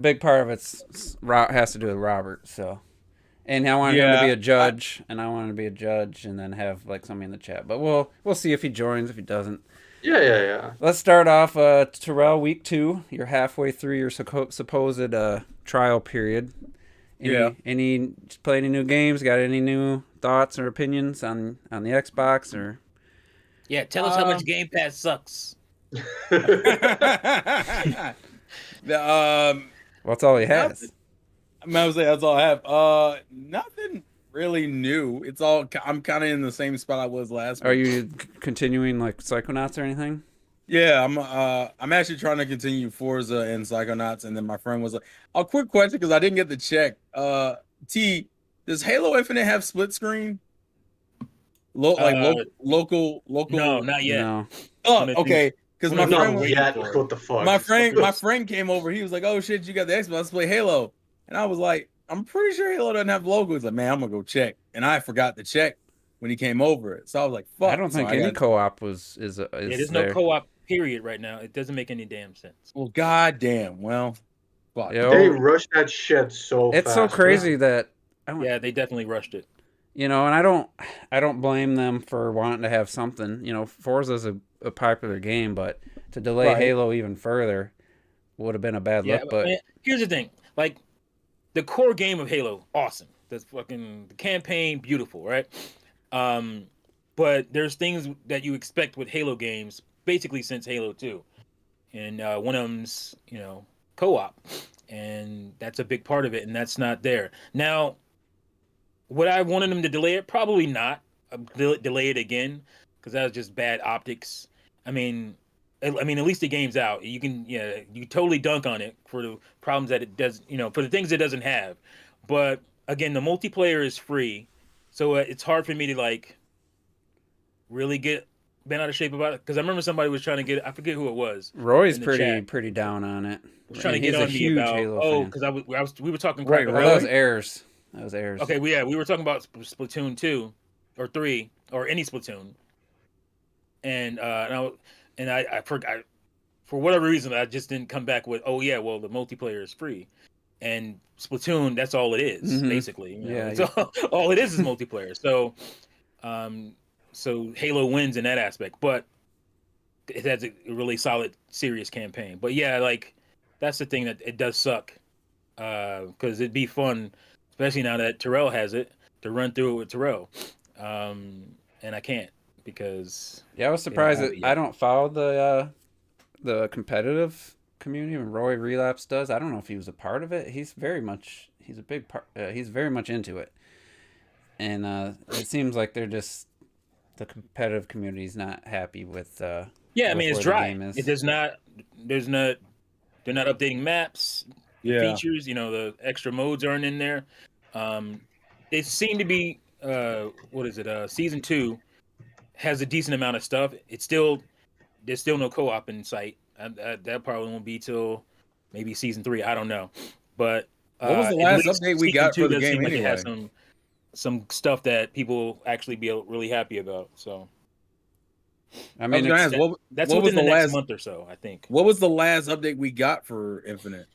big part of has to do with Robert. So, and I wanted him to be Yeah, a judge, and I wanted to be a judge, and then have like somebody in the chat. But we'll see if he joins. If he doesn't, yeah. let's start off. Terrell, week 2. You're halfway through your supposed trial period. yeah. Any play any new games? Got any new thoughts or opinions on the Xbox or? Yeah, tell us how much Game Pass sucks. the, What's all he has? I was say that's all I have. Nothing really new. It's all I'm kind of in the same spot I was last Are week. you continuing like Psychonauts or anything? Yeah, I'm actually trying to continue Forza and Psychonauts, and then my friend was like, "A quick question because I didn't get the check. T, does Halo Infinite have split screen? Local. No, not yet. No. Oh, okay. Because my friend was Yeah, what the fuck? my friend came over. He was like, "Oh shit, you got the Xbox? Let's play Halo." And I was like, "I'm pretty sure Halo doesn't have logo." He's like, "Man, I'm gonna go check." And I forgot to check when he came over. So I was like, "Fuck." I don't think So any co-op is There's there. no co-op period right now. It doesn't make any damn sense. Well, goddamn. Well, fuck. Yo, They rushed that shit so it's fast. so crazy that Yeah, they definitely rushed it. and I don't blame them for wanting to have something. Forza's a popular game, but to delay Right. Halo even further would have been a bad look. But here's the thing: like the core game of Halo, awesome. The campaign, beautiful, right? But there's things that you expect with Halo games, basically since Halo 2, and one of them's co-op, and that's a big part of it, and that's not there now. Would I wanted them to delay it? Probably not. Delay it again because that was just bad optics. I mean, at least the game's out. You can, you totally dunk on it for the problems that it does, for the things it doesn't have. But again, the multiplayer is free, so it's hard for me to like really get bent out of shape about it. Because I remember somebody was trying to get, I forget who it was. Roy's in the pretty chat. pretty down on it. Was trying to He's get a on me huge about Halo fan. because we were talking Right, crap Well, about that was airs. Okay, we were talking about Splatoon 2 or 3 or any Splatoon, and I forgot for whatever reason I just didn't come back with the multiplayer is free, and Splatoon that's all it is basically. All it is multiplayer. So, so Halo wins in that aspect, but it has a really solid, serious campaign. But yeah, like that's the thing that it does suck, because it'd be fun. Especially now that Terrell has it, to run through it with Terrell. And I can't because... Yeah, I was surprised that I don't follow the competitive community when Roy Relapse does. I don't know if he was a part of it. He's a big part. He's very much into it. And it seems like the competitive community is not happy with it's dry. They're not updating maps, features, the extra modes aren't in there. They seem to be season 2 has a decent amount of stuff. There's still no co-op in sight. That probably won't be till maybe season 3. I don't know. But what was the last update we got for the game anyway? It has some stuff that people actually be really happy about. So I mean, that's what within the next month or so, I think. What was the last update we got for Infinite?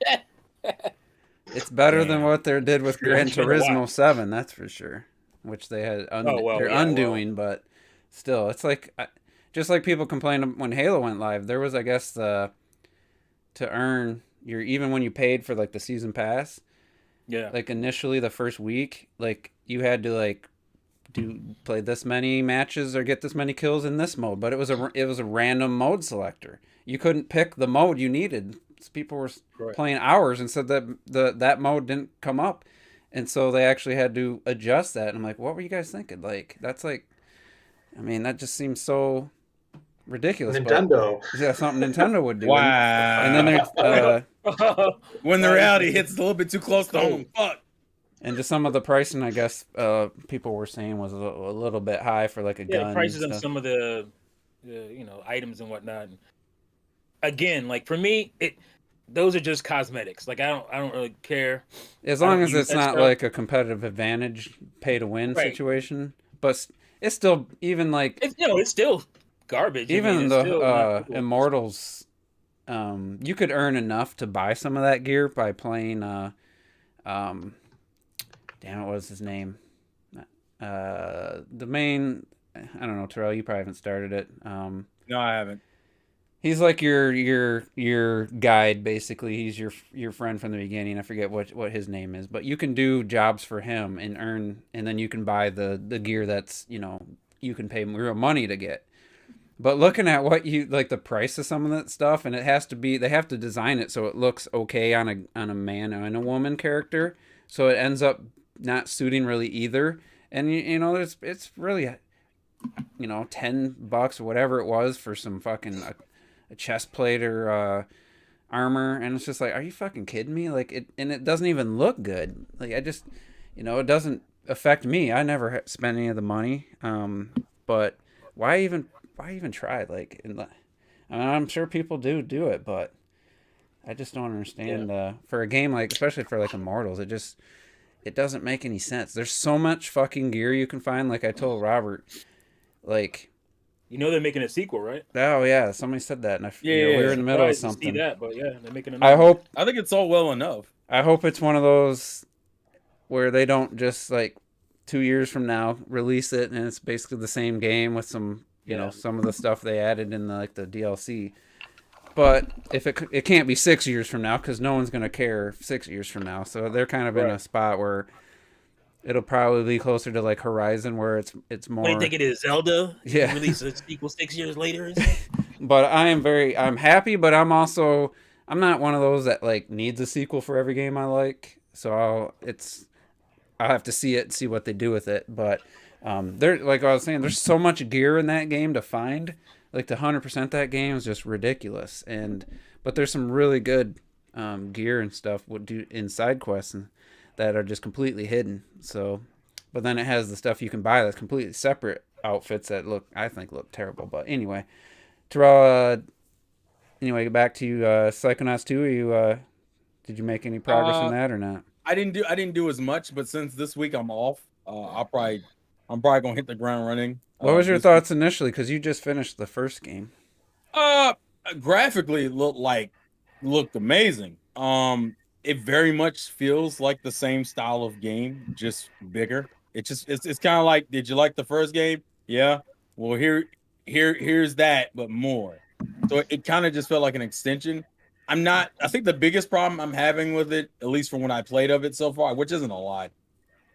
It's better than what they did with Gran Turismo 7, that's for sure. Which they had undoing, but still, it's like just like people complained when Halo went live. There was, I guess, to earn even when you paid for like the season pass. Yeah. Like initially the first week, like you had to like play this many matches or get this many kills in this mode, but it was a random mode selector. You couldn't pick the mode you needed. People were playing hours and said that that mode didn't come up, and so they actually had to adjust that. And I'm like, what were you guys thinking? Like that's like, I mean, that just seems so ridiculous. Nintendo. But, something Nintendo would do. Wow. And then there's when the reality hits a little bit too close to home. Fuck. And just some of the pricing, I guess, people were saying was a little bit high for like a gun. Yeah, prices on some of the items and whatnot. Again, like for me, those are just cosmetics. Like I don't really care as long as it's not like a competitive advantage, pay to win situation. But it's still even like it's still garbage. Even the Immortals you could earn enough to buy some of that gear by playing. Damn it, what was his name? The main. I don't know, Terrell. You probably haven't started it. No, I haven't. He's like your guide basically. He's your friend from the beginning. I forget what his name is, but you can do jobs for him and earn, and then you can buy the gear that's you can pay real money to get. But looking at what you like the price of some of that stuff, and it has to be they have to design it so it looks okay on a man and a woman character, so it ends up not suiting really either. And it's really $10 or whatever it was for some fucking a chest plate or armor, and it's just like, are you fucking kidding me? Like it doesn't even look good. Like I just, it doesn't affect me. I never spend any of the money. But why even try? Like, I'm sure people do it, but I just don't understand. For a game like, especially for like Immortals, it doesn't make any sense. There's so much fucking gear you can find. Like I told Robert, like. They're making a sequel, right? Oh yeah, somebody said that, and Yeah, we were in the middle of Surprised to something. see that, but yeah, they're making I think it's all well enough. I hope it's one of those where they don't just like 2 years from now release it and it's basically the same game with some some of the stuff they added in the DLC. But if it can't be 6 years from now because no one's gonna care 6 years from now, so they're kind of in a spot where. It'll probably be closer to like Horizon, where it's more. What do you think it is, Zelda? Yeah. Release a sequel 6 years later. But I'm happy, but I'm not one of those that like needs a sequel for every game I like. So I'll have to see it and see what they do with it. But there, like I was saying, there's so much gear in that game to find. Like the 100% that game is just ridiculous. But there's some really good gear and stuff in side quests that are just completely hidden. So, but then it has the stuff you can buy that's completely separate outfits that I think look terrible. But anyway, Terrell, back to you, Psychonauts 2. Did you make any progress in that or not? I didn't do as much, but since this week I'm off, I'm probably gonna hit the ground running. What was your thoughts initially? Because you just finished the first game. Graphically, it looked amazing. It very much feels like the same style of game, just bigger. It's kind of like, did you like the first game? Yeah. Well, here's that, but more. So it kind of just felt like an extension. I think the biggest problem I'm having with it, at least from when I played of it so far, which isn't a lot,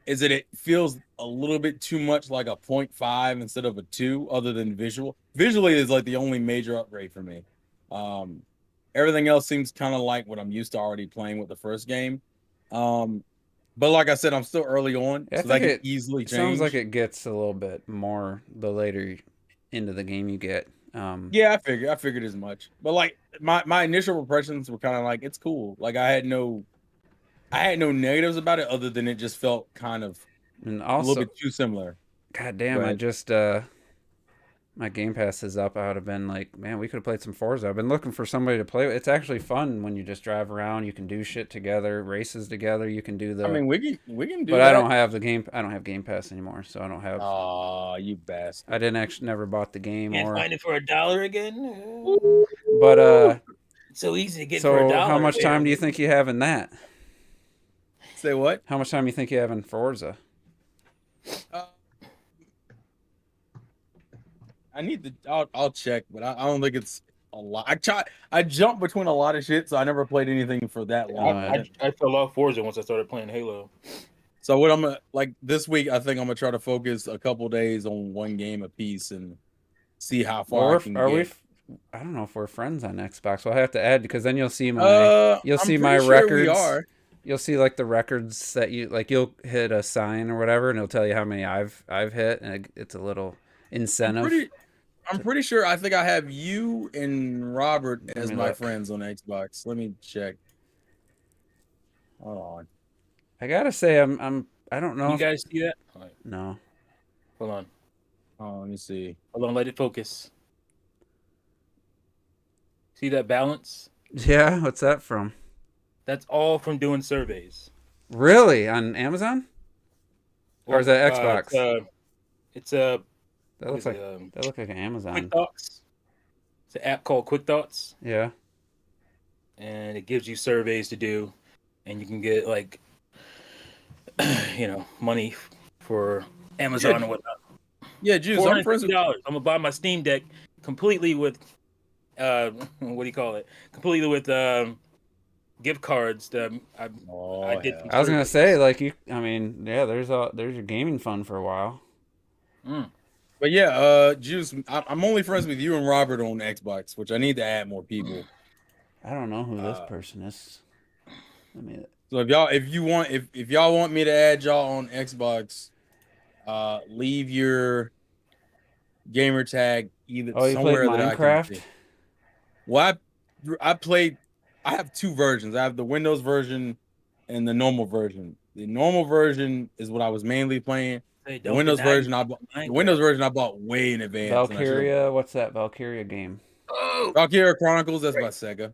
is that it feels a little bit too much like a 0.5 instead of a 2, other than visually is like the only major upgrade for me. Everything else seems kind of like what I'm used to already playing with the first game. But like I said, I'm still early on, so that can easily change. Sounds like it gets a little bit more the later into the game you get. Yeah, I figured as much. But like my initial impressions were kind of like, it's cool. Like I had no negatives about it other than it just felt kind of and also, a little bit too similar. God damn, I just my Game Pass is up. I would have been like, man, we could have played some Forza. I've been looking for somebody to play with. It's actually fun when you just drive around. You can do shit together, races together. You can do the. I mean, we can do. But that. I don't have Game Pass anymore, so I don't have. Oh, you bastard! I didn't actually never bought the game. Can't find it for $1 again. But so easy to get for $1. How much time do you think you have in that? Say what? How much time do you think you have in Forza? I need to. I'll check, but I don't think it's a lot. I jump between a lot of shit, so I never played anything for that long. I fell off Forza once I started playing Halo. So what I'm gonna like this week, I think I'm gonna try to focus a couple days on one game a piece and see how far I can get. I don't know if we're friends on Xbox. We'll have to add because then you'll see my my records. We are. You'll see like the records that you'll hit a sign or whatever, and it'll tell you how many I've hit, and it's a little incentive. I'm pretty sure. I think I have you and Robert as my friends on Xbox. Let me check. Hold on. I gotta say, I don't know. You guys see that? Right. No. Hold on. Oh, let me see. Hold on. Let it focus. See that balance? Yeah. What's that from? That's all from doing surveys. Really? On Amazon? Or is that Xbox? It's a. That looks like an Amazon. Quick Thoughts. It's an app called Quick Thoughts. Yeah. and it gives you surveys to do, and you can get like, money for Amazon and whatnot. Yeah, Juice, I'm friends with. $450. I'm gonna buy my Steam Deck completely with, what do you call it? Completely with gift cards that I did. hell. I was gonna say, like, there's your gaming fund for a while. But yeah, Juice, I'm only friends with you and Robert on Xbox, which I need to add more people. I don't know who this person is. So if y'all want me to add y'all on Xbox, leave your gamer tag either somewhere that I can see. Well, I have two versions. I have the Windows version and the normal version. The normal version is what I was mainly playing. The Windows version I bought way in advance. Valkyria, what's that Valkyria game? Oh, Valkyria Chronicles, that's by Sega.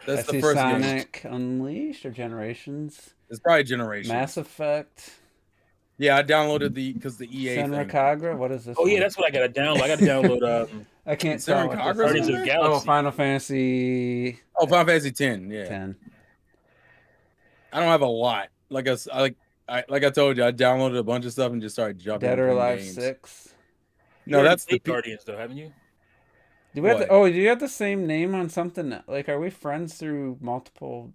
That's the first Sonic game. Unleashed or Generations? It's probably Generations. Mass Effect. Yeah, I downloaded because the EA Senra thing. Kagura, what is this? Oh yeah, that's what I gotta download. I gotta download. I can't Senra tell. Kagura? Guardians of the Galaxy. Oh, Final Fantasy. Oh, Final Fantasy 10. Yeah. 10. I don't have a lot. Like I told you, I downloaded a bunch of stuff and just started jumping. Dead or between Alive games. 6. No, that's the Guardians, though, haven't you? Do you have the same name on something? Like, are we friends through multiple?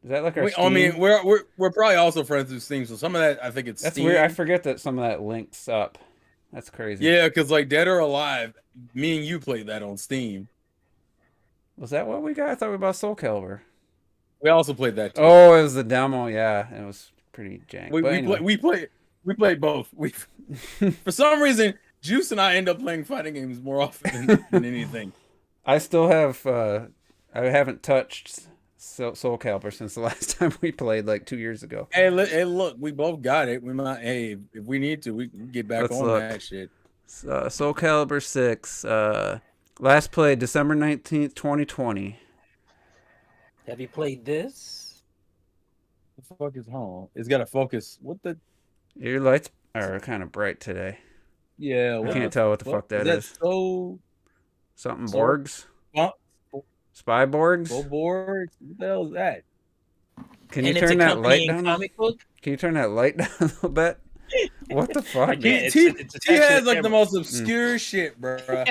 Is that like our? Steam? I mean, we're probably also friends through Steam. So some of that, I think it's. That's Steam. weird. I forget that some of that links up. That's crazy. Yeah, because like Dead or Alive, me and you played that on Steam. Was that what we got? I thought we bought Soul Calibur. We also played that too. Oh, it was the demo. Yeah, it was pretty jank. We played both. For some reason, Juice and I end up playing fighting games more often than anything. I still have. I haven't touched Soul Calibur since the last time we played, like 2 years ago. Hey, look, we both got it. We might. Hey, if we need to, we can get back on that shit. Soul Calibur 6. Last played December 19th, 2020. Have you played this? What the fuck is home? It's got to focus. What the? Your lights are kind of bright today. Yeah, I can't tell what the fuck that is. So something Borgs? Spy Borgs? Borgs? What the hell is that? Can you turn that light down? Can you turn that light down a little bit? What the fuck? T has like the most obscure shit, bro.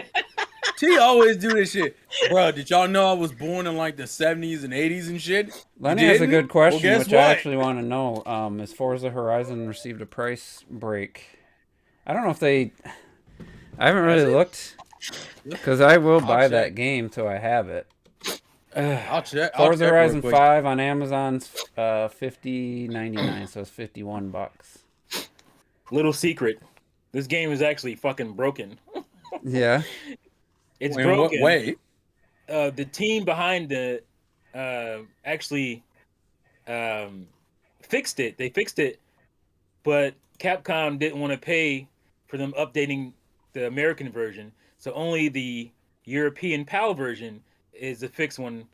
T always do this shit. Bro, did y'all know I was born in like the 70s and 80s and shit? Lenny has a good question, which I actually want to know. Has Forza Horizon received a price break? I don't know if I haven't really looked, because I will buy that game till I have it. I'll check. Forza Horizon 5 on Amazon's $50.99, so it's $51. Little secret, this game is actually fucking broken. Yeah. It's broken. In what way? The team behind it actually fixed it. They fixed it, but Capcom didn't want to pay for them updating the American version, so only the European PAL version is the fixed one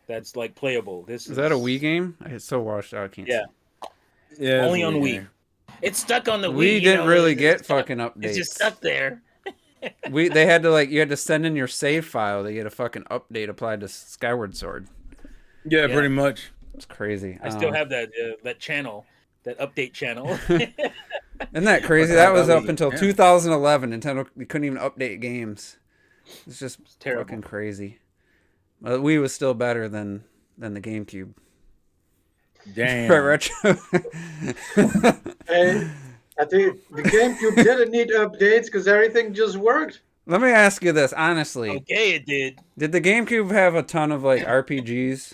that's like playable. This is that a Wii game? It's so washed out. I can't. Yeah. Only on Wii. It's stuck on the Wii. We didn't really get fucking updates. It's just stuck there. They had to you had to send in your save file to get a fucking update applied to Skyward Sword. Yeah, pretty much. It's crazy. I still have that channel, that update channel. Isn't that crazy? That was up until 2011. Nintendo couldn't even update games. It's just fucking crazy. Wii was still better than the GameCube. Damn. Retro. Hey, I think the GameCube didn't need updates because everything just worked. Let me ask you this honestly. Okay, it did. Did the GameCube have a ton of like RPGs?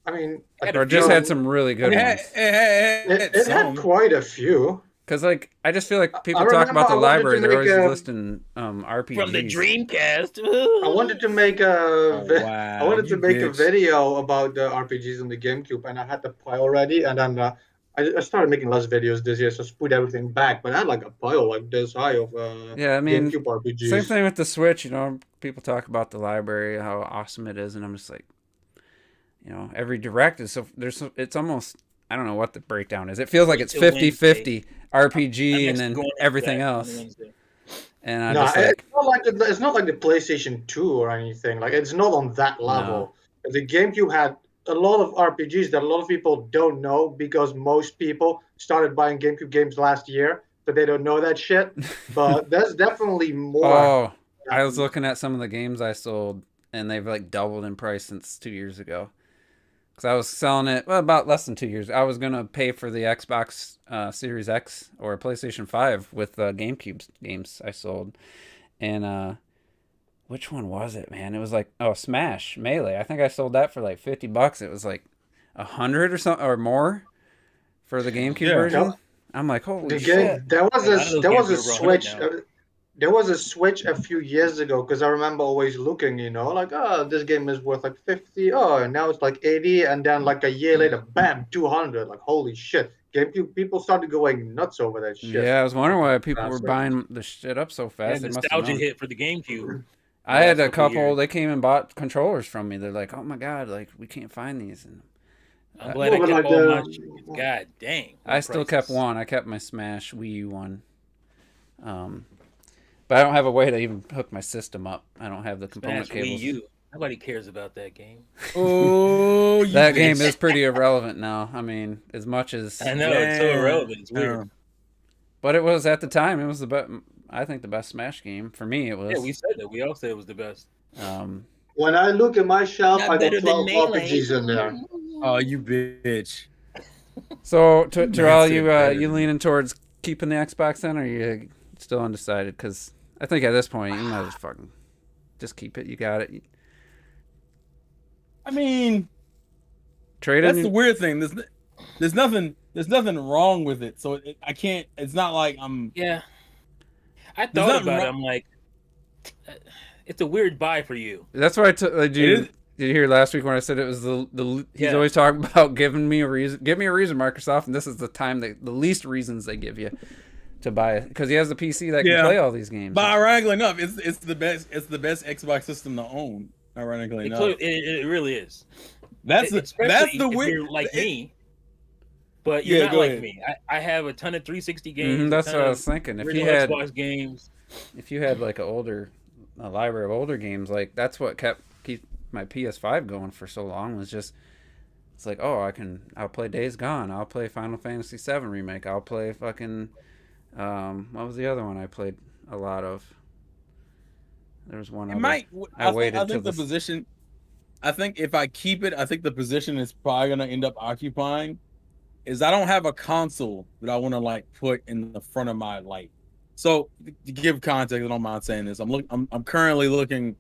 I mean, or just had some really good ones? It had quite a few. Because like I just feel like people talk about the library, they're always listing RPGs from the Dreamcast. I wanted to make a video about the RPGs on the GameCube, and I had the pile ready, and then I started making less videos this year, so I put everything back. But I had like a pile like this high of GameCube RPGs. Same thing with the Switch. People talk about the library, how awesome it is, and I'm just like, every direct is it's almost. I don't know what the breakdown is. It feels like it's 50-50 RPG and then everything else. And I No, just like, it's not like the PlayStation 2 or anything. Like it's not on that level. The GameCube had a lot of RPGs that a lot of people don't know because most people started buying GameCube games last year, so they don't know that shit. But there's definitely more. oh, I was looking at some of the games I sold, and they've like doubled in price since 2 years ago. Because I was selling it about less than 2 years. I was gonna pay for the Xbox Series X or PlayStation 5 with GameCube games I sold, and which one was it, man? It was like Smash Melee. I think I sold that for like $50. It was like 100 or something or more for the GameCube version. I'm like, holy shit! There was a Switch. There was a Switch a few years ago because I remember always looking, like, oh, this game is worth like 50. Oh, and now it's like 80, and then like a year later, bam, 200. Like, holy shit! GameCube people started going nuts over that shit. Yeah, I was wondering why people were buying the shit up so fast. Yeah, nostalgia hit for the GameCube. I had a couple. They came and bought controllers from me. They're like, "Oh my god, like we can't find these." And I'm glad I kept all my shit. God dang! I still kept one. I kept my Smash Wii U one. But I don't have a way to even hook my system up. I don't have the component cables. Wii U. Nobody cares about that game. Oh, that game is pretty irrelevant now. I mean, as much as I know it's so irrelevant. It's weird. But it was at the time. It was the best. I think the best Smash game for me. It was. Yeah, we said that. We all said it was the best. When I look at my shelf, I got 12 RPGs in there. Oh, you bitch! So, Terrell, you leaning towards keeping the Xbox then, or you still undecided? Because I think at this point you might just fucking just keep it. You got it. I mean, trade that's the weird thing. There's nothing wrong with it. So I can't. It's not like I'm. Yeah. I thought about it. I'm like, it's a weird buy for you. That's why did you hear last week when I said it was he's always talking about giving me a reason. Give me a reason, Microsoft, and this is the time the least reasons they give you to buy it because he has the PC that can play all these games. But ironically enough, it's the best Xbox system to own. Ironically enough, it really is. That's the weird. You're like me. But you're not like me. I have a ton of 360 games. That's what I was thinking. If you had Xbox games, if you had like a library of older games, like that's what kept my PS5 going for so long. Was just it's like, oh, I'll play Days Gone. I'll play Final Fantasy VII remake. I'll play fucking what was the other one I played a lot of? There was one. I think the position. I think if I keep it, I think the position is probably gonna end up occupying. Is I don't have a console that I want to like put in the front of my light. So to give context, I don't mind saying this. I'm currently looking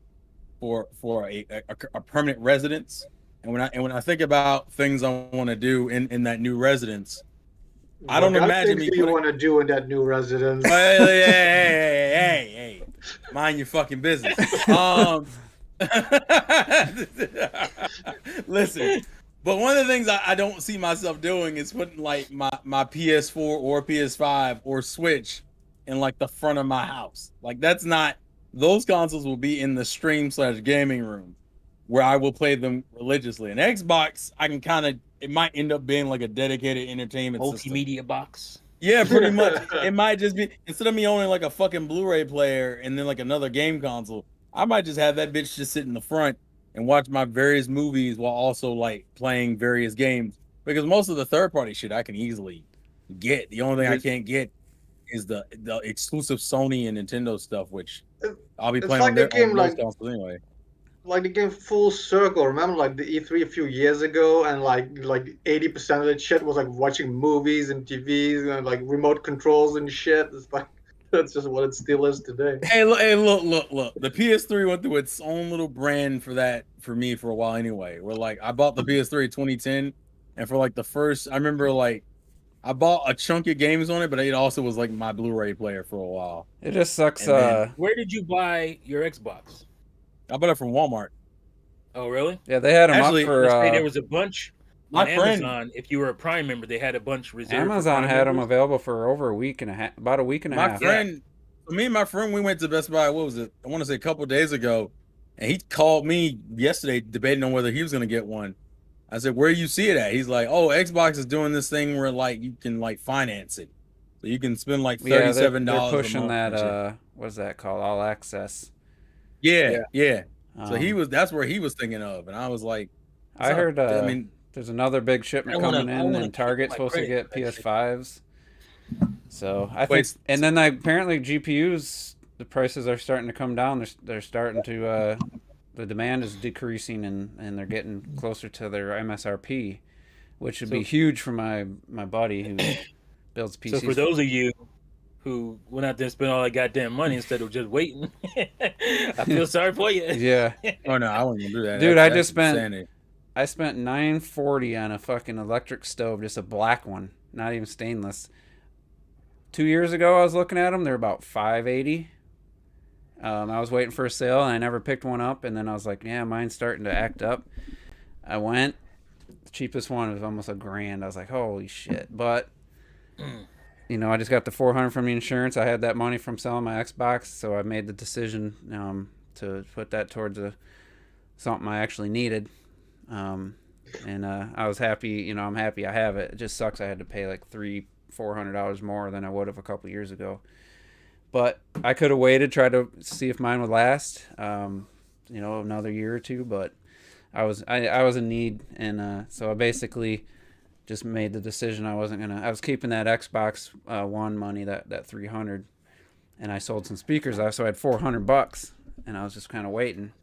for a permanent residence, and when I think about things I want to do in that new residence, I don't imagine me. What you want to do in that new residence? Hey, mind your fucking business. Listen. But one of the things I don't see myself doing is putting like my PS4 or PS5 or Switch in like the front of my house. Like that's not. Those consoles will be in the stream/gaming room where I will play them religiously. An Xbox, I can it might end up being like a dedicated entertainment multimedia box. Yeah, pretty much. It might just be, instead of me owning like a fucking Blu-ray player and then like another game console, I might just have that bitch just sit in the front and watch my various movies while also like playing various games. Because most of the third-party shit I can easily get. The only thing I can't get is the exclusive Sony and Nintendo stuff, which I'll be playing on those consoles anyway. Like the game Full Circle. Remember like the E3 a few years ago, and like 80% of that shit was like watching movies and TVs and like remote controls and shit. It's like that's just what it still is today. Hey, look! The PS3 went through its own little brand for me for a while anyway. Where like I bought the PS3 in 2010, and for like the first, I remember like I bought a chunk of games on it, but it also was like my Blu-ray player for a while. It just sucks. Where did you buy your Xbox? I bought it from Walmart. Oh, really? Yeah, they had them up for. There was a bunch on Amazon. If you were a Prime member, they had a bunch reserved. Amazon had them available for over a week and a half, about a week and a half. Me and my friend, we went to Best Buy. What was it? I want to say a couple of days ago, and he called me yesterday debating on whether he was going to get one. I said, "Where you see it at?" He's like, "Oh, Xbox is doing this thing where like you can like finance it, so you can spend like $37." They're pushing that what's that called? All Access. Yeah. So that's where he was thinking of, and I was like, I heard. I mean, there's another big shipment coming in, and Target's supposed to get PS5s. So I think, and then apparently GPUs, the prices are starting to come down. They're starting to. The demand is decreasing, and they're getting closer to their MSRP, which would be huge for my buddy who builds PCs. So for those of you who went out there and spent all that goddamn money instead of just waiting, I feel sorry for you. Yeah. Oh no, I wouldn't do that. Dude, I spent $940 on a fucking electric stove, just a black one, not even stainless. 2 years ago, I was looking at them. They're about $580. I was waiting for a sale, and I never picked one up. And then I was like, yeah, mine's starting to act up. I went. The cheapest one was almost $1,000. I was like, holy shit. But, you know, I just got the $400 from the insurance. I had that money from selling my Xbox, so I made the decision to put that towards something I actually needed. And I was happy. You know, I'm happy I have it. It just sucks I had to pay like $400 more than I would have a couple years ago. But I could have waited, tried to see if mine would last, you know, another year or two. But I was in need, and so I basically just made the decision I was keeping that Xbox One money, that $300, and I sold some speakers. So I had $400, and I was just kind of waiting.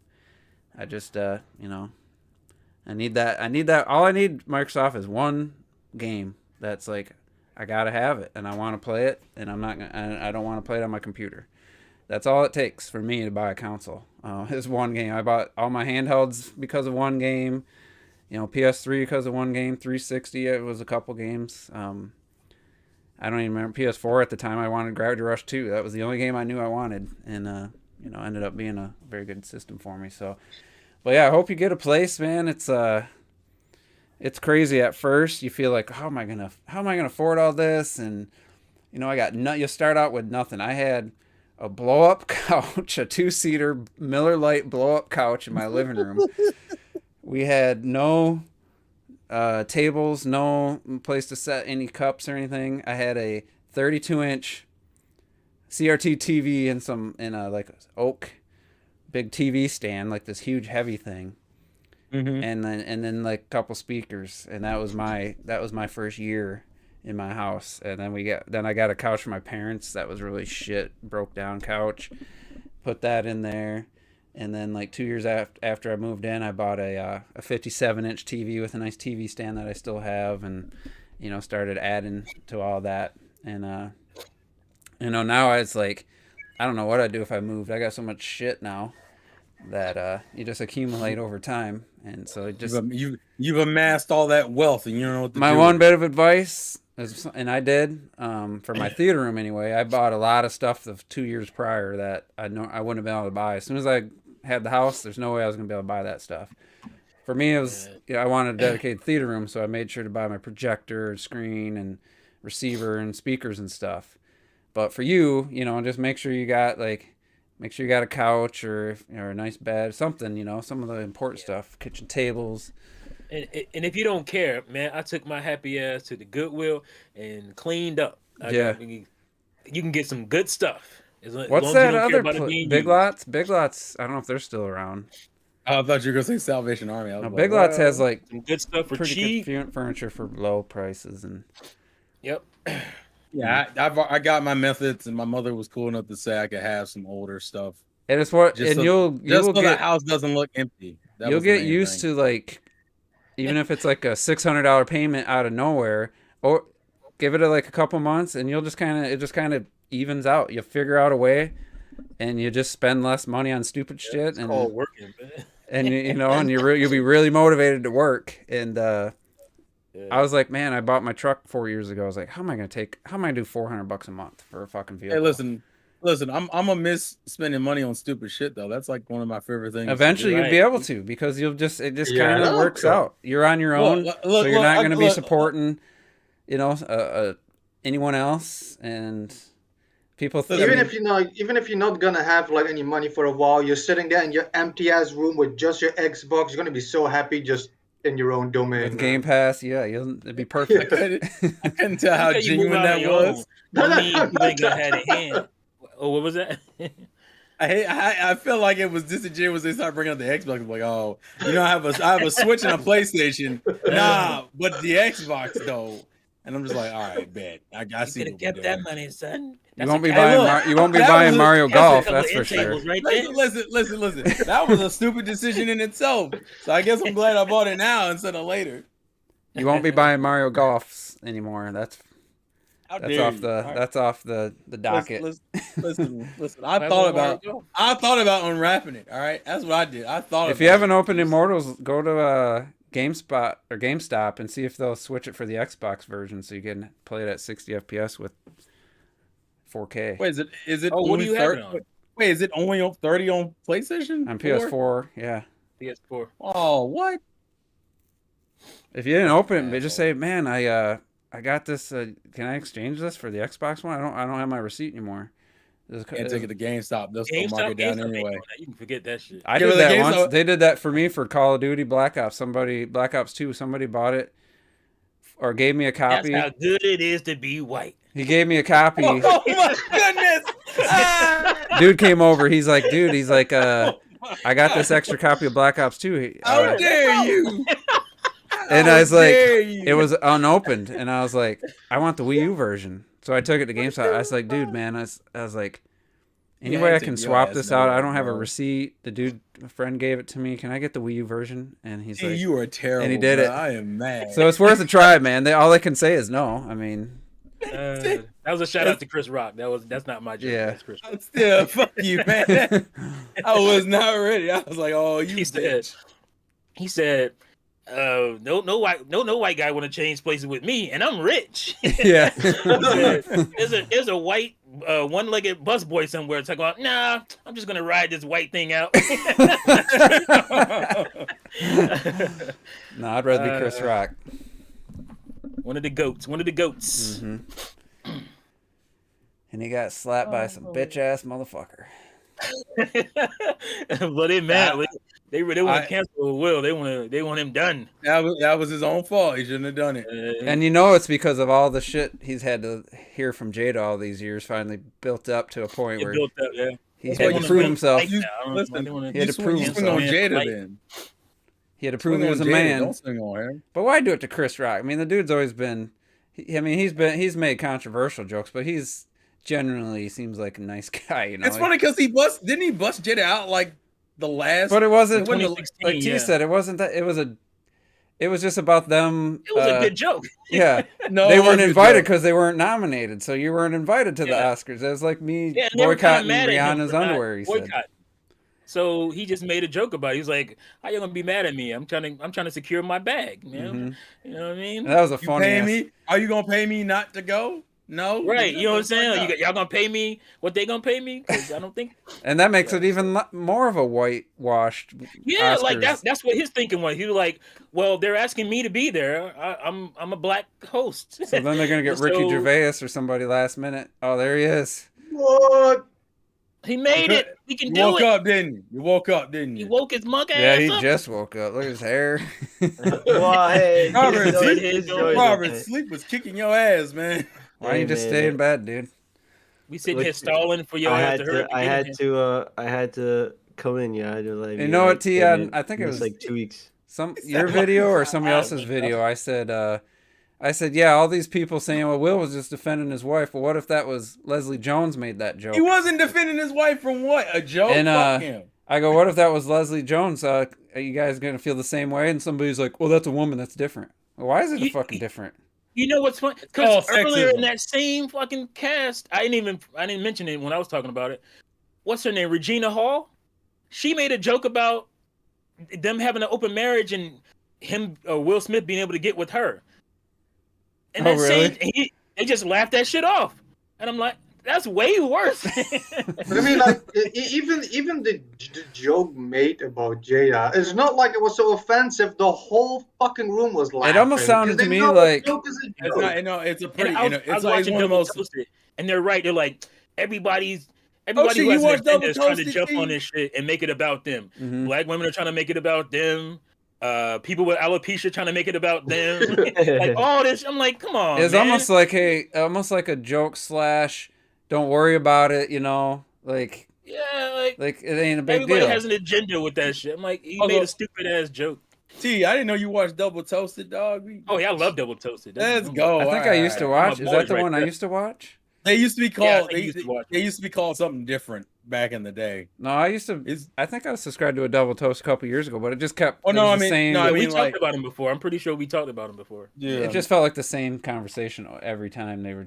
I just you know, I need that. All I need, Microsoft, is one game that's like, I gotta have it, and I want to play it, and I don't want to play it on my computer. That's all it takes for me to buy a console. Is one game. I bought all my handhelds because of one game. You know, PS3 because of one game. 360, it was a couple games. I don't even remember. PS4 at the time, I wanted Gravity Rush 2. That was the only game I knew I wanted, and you know, ended up being a very good system for me. So, but yeah, I hope you get a place, man. It's crazy at first. You feel like, how am I gonna afford all this? And you know, you start out with nothing. I had a blow-up couch, a 2-seater Miller Lite blow-up couch in my living room. We had no tables, no place to set any cups or anything. I had a 32-inch CRT TV in a like oak big TV stand, like this huge heavy thing. Mm-hmm. And then like a couple speakers, and that was my first year in my house. And then I got a couch for my parents that was really shit, broke down couch, put that in there. And then like 2 years after I moved in, I bought a 57-inch TV with a nice TV stand that I still have, and you know, started adding to all that. And you know, now it's like, I don't know what I'd do if I moved. I got so much shit now that you just accumulate over time. And so it just you've amassed all that wealth, and you don't know what to do. My one bit of advice is, and I did for my theater room anyway, I bought a lot of stuff of 2 years prior that I wouldn't have been able to buy. As soon as I had the house, there's no way I was gonna be able to buy that stuff. For me, it was, you know, I wanted a dedicated theater room, so I made sure to buy my projector, screen, and receiver, and speakers and stuff. But for you, you know, just make sure you got a couch or a nice bed, something, you know, some of the important stuff, kitchen tables. And if you don't care, man, I took my happy ass to the Goodwill and cleaned up. You can get some good stuff. What's that other Big Lots? Big Lots, I don't know if they're still around. I thought you were gonna say Salvation Army. No, Big Lots has like some good stuff for cheap, good furniture for low prices, and yep. Yeah, I got my methods, and my mother was cool enough to say I could have some older stuff. And it's what, just and so, you'll get, the house doesn't look empty. You'll get used to, like, even if it's like a $600 payment out of nowhere, or give it like a couple months, and it just kind of evens out. You figure out a way, and you just spend less money on stupid shit. It's called working, man. And you know, and you'll be really motivated to work. And I was like, man, I bought my truck 4 years ago. I was like, how am I gonna do $400 a month for a fucking vehicle? Hey, listen, I'm gonna miss spending money on stupid shit though. That's like one of my favorite things. Eventually, you'll be able to, because it just kind of works out. You're on your own, so you're not gonna be supporting, you know, anyone else. And people even if you're not gonna have like any money for a while, you're sitting there in your empty ass room with just your Xbox. You're gonna be so happy just in your own domain. With Game Pass, it'd be perfect. I couldn't tell how genuine that was. You ain't gonna have a hand. Oh, what was that? I feel like it was disingenuous. They started bringing up the Xbox. I'm like, oh, I have a Switch and a PlayStation. Nah, but the Xbox though. And I'm just like, all right, bet. I see. You could have kept that money, son. You won't be buying Mario Golf. That's for sure. Right, listen. That was a stupid decision in itself. So I guess I'm glad I bought it now instead of later. You won't be buying Mario Golfs anymore. That's off the docket. Listen. I thought about unwrapping it. All right, that's what I did. If you haven't opened Immortals, go to GameSpot or GameStop and see if they'll switch it for the Xbox version so you can play it at 60 FPS with 4K. Wait, is it? Oh, what do you have it on? Wait, is it only on 30 on PlayStation? On PS4, yeah. PS4. Oh, what? If you didn't open it, but just say, "Man, I got this. Can I exchange this for the Xbox one? I don't have my receipt anymore." Can't take it to GameStop. They'll still mark it down anyway. You can forget that shit. I did that once. They did that for me for Call of Duty Black Ops. Black Ops 2. Somebody bought it or gave me a copy. That's how good it is to be white. He gave me a copy. Oh my goodness! Dude came over. He's like, I got this extra copy of Black Ops 2. How dare you? And I was like, it was unopened, and I was like, I want the Wii U version. So I took it to GameStop. I was like, dude, man, I was like, any way I can swap this out? I don't have a receipt. A friend gave it to me. Can I get the Wii U version? And he's like, you are terrible. And he did it. I am mad. So it's worth a try, man. All they can say is no. I mean, that was a shout out to Chris Rock. That's not my joke. Yeah. That's Chris Rock. Still, fuck you, man. I was not ready. I was like, oh, you bitch. He said, no white guy want to change places with me, and I'm rich. Yeah. There's a white one-legged busboy somewhere talking about, nah, I'm just gonna ride this white thing out. No, I'd rather be Chris Rock. One of the goats. Mm-hmm. And he got slapped by some bitch ass motherfucker. Well, they mad. They want to cancel Will. They want him done. That was his own fault. He shouldn't have done it. And it's because of all the shit he's had to hear from Jada all these years. Finally built up to a point where he had to prove himself. He had to prove himself. On Jada then. He had to prove he was a man. Don't swing on him. But why do it to Chris Rock? I mean, the dude's always been. He's made controversial jokes, but he's generally seems like a nice guy. It's funny because didn't he bust Jada out like the last? But it wasn't like T said. It wasn't that. It was just about them. It was a good joke. Yeah. No, they weren't invited because they weren't nominated. So you weren't invited to the Oscars. It was like me boycotting Rihanna's underwear. He said. So he just made a joke about it. He was like, "How you gonna be mad at me? I'm trying to secure my bag, man. Mm-hmm. You know what I mean?" And that was a funny. Me? Are you gonna pay me not to go? No, right? You know what I'm saying? Y'all gonna pay me what they gonna pay me? Because I don't think. And that makes it even more of a whitewashed. Yeah, Oscars. like that's what his thinking was. He was like, "Well, they're asking me to be there. I'm a black host." So then they're gonna get Ricky Gervais or somebody last minute. Oh, there he is. What? He made it. He can do it. You woke up, didn't you? He woke his monkey ass up. Yeah, he up. just woke up. Look at his hair. Well, hey, Robert, sleep was kicking your ass, man. Why don't you just stay in bed, dude? We sitting here stalling for your ass to hurt. I had to come in. Yeah, I had to like. You know what, T? I think it was like 2 weeks. Your video or somebody else's video. I said, yeah, all these people saying, well, Will was just defending his wife. Well, what if that was Leslie Jones made that joke? He wasn't defending his wife from what? A joke? And Fuck him. I go, what if that was Leslie Jones? Are you guys going to feel the same way? And somebody's like, well, that's a woman. That's different. Well, why is it fucking different? You know what's funny? Because earlier in that same fucking cast, I didn't mention it when I was talking about it. What's her name? Regina Hall? She made a joke about them having an open marriage and him, Will Smith, being able to get with her. And really? They just laughed that shit off. And I'm like, that's way worse. But I mean, like, even the joke made about Jada, it's not like it was so offensive. The whole fucking room was laughing. It almost sounded to me like it's a pretty. I was watching one of those, and they're right. They're like everybody who has an agenda is trying to jump on this shit and make it about them. Mm-hmm. Black women are trying to make it about them. People with alopecia trying to make it about them. Like all this, I'm like, come on. It's man. almost like a joke / don't worry about it, you know, like it ain't a big everybody deal. has an agenda with that shit. I'm like, he made a stupid ass joke. T, I didn't know you watched Double Toasted, dog. Oh yeah, I love Double Toasted. Let's go. I think I used to watch. Is that the one I used to watch? They used to be called. Yeah, they used to be called something different back in the day. No, I used to. I think I was subscribed to a Double Toast a couple years ago, but it just kept. Oh no, I mean, we talked about him before. I'm pretty sure we talked about him before. Yeah, it just felt like the same conversation every time they were,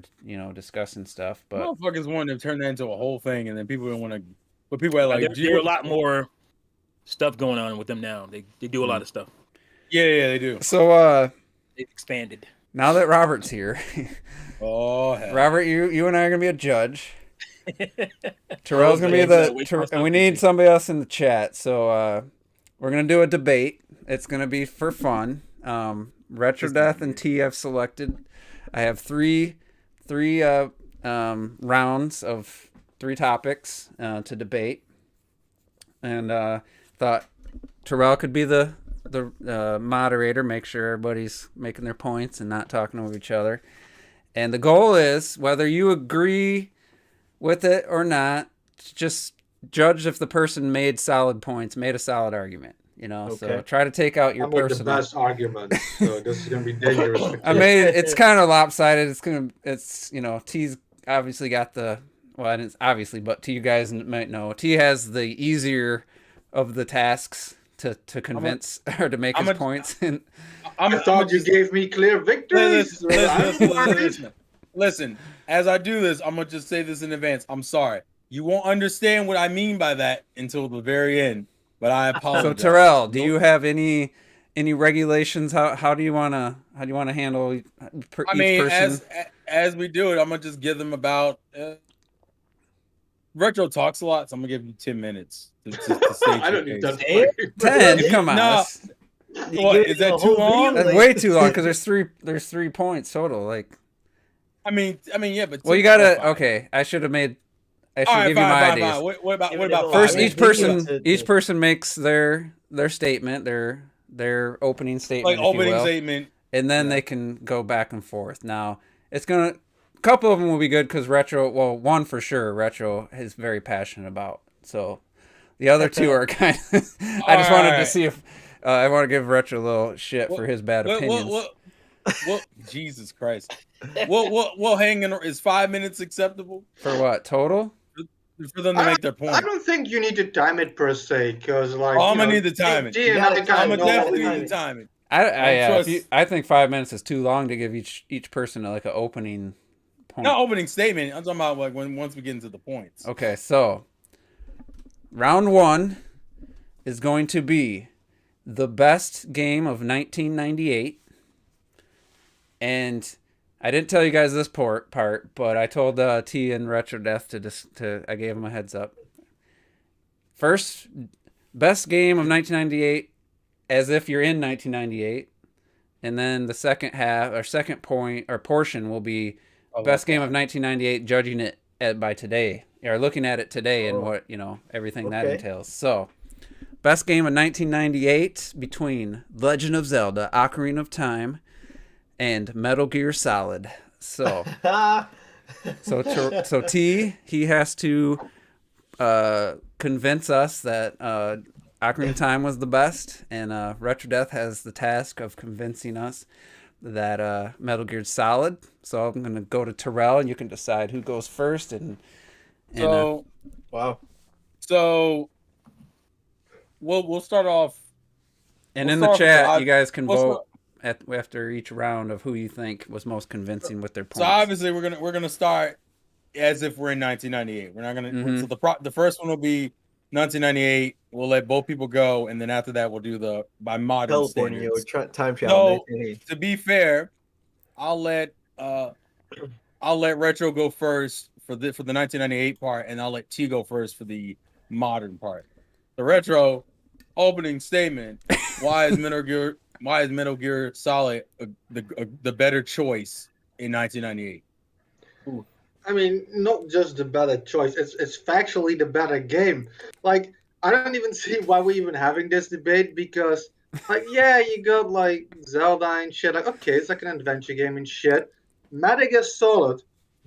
discussing stuff. But motherfuckers wanted to turn that into a whole thing, and then people didn't want to. But people are like, there are a lot more stuff going on with them now. They do a lot of stuff. Yeah, they do. So they've expanded. Now that Robert's here, hell. Robert, you and I are gonna be a judge. Terrell's gonna be and we need somebody else in the chat. So we're gonna do a debate. It's gonna be for fun. Retro Death and T have selected. I have three rounds of 3 topics to debate, and thought Terrell could be the moderator, make sure everybody's making their points and not talking over each other. And the goal is, whether you agree with it or not, just judge if the person made solid points, made a solid argument. Okay. So try to take out your personal. the best argument. So this is gonna be dangerous. It's kind of lopsided. It's T's obviously got the it's obviously, but T, you guys might know, T has the easier of the tasks to convince or to make his points. And I thought you gave me clear victories. Listen, as I do this, I'm gonna just say this in advance. I'm sorry. You won't understand what I mean by that until the very end, but I apologize. So Terrell, do you have any regulations? How do you wanna handle each person? As we do it, I'm gonna just give them about. Retro talks a lot, so I'm gonna give you 10 minutes to say. I don't need that. 10? Come on. No. What, is that too long? That's way too long because there's 3 points total. Like, I mean, yeah, but you gotta. Okay, I should give you my ideas. What about first? Each person makes their statement, their opening statement, statement, and then they can go back and forth. Now it's gonna. A couple of them will be good because Retro. Well, one for sure. Retro is very passionate about. So the other 2 are kind of. I just wanted to see if I want to give Retro a little shit for his bad opinions. Jesus Christ! Well, hanging is 5 minutes acceptable for what total? For them to make their point. I don't think you need to time it per se, because I'm gonna need to time it. I'm gonna definitely need to time it. I think 5 minutes is too long to give each person like an opening point. Not opening statement. I'm talking about like once we get into the points. Okay, so round 1 is going to be the best game of 1998, and I didn't tell you guys this part, but I told T and Retro Death I gave them a heads up. First, best game of 1998, as if you're in 1998, and then the second half or second point or portion will be best game of 1998, judging it by today or looking at it today and what everything that entails. So, best game of 1998 between Legend of Zelda: Ocarina of Time and Metal Gear Solid. So T, he has to convince us that Ocarina of Time was the best, and Retro Death has the task of convincing us that Metal Gear Solid. So I'm gonna go to Terrell, and you can decide who goes first. Wow. So we'll start off. And in the chat, you guys can vote after each round of who you think was most convincing with their points. So obviously we're gonna start as if we're in 1998. We're not gonna. So the first one will be 1998. We'll let both people go, and then after that we'll do the by modern standards. Time travel. So to be fair, I'll let Retro go first for the 1998 part, and I'll let T go first for the modern part. The Retro opening statement: Why is Metal Gear Solid the better choice in 1998? Ooh. I mean, not just the better choice. It's factually the better game. Like, I don't even see why we're even having this debate, because, like, yeah, you got, like, Zelda and shit. Like, okay, it's like an adventure game and shit. Metal Gear Solid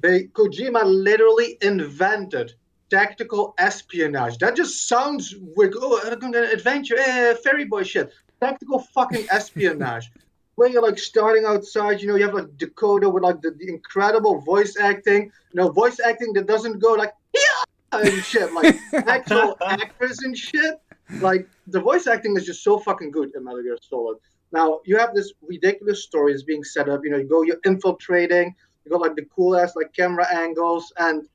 Kojima literally invented tactical espionage. That just sounds like, adventure, fairy boy shit. Tactical fucking espionage. Where you're like starting outside, you have like Dakota with like the incredible voice acting, voice acting that doesn't go like, yeah, and shit, like actual actors and shit. Like the voice acting is just so fucking good in Metal Gear Solid. Now you have this ridiculous story that's being set up. You're infiltrating. You got like the cool ass like camera angles, and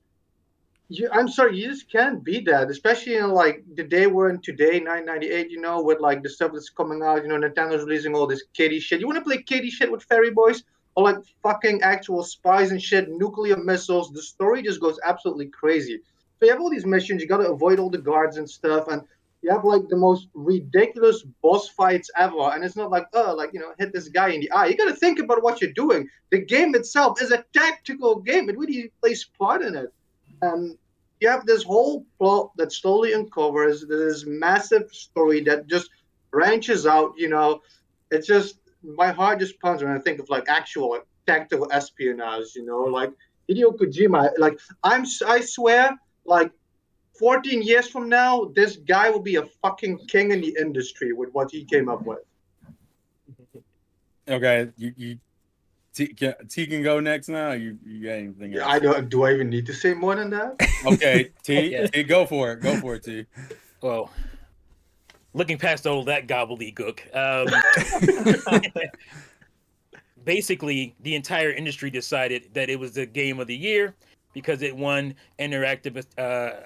I'm sorry, you just can't beat that, especially in like the day we're in today, 998. With like the stuff that's coming out. Nintendo's releasing all this kiddie shit. You want to play kiddie shit with fairy boys or like fucking actual spies and shit, nuclear missiles? The story just goes absolutely crazy. So you have all these missions. You got to avoid all the guards and stuff, and you have like the most ridiculous boss fights ever. And it's not like, hit this guy in the eye. You got to think about what you're doing. The game itself is a tactical game. It really plays part in it. You have this whole plot that slowly uncovers this massive story that just branches out. It's just my heart just pounds when I think of like actual like, tactical espionage. Like Hideo Kojima. Like I swear, like 14 years from now, this guy will be a fucking king in the industry with what he came up with. Okay, T can go next now. You got anything else? Do I even need to say more than that? Okay, T, go for it. Go for it, T. Well, looking past all that gobbledygook, basically the entire industry decided that it was the game of the year because it won Interactive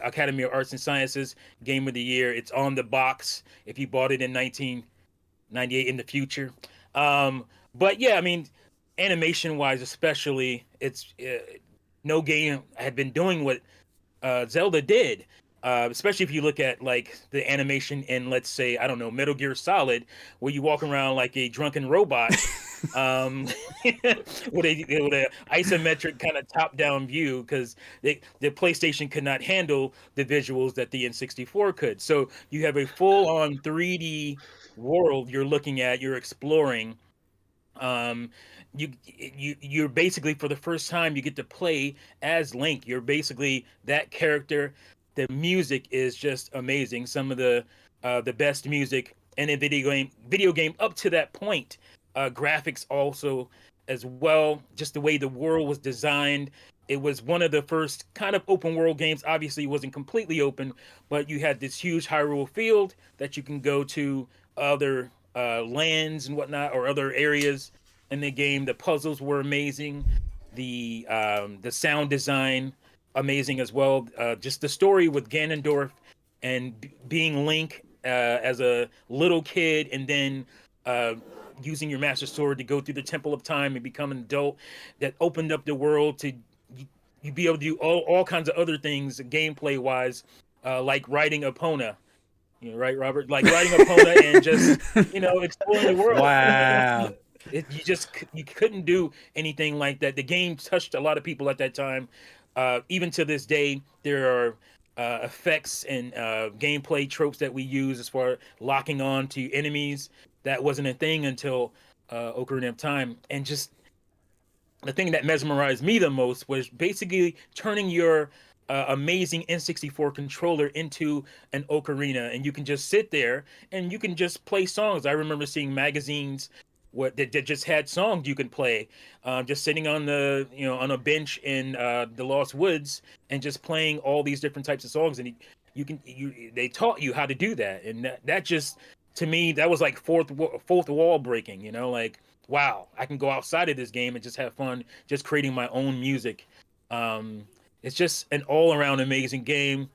Academy of Arts and Sciences Game of the Year. It's on the box if you bought it in 1998 in the future. But yeah, I mean, animation-wise especially, it's no game had been doing what Zelda did. Especially if you look at like the animation in, let's say, I don't know, Metal Gear Solid, where you walk around like a drunken robot with a isometric kind of top-down view, because the PlayStation could not handle the visuals that the N64 could. So you have a full-on 3D world you're looking at, you're exploring. You're basically, for the first time, you get to play as Link. You're basically that character. The music is just amazing. Some of the best music in a video game up to that point. Graphics also as well. Just the way the world was designed. It was one of the first kind of open world games. Obviously, it wasn't completely open, but you had this huge Hyrule field that you can go to other lands and whatnot, or other areas in the game. The puzzles were amazing. The sound design, amazing as well. Just the story with Ganondorf and being Link as a little kid, and then using your Master Sword to go through the Temple of Time and become an adult, that opened up the world to you be able to do all kinds of other things gameplay wise, like riding Epona. Right, Robert? Like riding Epona and just, exploring the world. Wow. You couldn't do anything like that. The game touched a lot of people at that time. Even to this day, there are effects and gameplay tropes that we use as far as locking on to enemies. That wasn't a thing until Ocarina of Time. And just the thing that mesmerized me the most was basically turning your amazing N64 controller into an ocarina, and you can just sit there and you can just play songs. I remember seeing magazines that just had songs you could play, just sitting on on a bench in the Lost Woods and just playing all these different types of songs, and they taught you how to do that, and that just, to me, that was like fourth wall breaking. Like, wow, I can go outside of this game and just have fun, just creating my own music. It's just an all-around amazing game,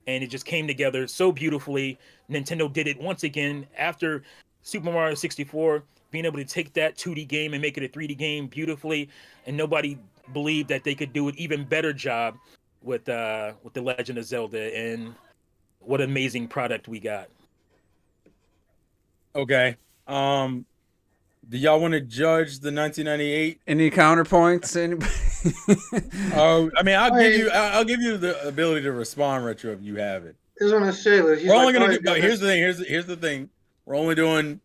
and it just came together so beautifully. Nintendo did it once again after Super Mario 64, being able to take that 2D game and make it a 3D game beautifully, and nobody believed that they could do an even better job with The Legend of Zelda, and what an amazing product we got. Okay. Do y'all want to judge the 1998? Any counterpoints? I mean, I'll give you the ability to respond retro if you have it. I was gonna say, we're only gonna do. Here's the thing. Here's the thing. We're only doing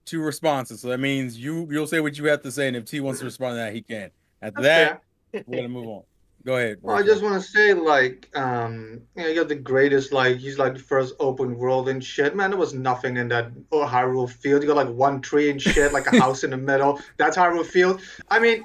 2 responses, so that means you'll say what you have to say, and if T wants to respond to that, he can. After that, we're gonna move on. Go ahead. Well, I just want to say, like, you got the greatest, like, he's like the first open world and shit. Man, there was nothing in that Hyrule Field. You got like one tree and shit, like a house in the middle. That's Hyrule Field. I mean,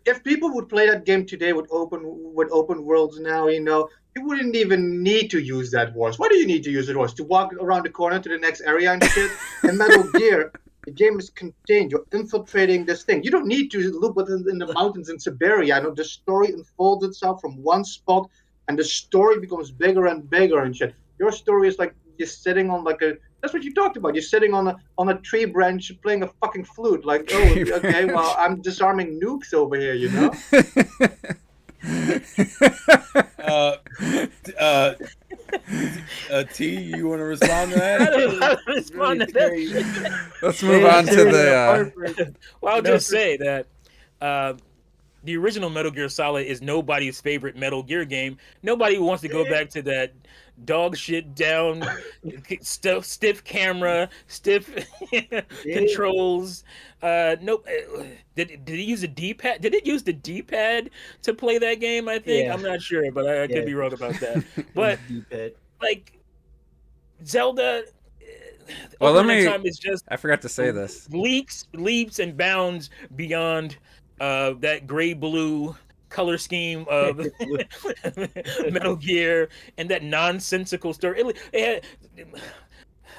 if people would play that game today with open worlds now, you wouldn't even need to use that horse. Why do you need to use the horse? To walk around the corner to the next area and shit? In Metal Gear, the game is contained. You're infiltrating this thing. You don't need to look in the mountains in Siberia. I know the story unfolds itself from one spot, and the story becomes bigger and bigger and shit. Your story is like you're sitting on like a. That's what you talked about. You're sitting on a tree branch playing a fucking flute. Like, oh, okay, well, I'm disarming nukes over here. T, you want to respond to that? Let's move on to the. Well, I'll just say that the original Metal Gear Solid is nobody's favorite Metal Gear game. Nobody wants to go back to that dog shit down, stiff camera, stiff controls. Nope. Did it use a D-pad? Did it use the D-pad to play that game? I think I'm not sure, but I could be wrong about that. But like Zelda. Well, Time is just I forgot to say this. Leaps and bounds beyond that gray blue color scheme of Metal Gear and that nonsensical story.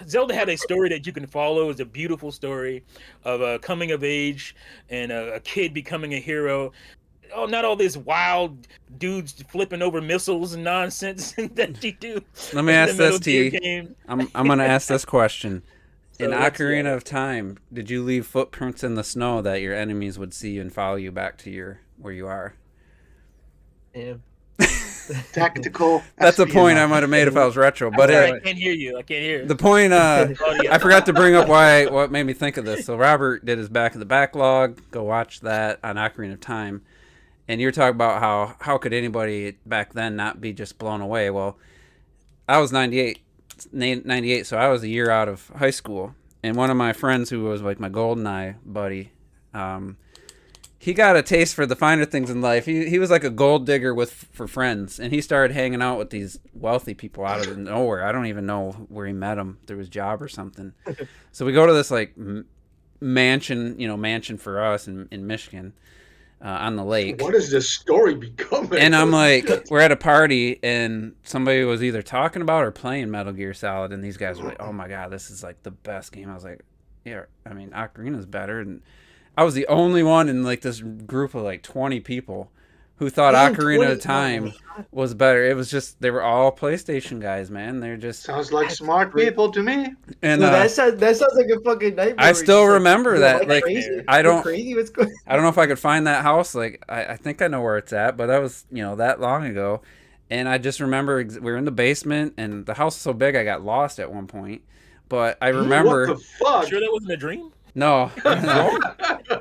Zelda had a story that you can follow. It's a beautiful story of a coming of age and a kid becoming a hero. Oh, not all this wild dudes flipping over missiles and nonsense that you do. Let me ask this to you. I'm going to ask this question. In Ocarina of Time, did you leave footprints in the snow that your enemies would see and follow you back to where you are? Yeah. Tactical. That's a point I might have made if I was retro. But I can't hear you. I can't hear. The point, I forgot to bring up what made me think of this. So Robert did his back of the backlog. Go watch that on Ocarina of Time. And you're talking about how could anybody back then not be just blown away? Well, I was 98, so I was a year out of high school. And one of my friends who was like my GoldenEye buddy, he got a taste for the finer things in life. He was like a gold digger for friends. And he started hanging out with these wealthy people out of nowhere. I don't even know where he met them, through his job or something. So we go to this like mansion for us in Michigan. On the lake. What is this story becoming? And I'm like, we're at a party, and somebody was either talking about or playing Metal Gear Solid, and these guys were like, "Oh my god, this is like the best game." I was like, "Yeah, I mean, Ocarina's better." And I was the only one in like this group of like 20 people who thought Ocarina of Time was better. It was just they were all PlayStation guys, man. They're just sounds like smart people to me. And dude, that sounds like a fucking nightmare. I still remember that. Like crazy. I don't crazy. What's going on? I don't know if I could find that house. Like I think I know where it's at, but that was that long ago. And I just remember we were in the basement, and the house was so big I got lost at one point. But I remember. What the fuck? Sure, that wasn't a dream. No.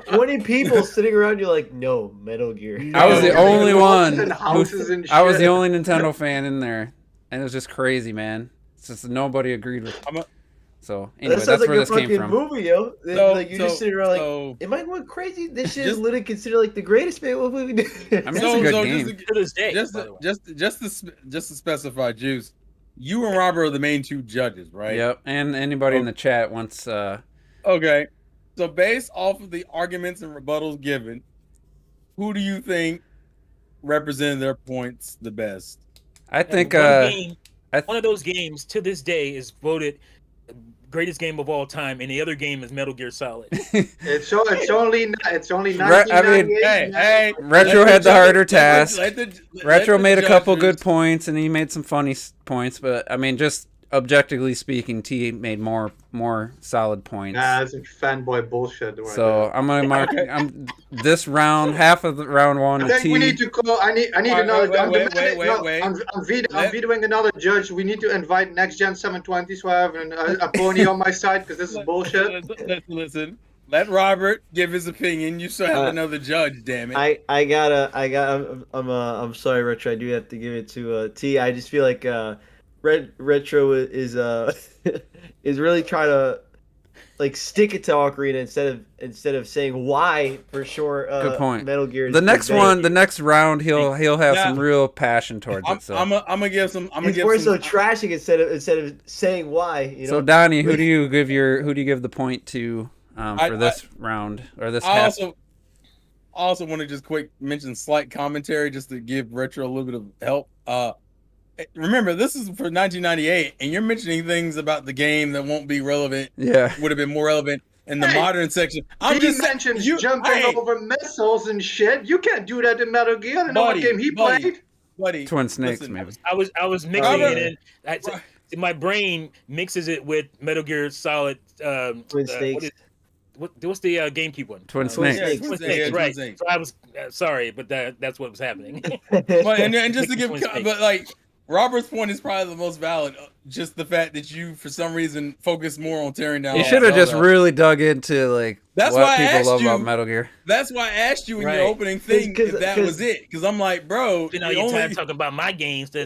20 people sitting around you like, no, Metal Gear. I was the only one. I was the only Nintendo fan in there. And it was just crazy, man. It's just nobody agreed with it. So, anyway, that's where this came from. Movie, yo. Like, you just sitting around like, am I going crazy? This shit is literally considered like the greatest movie. I mean, it's a good game. To this day, just to specify, Juice, you and Robert are the main two judges, right? Yep. And anybody in the chat wants... Okay. So based off of the arguments and rebuttals given, who do you think represented their points the best? I think one of those games to this day is voted greatest game of all time, and the other game is Metal Gear Solid. it's only 1998. I mean, hey, Retro had the harder task. Retro made a couple good points, and he made some funny points, but I mean, just objectively speaking, T made more solid points. Nah, that's some fanboy bullshit. Right so there. I'm gonna mark. This round, half of the round one. I think T. we need to call. I need another. Wait. I'm vetoing another judge. We need to invite Next Gen 720 so I have a pony on my side because this is bullshit. Listen. Let Robert give his opinion. You still have another judge. Damn it. I'm sorry, Retro. I do have to give it to T. I just feel like Retro is is really trying to like stick it to Ocarina instead of saying why for sure. Good point. Metal Gear. Is the next one, the next round, he'll have some real passion towards it. So I'm gonna give some. I'm gonna He's give more some. so trashing instead of saying why. You know? So Donnie, who do you give the point to for this round or this? I also want to just quick mention slight commentary just to give Retro a little bit of help. Remember, this is for 1998, and you're mentioning things about the game that won't be relevant. Yeah, would have been more relevant in the modern section. He mentions jumping over missiles and shit. You can't do that in Metal Gear. I don't know what game he played. Buddy, Twin Snakes, listen, maybe. I was mixing it in. My brain mixes it with Metal Gear Solid. Twin Snakes. What's the GameCube one? Twin Snakes. Twin Snakes, right? So I was sorry, but that's what was happening. and just to give, but like. Robert's point is probably the most valid. Just the fact that you, for some reason, focus more on tearing down. You should have just really dug into like that's what why people love about Metal Gear. That's why I asked you in your opening thing if that was it, because I'm like, bro, you know, you're talking about my games to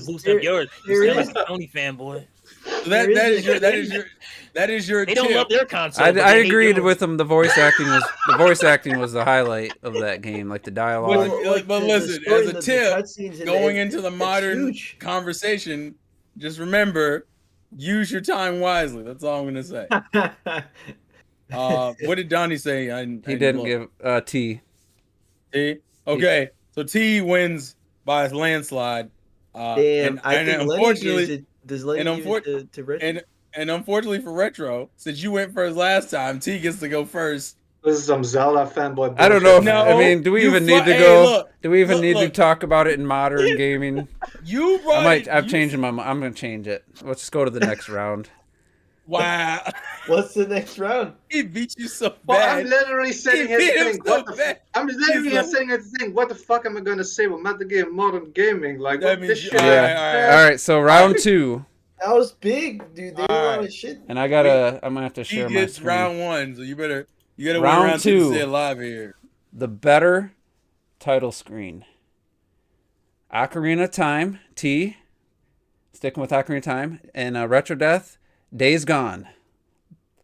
boost up yours. You're like a Sony fanboy. That is your. They don't love their console. I agreed with him. The voice acting was the highlight of that game, like the dialogue. But listen, as a tip, going into the modern conversation, just remember, use your time wisely. That's all I'm gonna say. What did Donnie say? He didn't give T. T. Okay, so T wins by a landslide. Damn, I think unfortunately. And unfortunately for Retro, since you went first last time, T gets to go first. This is some Zelda fanboy bullshit. I don't know. I mean, do we even need to go? Do we even need to talk about it in modern gaming? I'm changing my mind. I'm going to change it. Let's just go to the next round. Wow. What's the next round? He beat you so bad. Well, I'm literally sitting here thinking, what the fuck am I going to say with Metal Gear Modern Gaming? Like, what this shit? All right, so round 2. That was big, dude. They did a lot of shit. And I'm gonna have to share my screen. Round 1, so you gotta win round 2 to stay alive here. The better title screen. Ocarina of Time, T. Sticking with Ocarina of Time, and Retro Death, Days Gone.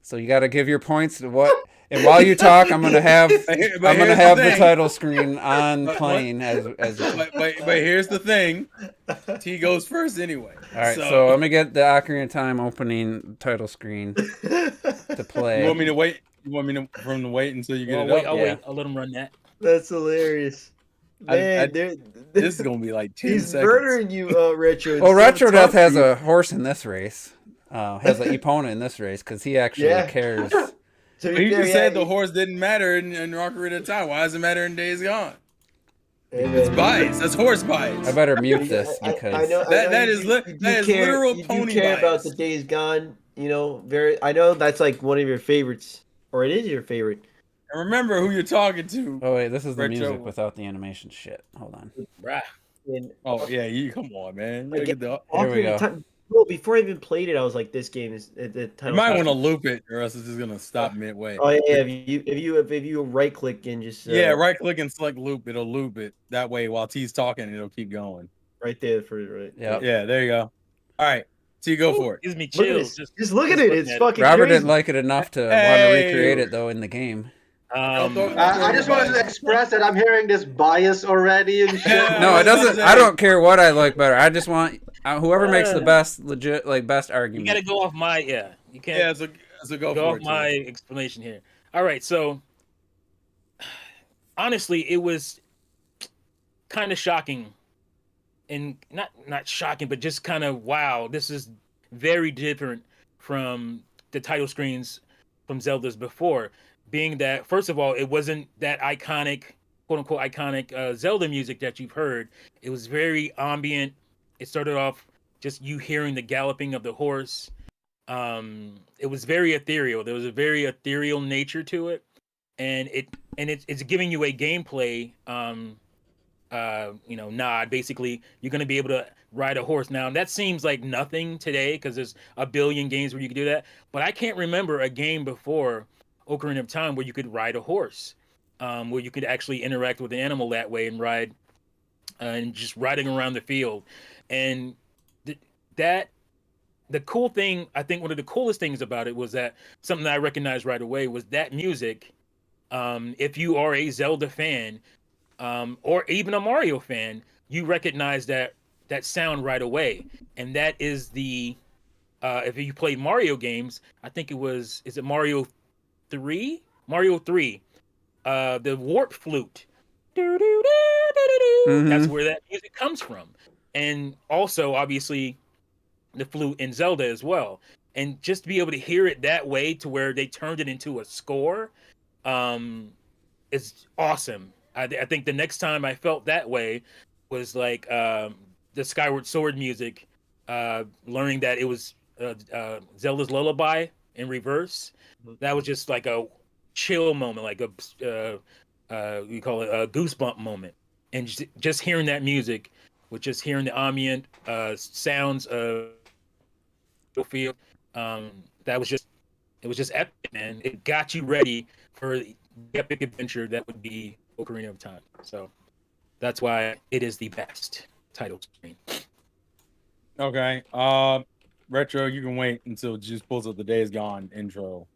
So you got to give your points to what. And while you talk, I'm gonna have the title screen on playing as. But here's the thing, T goes first anyway. All right, so I'm gonna get the Ocarina of Time opening title screen to play. You want me to wait? You want me to wait until you get it up? I'll wait. I'll let him run that. That's hilarious. Man, this is gonna be like 10 he's seconds. murdering you, Retro. Well, Retro Death has a horse in this race. Has an Epona in this race because he actually cares. So he just said the horse didn't matter in Ocarina of Time. Why does it matter in Days Gone? It's bias. That's horse bias. I better mute this because that is literal pony bias. You care about the Days Gone, you know, I know that's like one of your favorites, or it is your favorite. And remember who you're talking to. Oh wait, this is the music without the animation shit. Hold on. Oh yeah, you come on, man. Here we go. Well, before I even played it, I was like, "This game is the title." You might want to loop it, or else it's just gonna stop midway. Oh yeah, if you right click and just right click and select loop, it'll loop it that way. While T's talking, it'll keep going. Right there for right. Yeah, there you go. All right, T, go for it. Gives me chills. Just look at it. It's fucking. Robert crazy. didn't like it enough to want to recreate it though in the game. I just wanted to express that I'm hearing this bias already and shit. No, it doesn't. I don't care what I like better. I just want whoever makes the best best argument. You got to go off my You can't. Yeah, so go for off it, my explanation here. All right, so honestly, it was kind of shocking, and not shocking, but just kind of wow. This is very different from the title screens from Zelda's before. Being that, first of all, it wasn't that iconic, quote unquote iconic Zelda music that you've heard. It was very ambient. It started off just you hearing the galloping of the horse. It was very ethereal. There was a very ethereal nature to it, and it's giving you a gameplay nod. Basically, you're going to be able to ride a horse. Now that seems like nothing today because there's a billion games where you can do that, but I can't remember a game before Ocarina of Time where you could ride a horse, where you could actually interact with the animal that way and ride, and just riding around the field, and that the cool thing, I think one of the coolest things about it was that something that I recognized right away was that music. If you are a Zelda fan, or even a Mario fan, you recognize that sound right away, and that is the if you play Mario games, I think is it Mario 3? Mario 3, the warp flute. That's where that music comes from, and also obviously the flute in Zelda as well. And just to be able to hear it that way, to where they turned it into a score, is awesome. I think the next time I felt that way was like the Skyward Sword music, learning that it was Zelda's Lullaby in reverse. That was just like a chill moment, like a we call it a goosebump moment. And just hearing that music, with just hearing the ambient sounds of the field, that was just, it was just epic, man. It got you ready for the epic adventure that would be Ocarina of Time. So that's why it is the best title screen. Okay. Retro, you can wait until Juice pulls up the Days Gone intro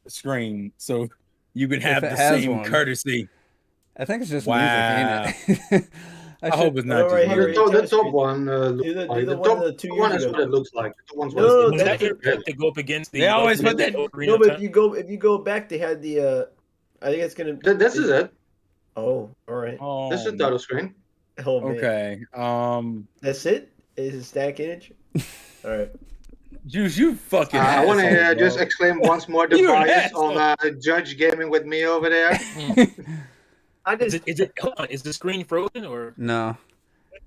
screen, so you can have the same courtesy. I think it's just music, ain't it? I hope it's not right here. The top one. The top one is what it looks like. The one's no, was that your pick to go up against the? They always put that. No, but if you go back, they had the. I think it's gonna. This is it. Oh, all right. Oh, this is the title screen. Oh, man. Okay. That's it. Is it stack image? All right. Juice, you fucking. I want to just exclaim once more the bias on Judge gaming with me over there. Is the screen frozen or no?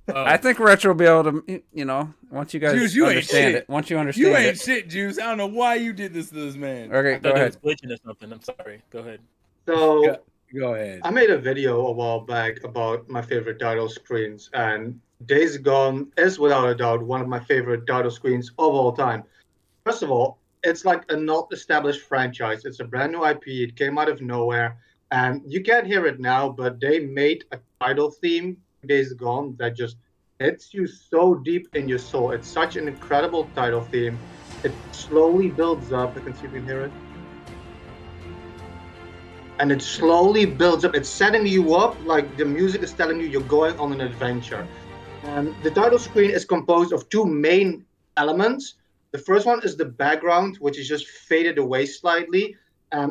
I think Retro will be able to, once you guys Juice, understand it. Once you understand it. You ain't shit, Juice. I don't know why you did this to this man. Okay, go ahead. It was glitching or something. I'm sorry. Go ahead. So go ahead. I made a video a while back about my favorite title screens, and Days Gone is without a doubt one of my favorite title screens of all time. First of all, it's like a not established franchise. It's a brand new IP. It came out of nowhere. And you can't hear it now, but they made a title theme, Days Gone, that just hits you so deep in your soul. It's such an incredible title theme. It slowly builds up. I can see if you can hear it. And it slowly builds up. It's setting you up like the music is telling you you're going on an adventure. And the title screen is composed of two main elements. The first one is the background, which is just faded away slightly.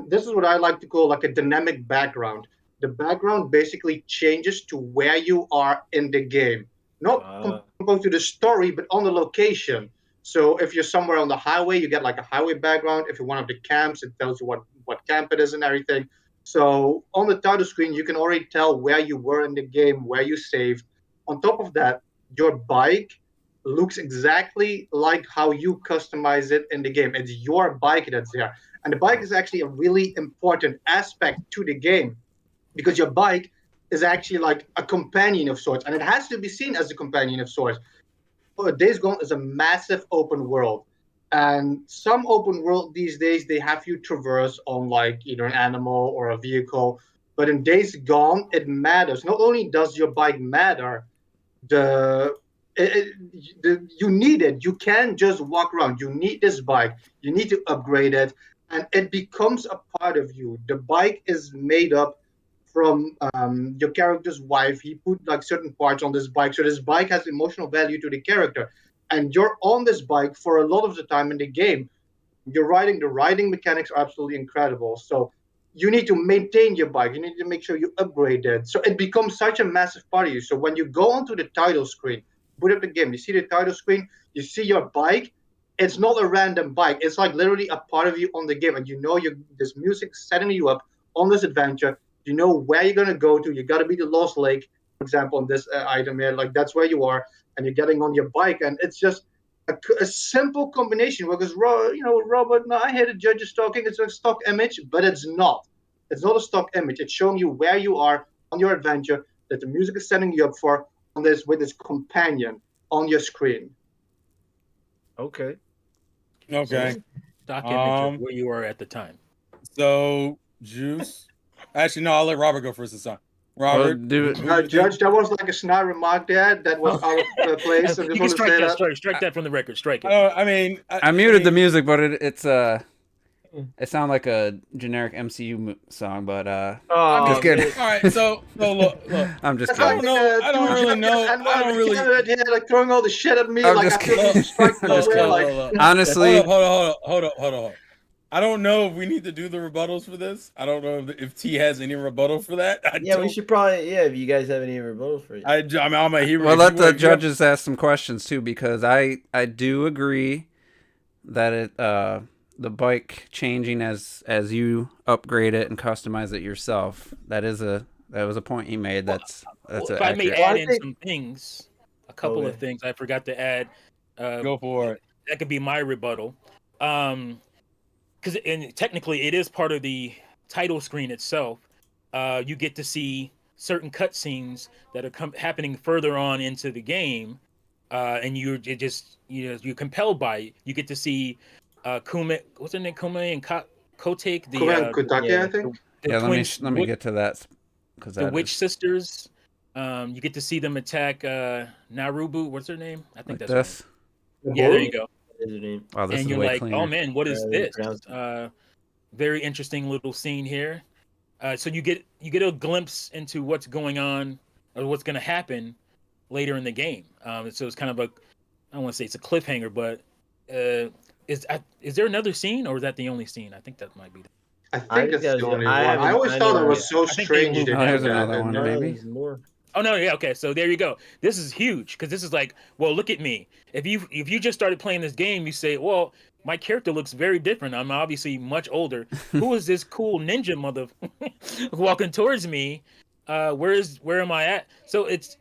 This is what I like to call like a dynamic background. The background basically changes to where you are in the game, not composed to the story, but on the location. So if you're somewhere on the highway, you get like a highway background. If you're one of the camps, it tells you what camp it is and everything. So on the title screen, you can already tell where you were in the game, where you saved. On top of that, your bike looks exactly like how you customize it in the game. It's your bike that's there. And the bike is actually a really important aspect to the game, because your bike is actually like a companion of sorts, and it has to be seen as a companion of sorts. Days Gone is a massive open world, and some open world these days, they have you traverse on like either an animal or a vehicle. But in Days Gone, it matters. Not only does your bike matter, you need it. You can't just walk around. You need this bike. You need to upgrade it. And it becomes a part of you. The bike is made up from your character's wife. He put like certain parts on this bike. So this bike has emotional value to the character. And you're on this bike for a lot of the time in the game. The riding mechanics are absolutely incredible. So you need to maintain your bike. You need to make sure you upgrade it. So it becomes such a massive part of you. So when you go onto the title screen, put up the game, you see the title screen, you see your bike. It's not a random bike. It's like literally a part of you on the game. And this music setting you up on this adventure. You know where you're going to go to. You got to be the Lost Lake, for example, on this item here. Like that's where you are. And you're getting on your bike. And it's just a simple combination. Because, Robert, no, I hear the judges talking. It's a stock image, but it's not. It's not a stock image. It's showing you where you are on your adventure, that the music is setting you up for on this with its companion on your screen. Okay. Okay. Stock image of where you were at the time. So, Juice. Actually, no, I'll let Robert go first this time. Robert, Judge, that was like a snide remark there. That was out of place. I just want to say that. Strike that from the record. Strike it. I muted the music, but it sounded like a generic MCU song. But just kidding. All right, so look. I'm just kidding. I don't really know. I don't really. Like throwing all the shit at me. I'm like just I feel kidding. strike Honestly, hold on. I don't know if we need to do the rebuttals for this. I don't know if T has any rebuttal for that. We should probably. Yeah, if you guys have any rebuttals for it. I'm a hero. Well, let the judges ask some questions too, because I do agree that the bike changing as you upgrade it and customize it yourself. That was a point he made. That's if I may add in some things, a couple of things I forgot to add. Go for it. That could be my rebuttal. Because technically it is part of the title screen itself. You get to see certain cutscenes that are happening further on into the game, and you're compelled by it. You get to see Kume, what's her name, Kume and Kotek, the Kume and Kotake, I think. Let me get to that, because the witch sisters. You get to see them attack Narubu. What's her name? I think that's her name. Yeah, there you go. Wow, this and is you're way like, cleaner. oh man, what is this? Very interesting little scene here. So you get a glimpse into what's going on or what's going to happen later in the game. So it's kind of I don't want to say it's a cliffhanger, but is there another scene, or is that the only scene? I think that might be. I think it's the only one. I always thought it was so strange. Here's another one, maybe. Oh no, yeah, okay. So there you go. This is huge, because this is like, well, look at me. If you just started playing this game, you say, well, my character looks very different. I'm obviously much older. Who is this cool ninja mother walking towards me? Where am I at? So it's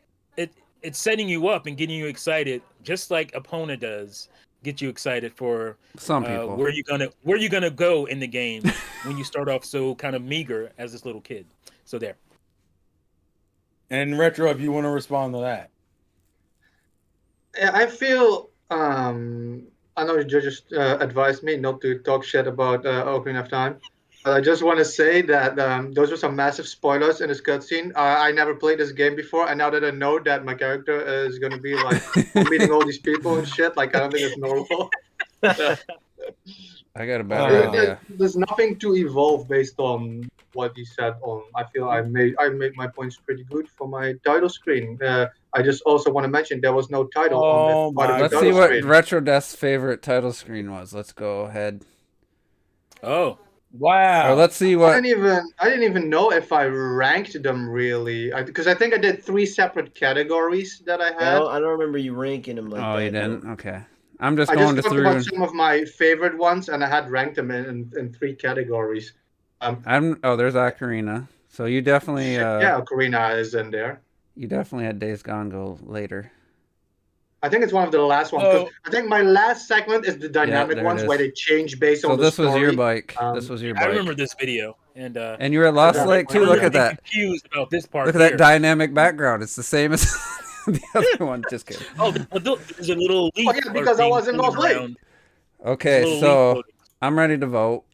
setting you up and getting you excited, just like Epona does. Get you excited for some people. Where you gonna go in the game when you start off so kind of meager as this little kid. So there. And Retro, if you want to respond to that. I feel I know the judges advised me not to talk shit about Ocarina of Time. But I just want to say that those were some massive spoilers in this cutscene. I never played this game before, and now that I know that my character is going to be like meeting all these people and shit, like I don't think it's normal. I got a better idea. There's nothing to evolve based on what he said. I feel I made my points pretty good for my title screen. I just also want to mention there was no title on it. Let's see what Retro Death's favorite title screen was. Let's go ahead. Oh. Wow. Or let's see what. I didn't even know if I ranked them really, because I think I did 3 separate categories that I had. I don't remember you ranking them like that. Oh, you didn't? Okay. I'm just going talked through about some of my favorite ones, and I had ranked them in 3 categories. There's Ocarina. So you definitely. Yeah, Ocarina is in there. You definitely had Days Gone go later. I think it's one of the last ones. I think my last segment is the dynamic ones where they change based on the story. So this was your bike. This was your bike. I remember this video. And you were at Lost Lake too. Look at that. Confused about this part. Look at that dynamic background. It's the same as the other one. Just kidding. Oh, there's a little leaf. Oh, yeah, because I was in Lost Lake. Okay, so I'm ready to vote.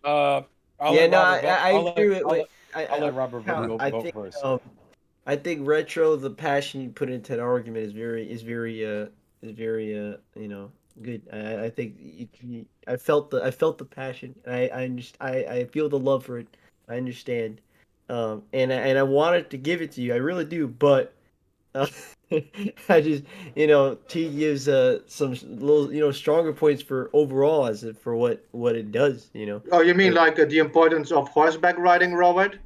I agree with. I'll let Robert vote first. I think Retro, the passion you put into that argument is very good. I think I felt the passion. I feel the love for it. I understand, and I wanted to give it to you. I really do, but I just T gives some little stronger points for overall for what it does. Oh, you mean like the importance of horseback riding, Robert?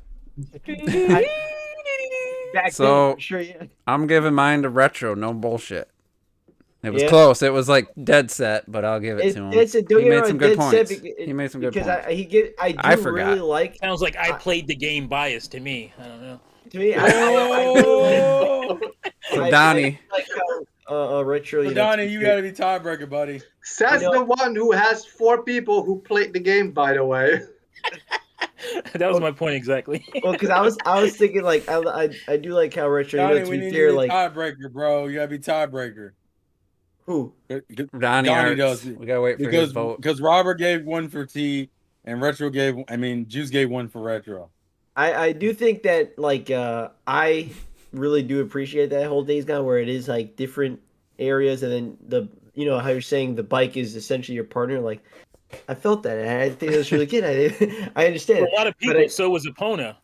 I'm giving mine to Retro. No bullshit. It was close. It was like dead set, but I'll give it to him. He made some good points. He made some good points. I forgot. Really like. Sounds like I played the game biased to me. I don't know. To me, so Donnie. Retro. Donnie, you gotta be tiebreaker, buddy. Says the one who has 4 people who played the game, by the way. That was my point exactly. Well, because I was thinking like I do like how Retro. Donnie, we need to be tiebreaker, bro. You gotta be tiebreaker. Who? Donnie does. We gotta wait for his vote because Robert gave one for T, and Retro Juice gave one for Retro. I do think that like I really do appreciate that whole Days Gone where it is like different areas and then how you're saying the bike is essentially your partner. Like I felt that and I think it was really good. I understand. For a lot of people, so was Epona.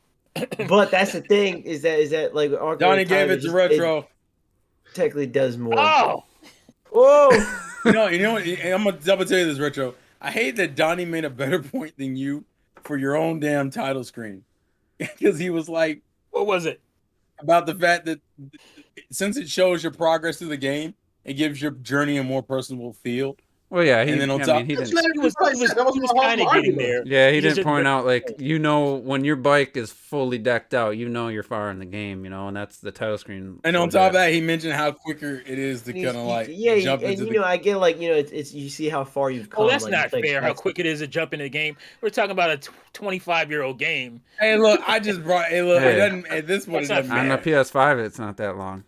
But that's the thing is that like Donnie gave it to Retro. It technically does more. Oh, whoa! You know what? I'm gonna tell you this, Retro. I hate that Donnie made a better point than you for your own damn title screen. Because he was like, what was it? About the fact that since it shows your progress through the game, it gives your journey a more personable feel. Well, yeah, he didn't. He was kind of getting there. Yeah, he didn't point out like when your bike is fully decked out, you're far in the game, and that's the title screen. And on top of that, he mentioned how quicker it is to kind of like jump into the. I get like it's you see how far you've come. Oh, that's not fair. How quick it is to jump into the game. We're talking about a 25-year-old game. Hey, look, I just brought. Hey, look, it doesn't. At this point, it doesn't on matter. the PS5, it's not that long.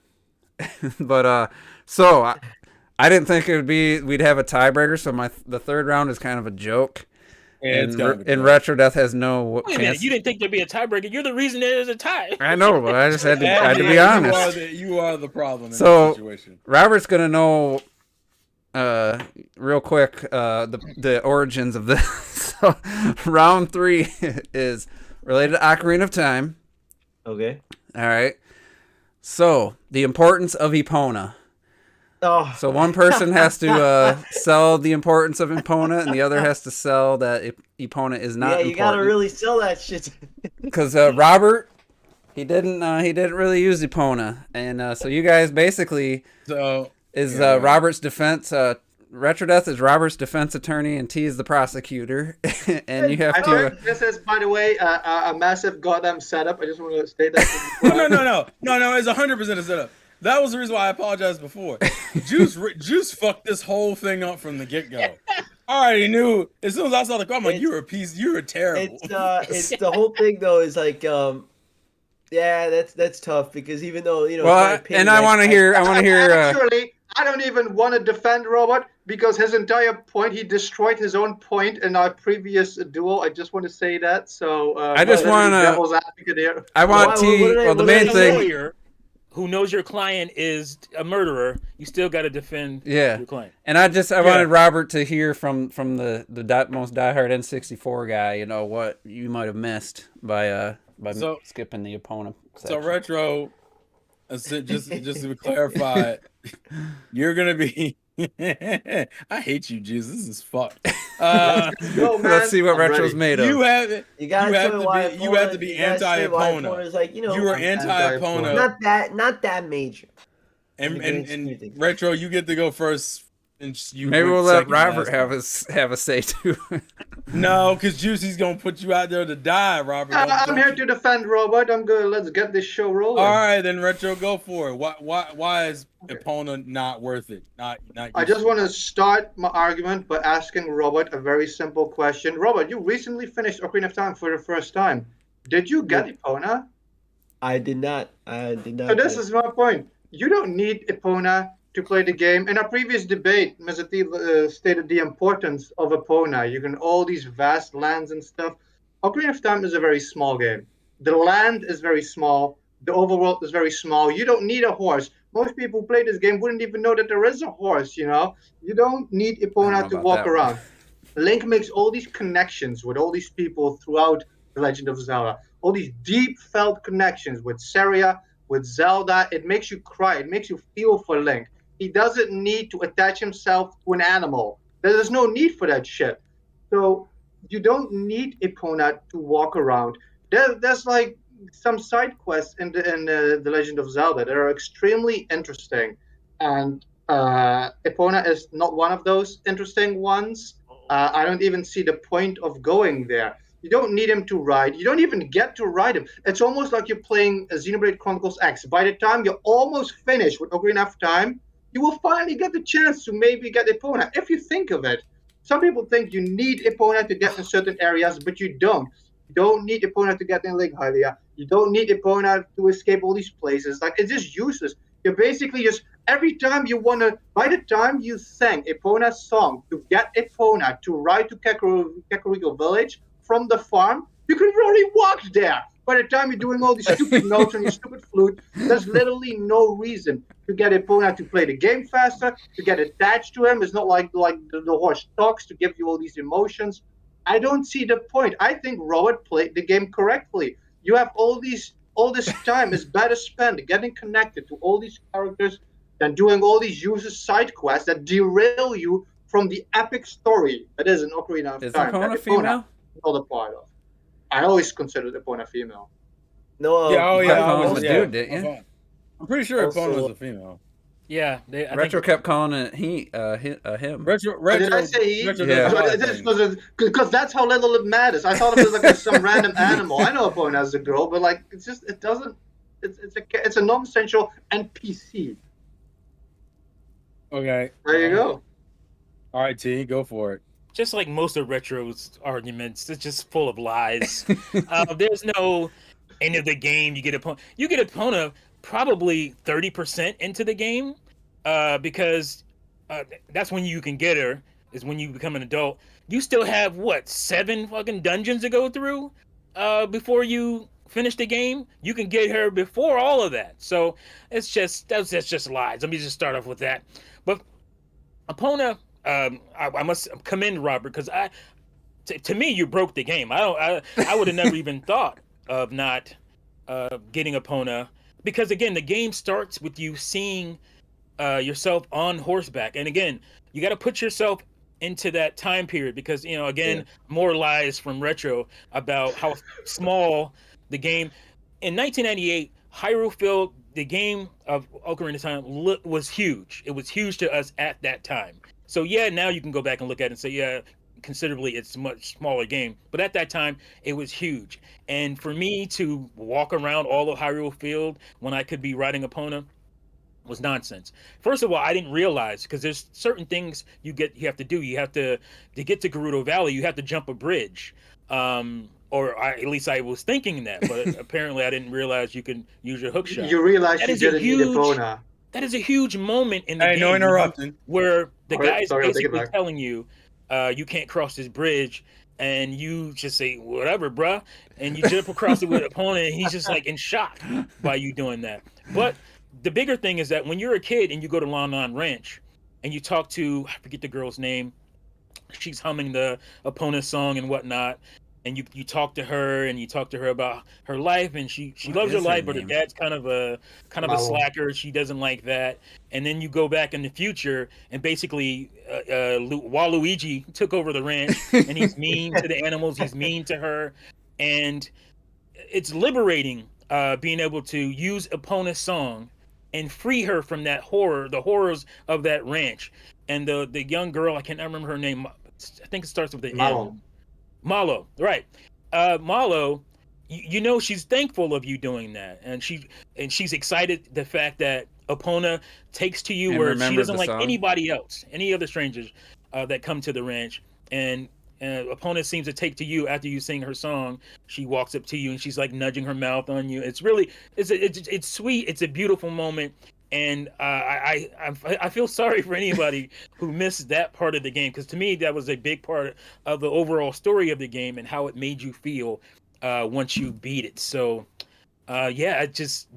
But so. I didn't think we'd have a tiebreaker, so the third round is kind of a joke. Yeah, and Retro Death has no chance. Wait a minute, you didn't think there'd be a tiebreaker. You're the reason there's a tie. I know, but I just had to be honest. You are the problem in this situation. Robert's going to know real quick the origins of this. So, round 3 is related to Ocarina of Time. Okay. All right. So, the importance of Epona. Oh. So one person has to sell the importance of Epona, and the other has to sell that Epona is not. Yeah, you gotta really sell that shit. Because Robert, he didn't really use Epona, and so you guys basically Robert's defense. Retro Death is Robert's defense attorney, and T is the prosecutor, and you have to. This is, by the way, a massive goddamn setup. I just want to state that. No, it's 100% a setup. That was the reason why I apologized before. Juice fucked this whole thing up from the get-go. I already knew. As soon as I saw the call, I'm like, you're a piece. You're terrible. It's the whole thing though. Is like, yeah, that's tough because even though Well, and I want to hear. Actually, I don't even want to defend Robert because his entire point, he destroyed his own point in our previous duel. I just want to say that. So I just want to. Devil's advocate here. I want the main thing. Who knows your client is a murderer, you still got to defend your client. And I wanted Robert to hear from the most diehard N64 guy, what you might have missed by skipping the opponent section. So Retro, just to clarify, you're gonna be. I hate you, Jesus. This is fucked. Let's see what Retro's made of. You have to be anti-Epona. Like, you were anti-Epona. Not that major. And Retro, you get to go first. And maybe we'll let Robert have a say too. No, because Juicy's gonna put you out there to die, Robert. I'm here to defend Robert. Let's get this show rolling. All right, then Retro, go for it. Why is Epona not worth it? Not I just want to start my argument by asking Robert a very simple question. Robert, you recently finished Ocarina of Time for the first time. Did you get Epona? I did not. So this is my point. You don't need Epona to play the game. In our previous debate, Mr. T stated the importance of Epona. You can all these vast lands and stuff. Ocarina of Time is a very small game. The land is very small. The overworld is very small. You don't need a horse. Most people who play this game wouldn't even know that there is a horse, You don't need Epona to walk around. Link makes all these connections with all these people throughout The Legend of Zelda. All these deep felt connections with Saria, with Zelda. It makes you cry. It makes you feel for Link. He doesn't need to attach himself to an animal. There's no need for that shit. So you don't need Epona to walk around. There's like some side quests in the Legend of Zelda that are extremely interesting, and Epona is not one of those interesting ones. I don't even see the point of going there. You don't need him to ride. You don't even get to ride him. It's almost like you're playing Xenoblade Chronicles X. By the time you're almost finished with Ocarina of Time, you will finally get the chance to maybe get Epona, if you think of it. Some people think you need Epona to get in certain areas, but you don't. You don't need Epona to get in Lake Hylia. You don't need Epona to escape all these places. Like, it's just useless. You're basically just, every time you want to, by the time you sang Epona's song to get Epona to ride to Kakariko Village from the farm, you can already walk there. By the time you're doing all these stupid notes on your stupid flute, there's literally no reason to get Epona to play the game faster, to get attached to him. It's not like the horse talks to give you all these emotions. I don't see the point. I think Robert played the game correctly. You have all this time is better spent getting connected to all these characters than doing all these user side quests that derail you from the epic story that is an Ocarina of Time. Is Epona female? Not a part of. I always considered Epona female. No, Epona was a dude, didn't you? I'm pretty sure Also- Epona was a female. Yeah, Retro kept calling it him. Retro, Did I say he? Retro Yeah. does Because that's how little it matters. I thought it was like some random animal. I know Epona as a girl, but like it doesn't. It's a non-essential NPC. Okay. There you go. All right, T, go for it. just like most of Retro's arguments, it's just full of lies. There's no end of the game. You get Epona probably 30% into the game, because that's when you can get her, is when you become an adult. You still have what, 7 fucking dungeons to go through before you finish the game. You can get her before all of that. So that's just lies. Let me just start off with that. But Epona, I must commend Robert, because to me, you broke the game. I would have never even thought of not getting Epona, because again, the game starts with you seeing yourself on horseback, and again, you got to put yourself into that time period, because more lies from Retro about how small the game in 1998 Hyrule Field, the game of Ocarina of Time, was huge. It was huge to us at that time. So yeah, now you can go back and look at it and say, yeah, considerably it's a much smaller game, but at that time it was huge. And for me to walk around all of Hyrule Field when I could be riding Epona was nonsense. First of all, I didn't realize, because there's certain things you have to do. You have to get to Gerudo Valley, you have to jump a bridge. At least I was thinking that, but apparently I didn't realize you can use your hook shot. You realize you didn't need Epona. That is a huge moment in the game. No interrupting. Where the guy's basically telling you, you can't cross this bridge, and you just say, whatever, bruh, and you jump across it with an opponent, and he's just like in shock by you doing that. But the bigger thing is that when you're a kid and you go to Lon Lon Ranch and you talk to, I forget the girl's name, she's humming the Epona song and whatnot, and you talk to her and you talk to her about her life, and she loves her life, but her dad's kind of a slacker. She doesn't like that. And then you go back in the future, and basically Waluigi took over the ranch, and he's mean to the animals, he's mean to her, and it's liberating being able to use Epona's song and free her from that the horrors of that ranch. And the young girl, I can't remember her name, I think it starts with the M. Malo, right? Malo, she's thankful of you doing that, and she's excited the fact that Epona takes to you where she doesn't like anybody else, any other strangers that come to the ranch, and Epona seems to take to you after you sing her song. She walks up to you and she's like nudging her mouth on you. It's really it's sweet. It's a beautiful moment. And I feel sorry for anybody who missed that part of the game, because to me that was a big part of the overall story of the game and how it made you feel once you beat it. So just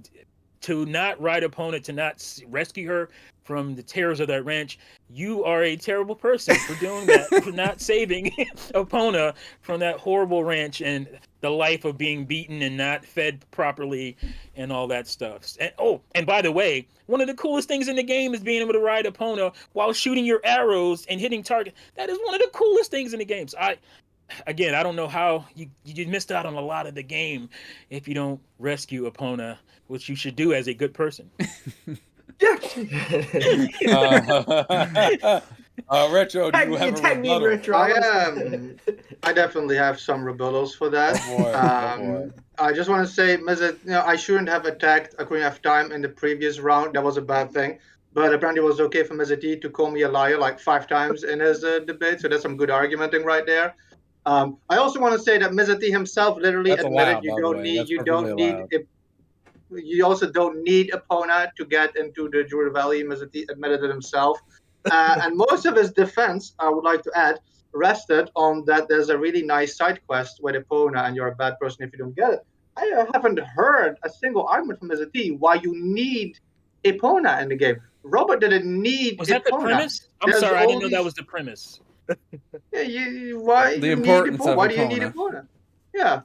to not ride Epona, to not rescue her from the terrors of that ranch, you are a terrible person for doing that, for not saving Epona from that horrible ranch and the life of being beaten and not fed properly and all that stuff. And by the way, one of the coolest things in the game is being able to ride Epona while shooting your arrows and hitting target. That is one of the coolest things in the games. I don't know how you missed out on a lot of the game if you don't rescue Epona, which you should do as a good person. Retro, do you have a rebuttal? I definitely have some rebuttals for that. I just want to say, I shouldn't have attacked Ocarina of Time in the previous round. That was a bad thing. But apparently it was okay for Mizzy to call me a liar like 5 times in his debate. So that's some good argumenting right there. I also want to say that Mizzy himself literally admitted you also don't need Epona to get into the Gerudo Valley. Mizzy admitted it himself. And most of his defense, I would like to add, rested on that there's a really nice side quest with Epona and you're a bad person if you don't get it. I haven't heard a single argument from Mr. T why you need Epona in the game. Robot didn't need Was Epona. that the premise? I'm sorry, I didn't know that was the premise. Yeah, why The you importance need Epona? of Why do you need Epona. Epona? Yeah.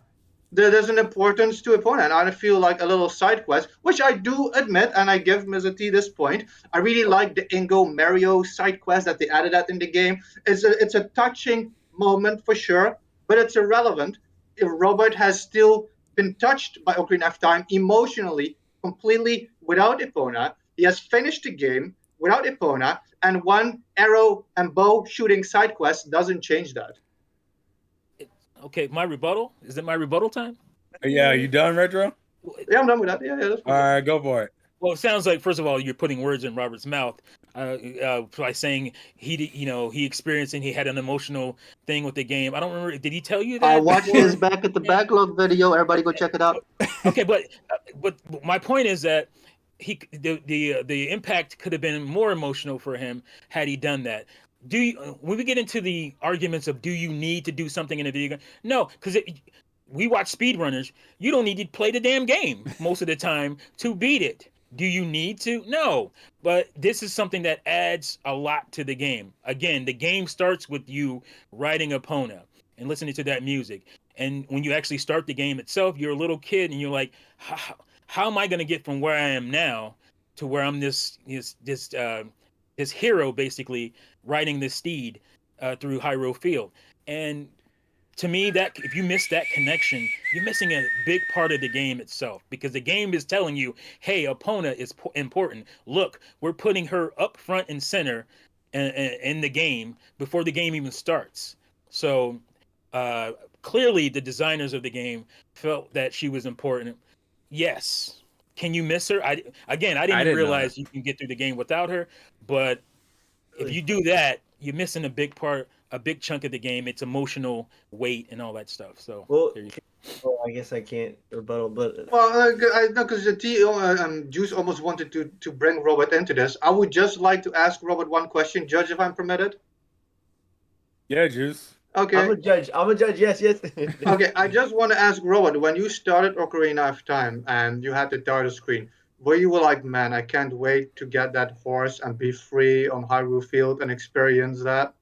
There's an importance to Epona, and I feel like a little side quest, which I do admit, and I give Mr. T this point. I really like the Ingo Mario side quest that they added that in the game. It's a touching moment for sure, but it's irrelevant if Robert has still been touched by Ocarina of Time emotionally, completely without Epona. He has finished the game without Epona, and one arrow and bow shooting side quest doesn't change that. Okay, my rebuttal? Is it my rebuttal time? Yeah, are you done, Retro? Yeah, I'm done with that. Yeah, that's cool. All right, go for it. Well, it sounds like, first of all, you're putting words in Robert's mouth by saying he experienced and he had an emotional thing with the game. I don't remember. Did he tell you that? I watched before? his back at the backlog video. Everybody go check it out. Okay, but my point is that the impact could have been more emotional for him had he done that. When we get into the arguments of do you need to do something in a video game? No, because we watch speedrunners. You don't need to play the damn game most of the time to beat it. Do you need to? No. But this is something that adds a lot to the game. Again, the game starts with you riding Epona and listening to that music. And when you actually start the game itself, you're a little kid and you're like, how am I going to get from where I am now to where I'm this hero, basically riding this steed through Hyrule Field? And to me, that if you miss that connection, you're missing a big part of the game itself, because the game is telling you, hey, Epona is important. Look, we're putting her up front and center in the game before the game even starts. So clearly the designers of the game felt that she was important. Yes. Can you miss her? I didn't realize you can get through the game without her, but if you do that, you're missing a big chunk of the game. It's emotional weight and all that stuff. So, I guess I can't rebuttal, but I know because the Juice almost wanted to bring Robert into this. I would just like to ask Robert one question, Judge, if I'm permitted. Yeah, Juice. Okay. I'm a judge. Yes. Okay, I just want to ask Robert, when you started Ocarina of Time and you had the title screen, were you like, man, I can't wait to get that horse and be free on Hyrule Field and experience that?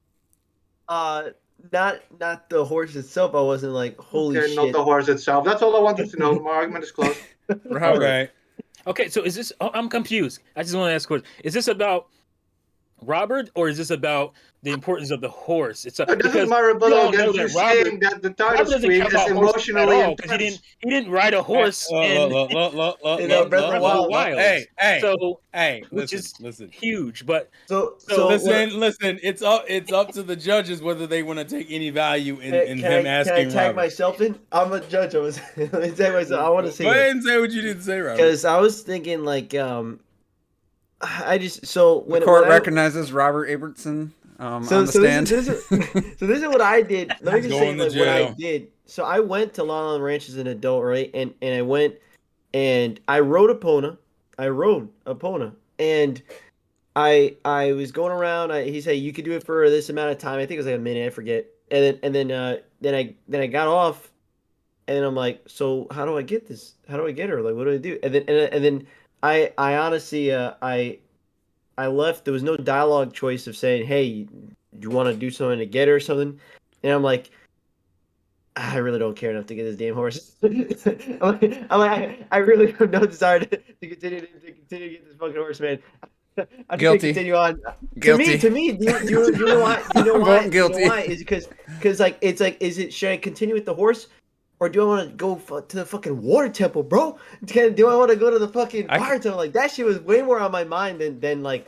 Not the horse itself. I wasn't like, holy shit. Not the horse itself. That's all I wanted to know. My argument is closed. Right. Okay, so is this? I'm confused. I just want to ask a question. Is this about Robert, or is this about the importance of the horse? This is my rebuttal against you saying that the title screen is emotionally because he didn't ride a horse in Breath of the Wild. Hey, which is listen. Huge. But so listen. It's up to the judges whether they want to take any value in him asking. Can I tag Robert. myself in? I'm a judge. Let me tag myself. I want to say. Go ahead and say what you need to say, Robert. Because I was thinking like the court recognizes Robert Abertson on the stand. This is what I did. Let me just say what I did. So I went to La La Ranch as an adult, right? And I went and I rode Epona. And I was going around. He said you could do it for this amount of time. I think it was like a minute. I forget. And then I got off, and I'm like, so how do I get this? How do I get her? Like, what do I do? And then I honestly I left. There was no dialogue choice of saying, hey, do you want to do something to get her or something? And I'm like, I really don't care enough to get this damn horse. I really have no desire to continue to get this fucking horse, man. I'm guilty. Continue on. Guilty. To me, do you know why? You know why? Guilty. You know why? Is because should I continue with the horse? Or do I want to go to the fucking water temple, bro? Do I want to go to the fucking fire temple? Like, that shit was way more on my mind than like,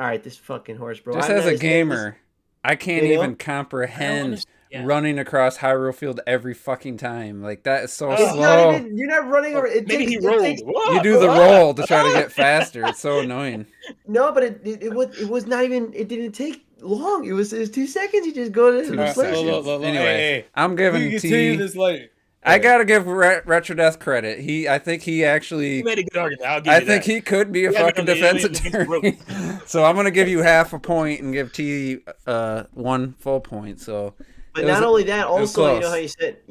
all right, this fucking horse, bro. Just as a gamer, I can't even comprehend running across Hyrule Field every fucking time. Like, that is so slow. You're not running over. Maybe he rolled. You do the roll to try to get faster. It's so annoying. No, but it was not even. It didn't take long. It was 2 seconds. You just go to the place. Anyway, I'm giving T. This later. I gotta give Retro Death credit. I think he actually. He made a good argument. I'll give you that. He could be a fucking defense attorney. So I'm gonna give you half a point and give T 1 full point. So. But not only that, also you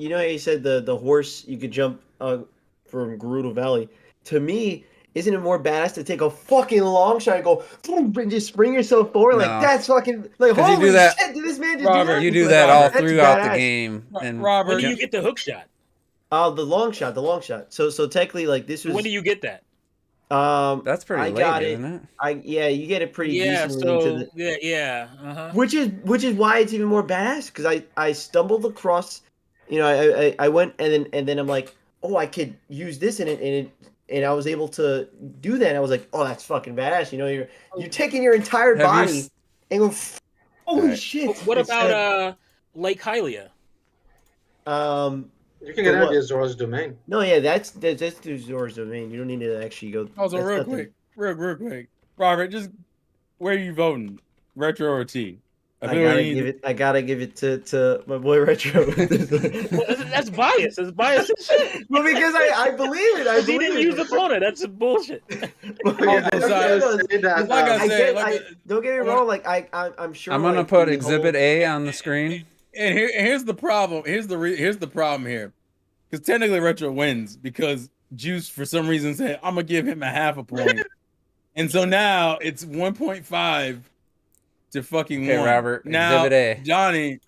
know how you said the horse you could jump from Gerudo Valley. To me, isn't it more badass to take a fucking long shot and go boom, and just spring yourself forward? Like, No. that's fucking like, 'Cause you holy do that- shit, did this man just Robert, do that? You do Like, that all that's throughout the badass. game. And Robert, When do you get the hook shot? Oh, the long shot. So technically, like this was. When do you get that? that's pretty I late, got isn't it? Yeah, you get it pretty Yeah, decently so into the. yeah, uh-huh. Which is why it's even more badass because I stumbled across, I went and then I'm like, oh, I could use this in it and I was able to do that. And I was like, oh, that's fucking badass. You're taking your entire Have you body s- and go, holy Alright. shit. What Instead about Lake Hylia? of, You can get For out what? of Zora's domain. no, yeah, that's through Zora's domain. You don't need to actually go. Also, that's real nothing. quick, Robert, just where are you voting, Retro or T? I feel gotta like you give need it. I gotta give it to my boy Retro. Well, that's bias. That's bias as shit. Well, because I believe it. I He didn't believe use it. Epona. That's bullshit. Well, Yeah, I Oh, was sorry. gonna say that, Like I I said, get. Don't get me wrong. Like I'm sure. I'm gonna like, put the Exhibit whole- A on the screen. And here's the problem. Here's the problem here, because technically Retro wins because Juice for some reason said I'm gonna give him a half a point, and so now it's 1.5 to fucking Okay, 1. Robert, Now, Exhibit A. Donnie,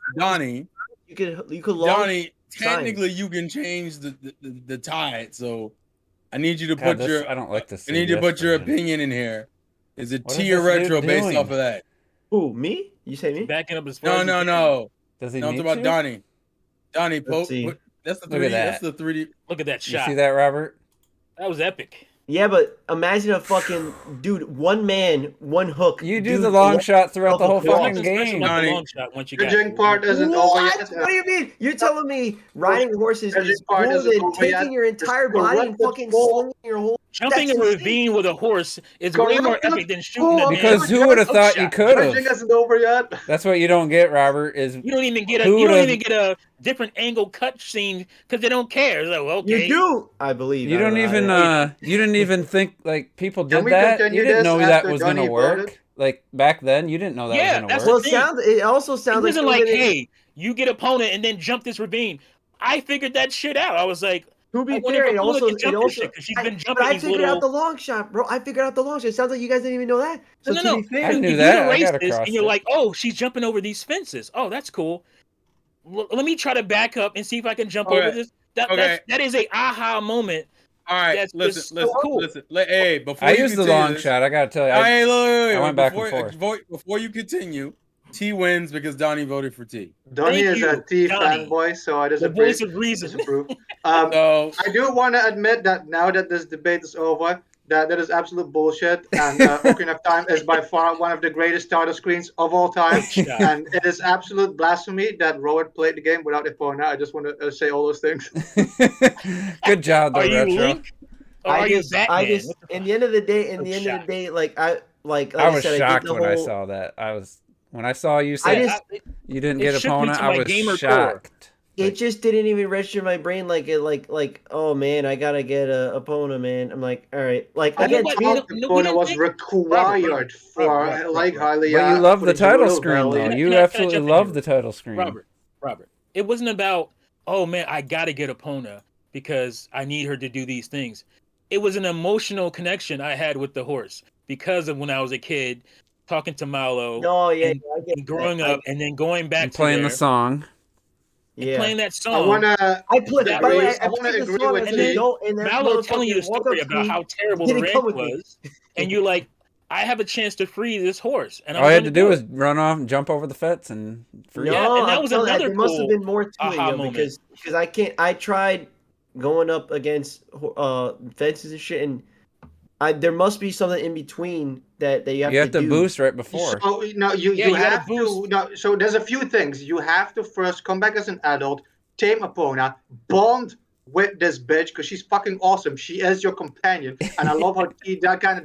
You could log. Donnie. Technically, you can change the tide. So I need you to God, put your I don't like this. I need you to put your version. opinion in here. Is it What T is or this dude Retro based doing? off of that? Who, me? You say me? Backing up as far No, as no. Does he No, I'm need talking about to? Donnie. Donnie, Let's see. that's the Look 3D. at that. That's the 3D. Look at that You shot. see that, Robert? That was epic. Yeah, but imagine a fucking dude, one man, one hook. You do dude, the long one- shot throughout the whole There's fucking Nothing special game. about the Donnie. long shot once you got Bridging it. part isn't over What? yet. What do you mean? You're telling me riding horses Bridging is part more isn't than over yet. taking your entire It's body and corrupted fucking full. slinging your whole. Jumping That's a insane. ravine with a horse is way more Corrupted epic than shooting full. a Because damn who would have hook thought you shot. could Bridging have? isn't over yet. That's what you don't get, Robert. Is You don't even get Who you don't would've- even get a different angle cut scene because they don't care. It's like, well, okay. You do, I believe. you I don't know, even you didn't even think like people Can did we that. continue You didn't this know that after was Johnny gonna work. voted? Like back then, you didn't know that Yeah, was gonna that's work. Well, the thing. it also It sounds like wasn't it was like, gonna- hey, you get opponent and then jump this ravine. I figured that shit out. I was like, To I be wonder fair, if it Epona also can jump this shit because she's been but jumping I these figured little. out the long shot, bro. I figured out the long shot. It sounds like you guys didn't even know that. So No, to no, be fair, I knew you that. I erase got this across and you're it. like, oh, she's jumping over these fences. Oh, that's cool. Let me try to back up and see if I can jump Okay. over this. Okay. That is a aha moment. All right, That's listen, just listen, so cool. listen. Hey, before I you used the continue long this- shot. I gotta tell you. Hey, look, I went back and before, before you continue, T wins because Donnie voted for T. Donnie Thank is a you, T Donnie. fanboy, so I The disagree. voice of reason. disapprove. So I do want to admit that now that this debate is over, that is absolute bullshit. And Ocarina of Time is by far one of the greatest title screens of all time. Shot. And it is absolute blasphemy that Robert played the game without Epona. I just want to say all those things. Good job, though, Are you Retro. Link? Or are you Batman? I just, What the in the end of the day, I'm like I was said, shocked I did the when I whole- saw that. When I saw you I say just- you didn't it get shook me Epona, to I my was gamer core. shocked. It just didn't even register in my brain like oh man, I gotta get a Epona, man. I'm like, all right, like I again, don't we think don't- we Epona didn't was think- required for Robert, like highly. But you love for the title Gerudo screen, Valley. though. Can You I- can I absolutely jump in love here? the title screen. Robert. It wasn't about, oh man, I gotta get Epona because I need her to do these things. It was an emotional connection I had with the horse because of when I was a kid, talking to Malo, no, yeah, and, I get and growing that. up, and then going back And to playing there, the song. yeah. playing that I song. wanna. I played. Yeah, By the way, I I wanna played the agree song with as and an then adult, and that Malo telling you a motherfucking walk-up story about screen how terrible the didn't come rank with me. was, and you're like, I have a chance to free this horse, and I'm All I had to gonna do it. was run off and jump over the fence and free. No, Yeah, and that I'm was telling you, another there must have cool been more to it, aha yo, moment. because I can't. I tried going up against fences and shit, and there must be something in between that you have You have to do. boost right before. So no, you Yeah, you gotta have boost. to. No, so there's a few things you have to first come back as an adult, tame Epona, bond with this bitch because she's fucking awesome. She is your companion, and I love how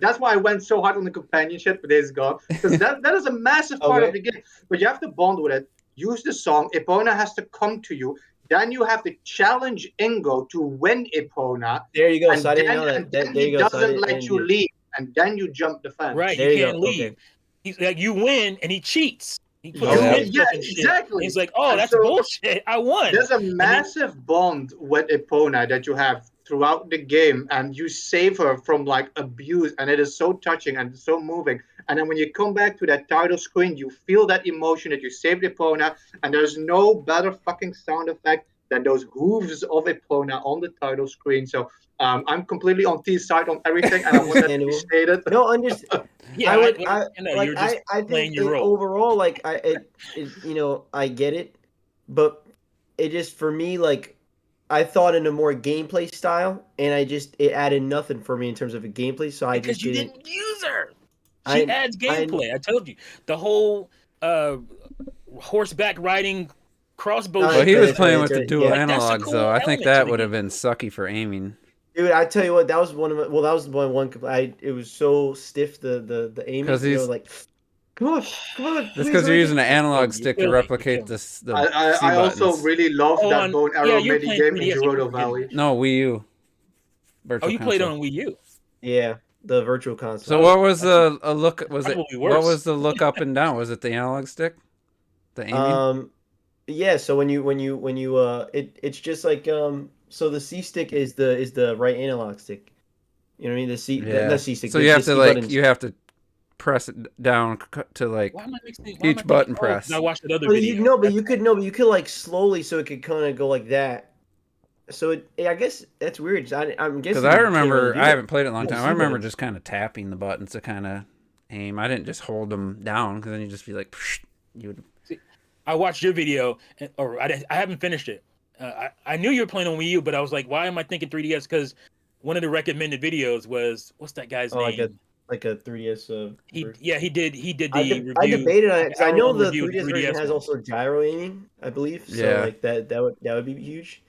that's why I went so hard on the companionship for Days Gone because that is a massive part of the game. But you have to bond with it. Use the song. Epona has to come to you. Then you have to challenge Ingo to win Epona. There you go. And So I didn't then, know that. and then There he you go. So I doesn't didn't- I let didn't you do it. leave, and then you jump the fence. Right, There you you can't go, leave. okay. He's like, you win, and he cheats. He puts Oh, his yeah. hands Yeah, up and shit. exactly. He's like, oh, And that's so- bullshit. I won. There's a massive bond with Epona that you have throughout the game, and you save her from like abuse, and it is so touching and so moving. And then when you come back to that title screen, you feel that emotion that you saved Epona, and there's no better fucking sound effect than those hooves of Epona on the title screen. So I'm completely on T's side on everything, and I want that to be stated. No, understand. Yeah, I think overall, like I get it, but it just for me, like I thought in a more gameplay style, and it added nothing for me in terms of a gameplay. So because you didn't use her. She adds gameplay. I told you the whole horseback riding crossbow. Well, he was playing with the dual analogs, cool though. I think that would have been sucky for aiming. Dude, I tell you what, that was one of my. Well, that was one. It was so stiff the aiming. Because he's like, come on. That's because you're using an analog stick to replicate this. I also really love that bone arrow mini game in Gerudo Valley. No, Wii U. Virtual console. Played on Wii U. Yeah, the virtual console. So what was the look? Was it what was the look up and down? Was it the analog stick? The aiming. Yeah. So when you it's just like So the C stick is the right analog stick. You know what I mean? The C stick. So you have to you have to press it down to like each button press. I watched another video. But you could like slowly, so it could kind of go like that. So I guess that's weird. I'm guessing because I remember I haven't played it in a long time. I remember just kind of tapping the buttons to kind of aim. I didn't just hold them down because then you just be like, you would. See, I watched your video, or I haven't finished it. I knew you were playing on Wii U, but I was like, why am I thinking 3DS? Because one of the recommended videos was, what's that guy's name? Like a 3DS. He did the review. I debated on it because I know the 3DS version has also gyro aiming, I believe. So like that would be huge.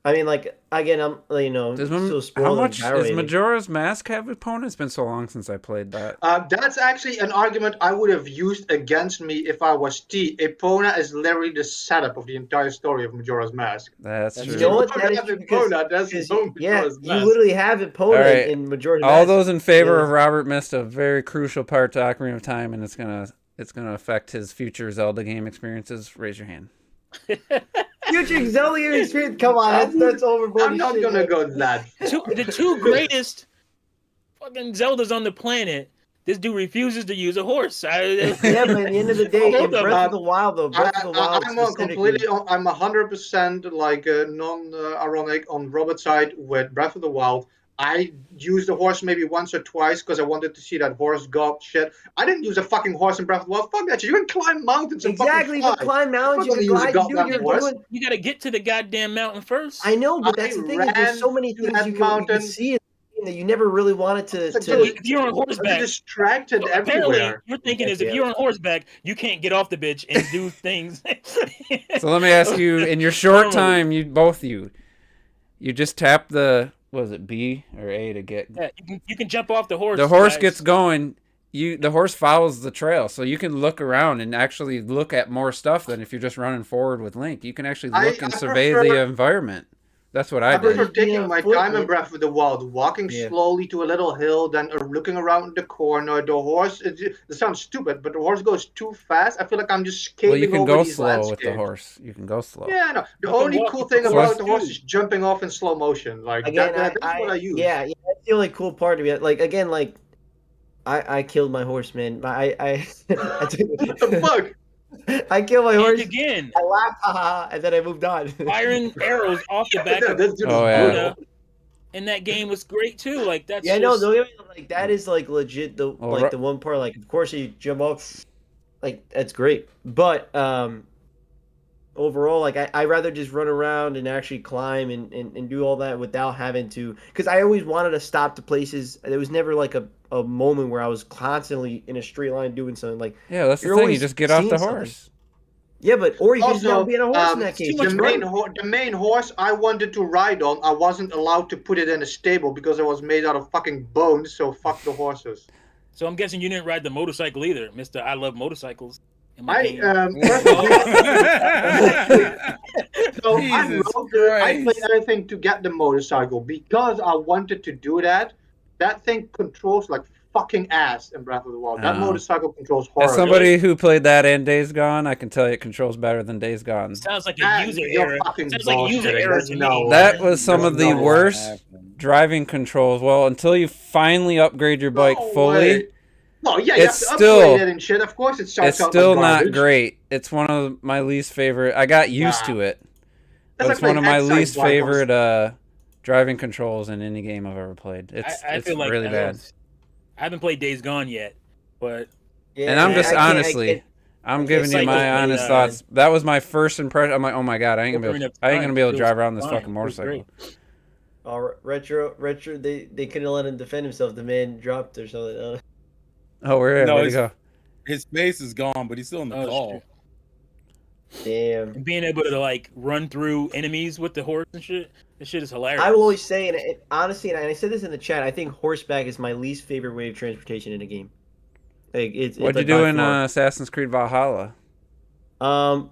I mean, like again, I'm so spoiled. How much does Majora's Mask have Epona? It's been so long since I played that. That's actually an argument I would have used against me if I was T. Epona is literally the setup of the entire story of Majora's Mask. That's true. You know what? You literally have Epona in Majora's Mask. All those in favor of Robert missed a very crucial part to Ocarina of Time, and it's gonna affect his future Zelda game experiences. Raise your hand. Future Zelda experience? Come on, that's overboard. I'm not gonna go that. The two greatest fucking Zeldas on the planet. This dude refuses to use a horse. But at the end of the day, in Breath of the Wild, though, I'm 100% like non-ironic on Robert's side with Breath of the Wild. I used the horse maybe once or twice because I wanted to see that horse god shit. I didn't use a fucking horse in Breath of the Wild. Fuck that shit. You can climb mountains and exactly. You can climb mountains. You can glide. You gotta get to the goddamn mountain first. I know, but that's the thing. There's so many things you can see that you never really wanted to. If you're on horseback, distracted everywhere. You're thinking if you're on horseback, you can't get off the bitch and do things. So let me ask you: in your short time, you just tap the. Was it B or A to get? Yeah, you can jump off the horse. The horse gets going. The horse follows the trail, so you can look around and actually look at more stuff than if you're just running forward with Link. You can actually look and survey the environment. That's what I did. I prefer taking my time in Breath of the Wild, walking slowly to a little hill, then looking around the corner. The horse, it sounds stupid, but the horse goes too fast. I feel like I'm just skating over these landscapes. Well, you can go slow with the horse. You can go slow. Yeah, no. The only cool thing about the horse is jumping off in slow motion. Like that's what I use. Yeah, that's the only cool part of it. Like again, like I killed my horse, man. I what the fuck? I killed my horse again. I laughed, and then I moved on. Firing arrows off the back of Buddha, and that game was great too. Like that's like that is like legit. The one part, like of course you jump off, like that's great. But overall, like I rather just run around and actually climb and do all that without having to. Because I always wanted to stop to places. There was never like a moment where I was constantly in a straight line doing something. Like that's the thing. You just get off the horse. Yeah, or you can just never be on a horse in that case. The main horse I wanted to ride on, I wasn't allowed to put it in a stable because it was made out of fucking bones. So fuck the horses. So I'm guessing you didn't ride the motorcycle either, Mr. I love motorcycles. I played everything to get the motorcycle because I wanted to do that. That thing controls like fucking ass in Breath of the Wild. That motorcycle controls As horrible. somebody who played that and Days Gone, I can tell you it controls better than Days Gone. Sounds like a user error. Sounds like a user bullshitting. error There's to no me. way. That was some There's of the no way. worst driving controls. Well, until you finally upgrade your bike fully. Way. Well, yeah, it's you have to still upgrade it and shit. Of course, it starts it's out still like not garbage. great. It's one of my least favorite. I got used to it. But That's it's like one of my Excite least Bike was- favorite driving controls in any game I've ever played. It's feel like really bad. I haven't played Days Gone yet, but Yeah, And I'm just I can't- honestly, I'm can't giving you cycle my with, honest thoughts. That was my first impression. I'm like, oh my god, I ain't gonna be able to drive around this fucking motorcycle. retro, they couldn't let him defend himself. The man dropped or something. Oh, where'd he go? His face is gone, but he's still in the call. Damn. And being able to like run through enemies with the horse and shit, this shit is hilarious. I will always say, and honestly, and I said this in the chat, I think horseback is my least favorite way of transportation in a game. Like What'd you do in Assassin's Creed Valhalla? A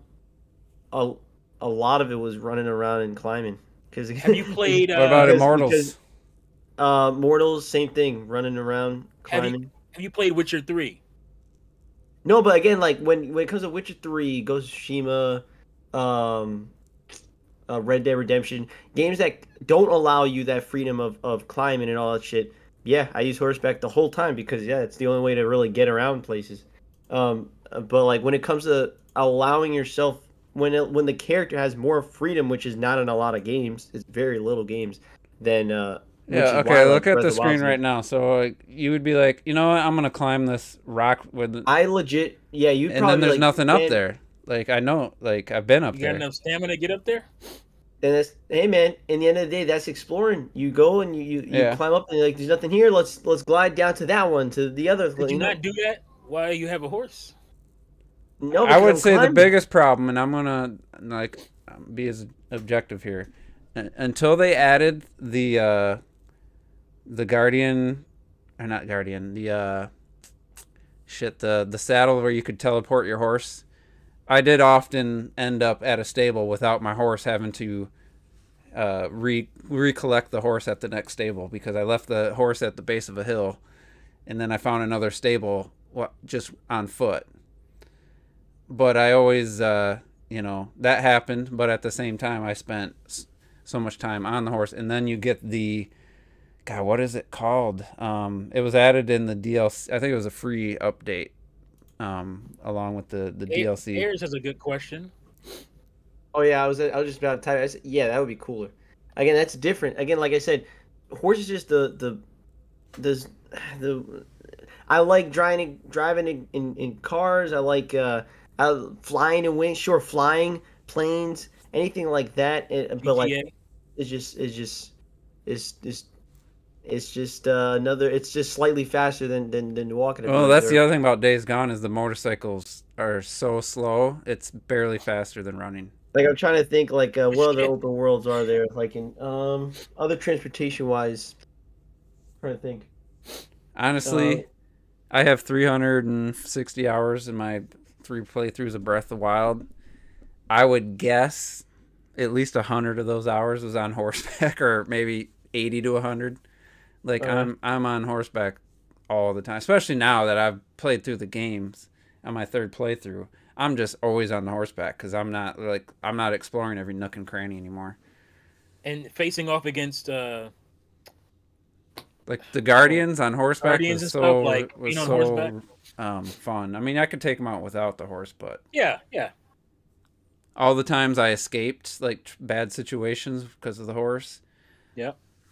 lot of it was running around and climbing. Cause have you played? What about Immortals? Mortals, same thing, running around, climbing. Have you played Witcher 3? No, but again, like when it comes to Witcher 3, Ghost of Tsushima, Red Dead Redemption, games that don't allow you that freedom of climbing and all that shit. Yeah, I use horseback the whole time because it's the only way to really get around places. But like when it comes to allowing yourself, when the character has more freedom, which is not in a lot of games, it's very little games, then yeah, okay, look at the screen right now. So you would be like, you know what, I'm gonna climb this rock with. I legit, yeah, you'd and probably then there's like, nothing up there. Like I know, like I've been up there. You got enough stamina to get up there? And that's, hey man, in the end of the day, that's exploring. You go and you climb up and you're like, there's nothing here. Let's glide down to that one, to the other. Did you not do that while you have a horse? No, I would say the biggest problem, and I'm gonna like be as objective here, until they added the Guardian, or not Guardian, the saddle where you could teleport your horse. I did often end up at a stable without my horse, having to recollect the horse at the next stable because I left the horse at the base of a hill, and then I found another stable just on foot. But I always, that happened. But at the same time, I spent so much time on the horse, and then you get God, what is it called? It was added in the DLC. I think it was a free update. Along with the DLC. Ayers has a good question. Oh yeah, I was just about to type. I said, yeah, that would be cooler. Again, that's different. Again, like I said, horse is just the I like driving in cars. I like flying in wind, flying planes, anything like that. But like, it's just another. It's just slightly faster than walking. Well, that's the other thing about Days Gone is the motorcycles are so slow. It's barely faster than running. Like I'm trying to think, like what other open worlds are there? Like in other transportation wise. Trying to think. Honestly, I have 360 hours in my 3 playthroughs of Breath of the Wild. I would guess at least 100 of those hours was on horseback, or maybe 80 to 100. Like I'm on horseback all the time, especially now that I've played through the games on my 3rd playthrough. I'm just always on the horseback because I'm not exploring every nook and cranny anymore. And facing off against like the Guardians on horseback was so fun. I mean, I could take them out without the horse, but yeah. All the times I escaped like bad situations because of the horse. Yeah.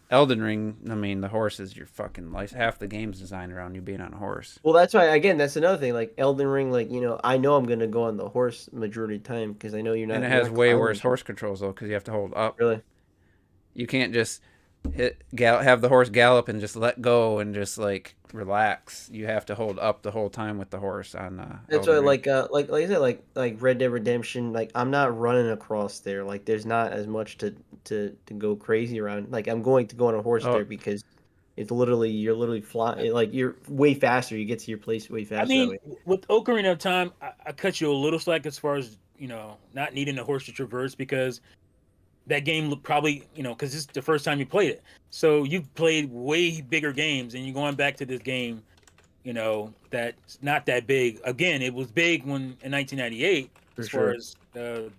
Elden Ring, I mean, the horse is your fucking life. Half the game's designed around you being on a horse. Well, that's why, again, that's another thing. Like Elden Ring, like, I know I'm going to go on the horse majority of the time because I know you're not. And it has way worse horse controls, though, because you have to hold up. Really? You can't just have the horse gallop and just let go and just, like, relax. You have to hold up the whole time with the horse on that's Elden why, Ring. like I said, like Red Dead Redemption, like, I'm not running across there. Like, there's not as much to go crazy around. Like, I'm going to go on a horse there because it's you're literally flying. Like, you're way faster. You get to your place way faster. I mean, with Ocarina of Time, I cut you a little slack as far as, not needing a horse to traverse because that game probably, because this is the first time you played it. So you've played way bigger games and you're going back to this game that's not that big. Again, it was big in 1998 For as sure. far as the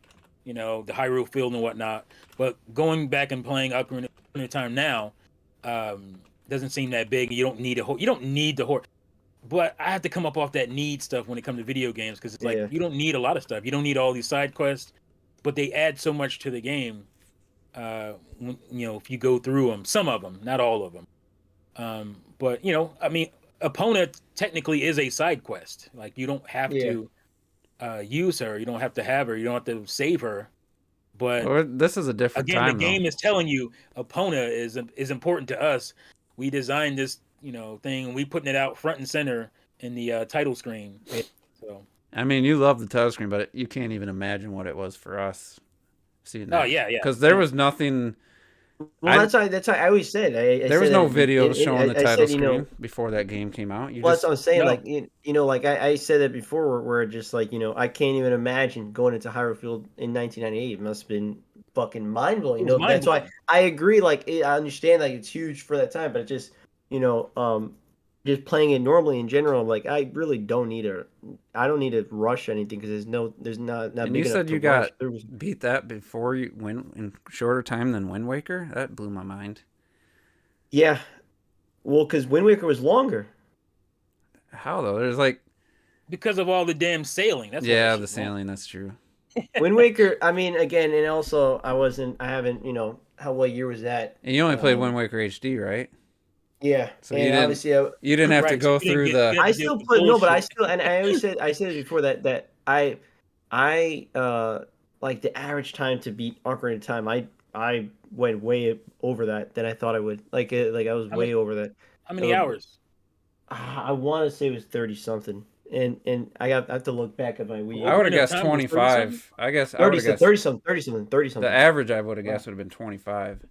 Hyrule Field and whatnot. But going back and playing Ocarina of Time now doesn't seem that big. You don't need you don't need the horse. But I have to come up off that need stuff when it comes to video games because it's like you don't need a lot of stuff. You don't need all these side quests, but they add so much to the game. If you go through them, some of them, not all of them. But I mean, Epona technically is a side quest. Like you don't have to use her, you don't have to have her, you don't have to save her. But this is a different again, time. The game is telling you Epona is important to us. We designed this thing, and we putting it out front and center in the title screen. So I mean, you love the title screen, but you can't even imagine what it was for us seeing that. Oh yeah, because there was nothing. Well, that's why I always said there was no videos showing the title screen before that game came out. That's what I'm saying. No. Like I said that before, where just like I can't even imagine going into Hyrule Field in 1998. It must have been fucking mind blowing. That's why I agree. Like I understand, like it's huge for that time, but it just just playing it normally in general, like I really don't need I don't need to rush anything because there's not. And you said you got beat that before you went in shorter time than Wind Waker. That blew my mind. Yeah, well, because Wind Waker was longer. How though? There's because of all the damn sailing. That's the sailing. That's true. Wind Waker. I mean, again, and also I haven't. What year was that? And you only played Wind Waker HD, right? Yeah, so you didn't have to go through the. I still put no, but I still, and I always said it before that I like the average time to beat Ocarina of Time. I went way over that than I thought I would. Like I was way over that. How many hours? I want to say it was 30 something, and I have to look back at my Wii. I would have guessed 25. I guess 30 something. The average I would have guessed would have been 25.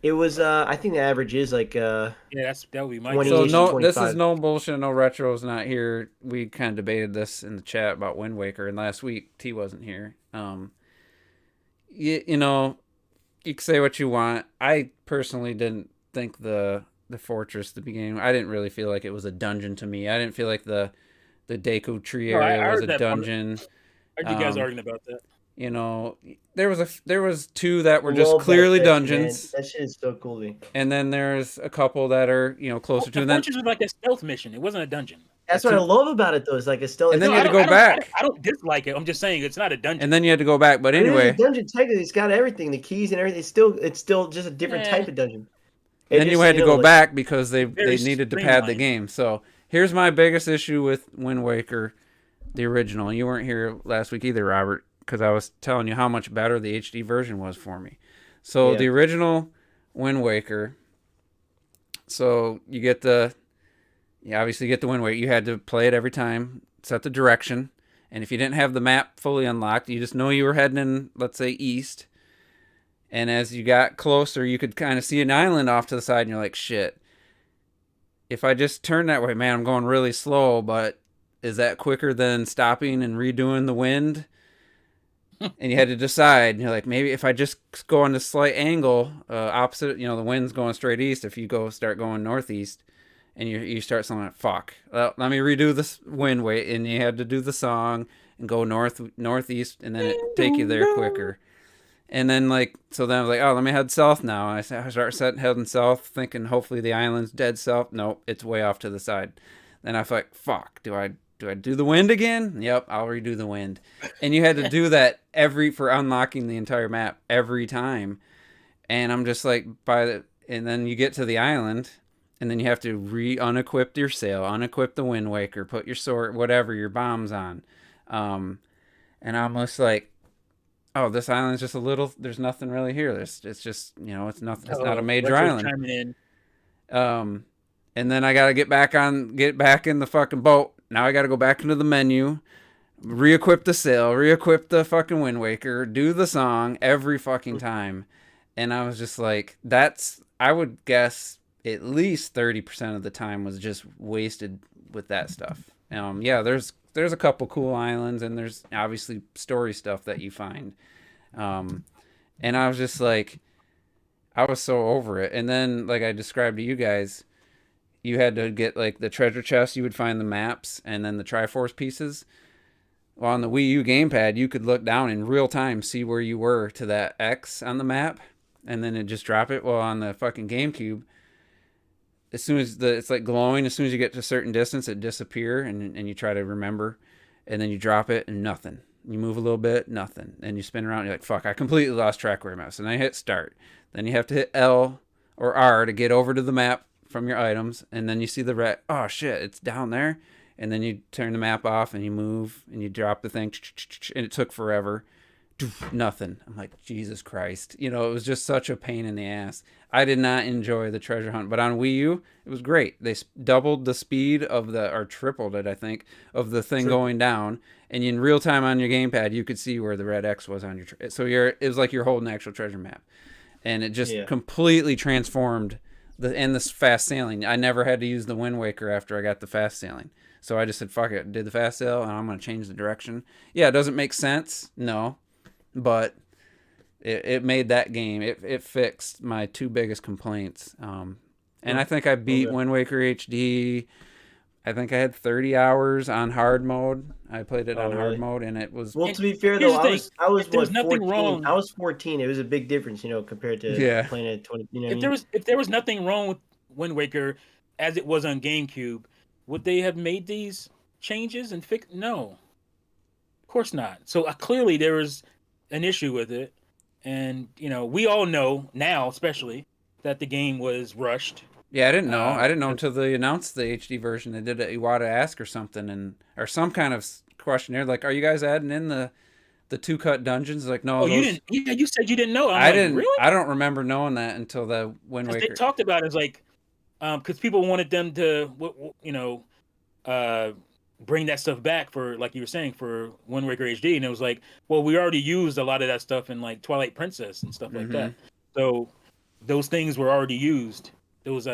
It was I think the average is like that would be my so this is no bullshit, no retros not here. We kind of debated this in the chat about Wind Waker, and last week T wasn't here. You can say what you want. I personally didn't think the fortress, the beginning, I didn't really feel like it was a dungeon to me. I didn't feel like the Deku Tree area was a dungeon. I heard you guys arguing about that. There was two that were just clearly dungeons. Man. That shit is so cool. And then there's a couple that are closer to. The fortress was like a stealth mission. It wasn't a dungeon. That's what I love about it, though. It's like a stealth. And then you had to go back. I don't dislike it. I'm just saying it's not a dungeon. And then you had to go back. But anyway, it is a dungeon technically. It's got everything, the keys and everything. It's still just a different type of dungeon. And then you had to go back because they needed to pad the game. So here's my biggest issue with Wind Waker, the original. You weren't here last week either, Robert, because I was telling you how much better the HD version was for me. So the original Wind Waker. So you obviously get the Wind Waker. You had to play it every time, set the direction, and if you didn't have the map fully unlocked, you just know you were heading in, let's say, east. And as you got closer, you could kind of see an island off to the side, and you're like, shit. If I just turn that way, man, I'm going really slow, but is that quicker than stopping and redoing the wind? And you had to decide, and you're like, maybe if I just go on this slight angle, opposite, the wind's going straight east. If you start going northeast, and you start something like, fuck, let me redo this wind way, and you had to do the song and go northeast, and then it take you there quicker. And then then I was like, oh, let me head south now. And I start heading south, thinking hopefully the island's dead south. Nope, it's way off to the side. Then I was like, fuck, do I do the wind again? Yep, I'll redo the wind. And you had to do that for unlocking the entire map every time. And I'm just like, and then you get to the island, and then you have to unequip your sail, unequip the Wind Waker, put your sword, whatever, your bombs on. And I'm just like, oh, this island's just there's nothing really here. It's just, it's nothing. It's not a major island. And then I got to get back in the fucking boat. Now I got to go back into the menu, re-equip the sail, re-equip the fucking Wind Waker, do the song every fucking time. And I was just like, I would guess at least 30% of the time was just wasted with that stuff. There's a couple cool islands, and there's obviously story stuff that you find. And I was just like, I was so over it. And then, like I described to you guys, you had to get like the treasure chest. You would find the maps and then the Triforce pieces. Well, on the Wii U gamepad, you could look down in real time, see where you were to that X on the map, and then it just drop it. Well, on the fucking GameCube, as soon as it's like glowing, as soon as you get to a certain distance, it disappear, and you try to remember, and then you drop it, and nothing. You move a little bit, nothing. And you spin around, and you're like, fuck, I completely lost track where I'm at. So then you hit start. Then you have to hit L or R to get over to the map from your items, and then you see the red, oh shit, it's down there. And then you turn the map off and you move and you drop the thing, and it took forever. Nothing. I'm like, Jesus Christ. You know, it was just such a pain in the ass. I did not enjoy the treasure hunt, but on Wii U, it was great. They doubled the speed of or tripled it, I think, of the thing going down. And in real time on your gamepad, you could see where the red X was on your. So it was like you're holding the actual treasure map, and it just completely transformed this fast sailing. I never had to use the Wind Waker after I got the fast sailing. So I just said, fuck it, did the fast sail, and I'm going to change the direction. Yeah, it doesn't make sense, no, but it made that game. It fixed my two biggest complaints. And I think I beat Wind Waker HD. I think I had 30 hours on hard mode. I played it on hard mode, and it was... Well, to be fair, though, I was what, 14? I was 14. It was a big difference, compared to playing at 20. You know if there was nothing wrong with Wind Waker as it was on GameCube, would they have made these changes and fix? No, of course not. So clearly there was an issue with it, and we all know now, especially, that the game was rushed. Yeah, I didn't know. I didn't know until they announced the HD version. They did an Iwata Ask or something, or some kind of questionnaire. Like, are you guys adding in the 2-cut dungeons? Like, no. You didn't. Yeah, you said you didn't know. I didn't. Really? I don't remember knowing that until the Wind Waker. They talked about it as like. Because people wanted them to, bring that stuff back for, like you were saying, for Wind Waker HD, and it was like, well, we already used a lot of that stuff in like Twilight Princess and stuff like that. So those things were already used. Those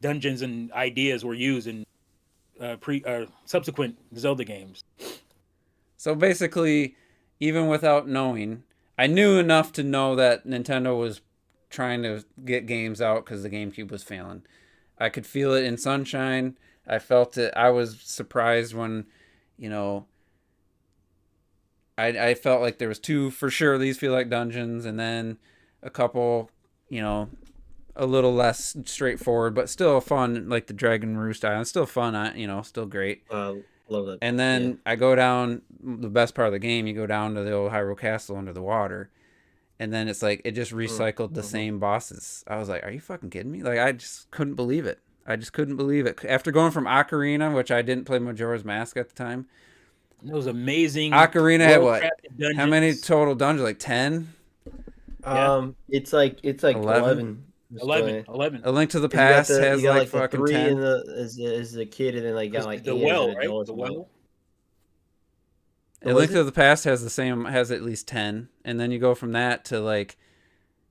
dungeons and ideas were used in subsequent Zelda games. So basically, even without knowing, I knew enough to know that Nintendo was trying to get games out because the GameCube was failing. I could feel it in Sunshine. I felt it. I was surprised when, I felt like there was 2 for sure. These feel like dungeons, and then a couple, a little less straightforward, but still fun, like the Dragon Roost Island. Still fun, still great. Love that. And then I go down, the best part of the game, you go down to the old Hyrule Castle under the water. And then it's like, it just recycled the same bosses. I was like, are you fucking kidding me? Like, I just couldn't believe it. After going from Ocarina, which I didn't play Majora's Mask at the time. It was amazing. Ocarina had what? Dungeons. How many total dungeons? Like 10? It's like 11. 11. A Link to the Past has like the fucking 3 10. As a kid, and then like got like the well, right? The well. A Link to the Past has at least 10, and then you go from that to like,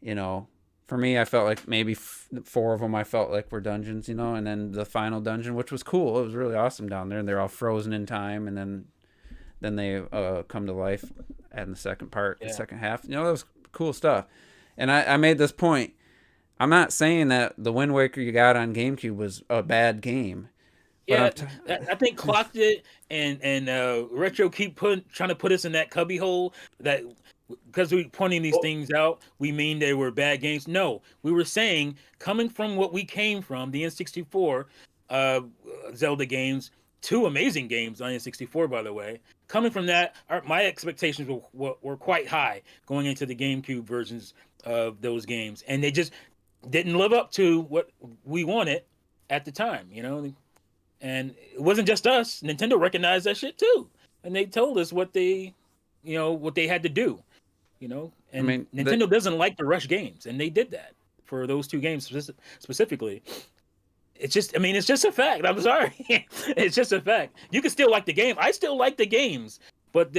for me, I felt like maybe 4 of them I felt like were dungeons, and then the final dungeon, which was cool. It was really awesome down there, and they're all frozen in time, and then they come to life in the second part, the second half. That was cool stuff. And I made this point. I'm not saying that the Wind Waker you got on GameCube was a bad game. Yeah, I think Clocked it and Retro keep trying to put us in that cubby hole that because we're pointing these things out, we mean they were bad games. No, we were saying coming from what we came from, the N64 Zelda games, 2 amazing games on N64, by the way. Coming from that, my expectations were quite high going into the GameCube versions of those games, and they just didn't live up to what we wanted at the time, And it wasn't just us. Nintendo recognized that shit too, and they told us what they had to do, And Nintendo doesn't like to rush games, and they did that for those 2 games specifically. It's just a fact. I'm sorry, it's just a fact. You can still like the game. I still like the games, but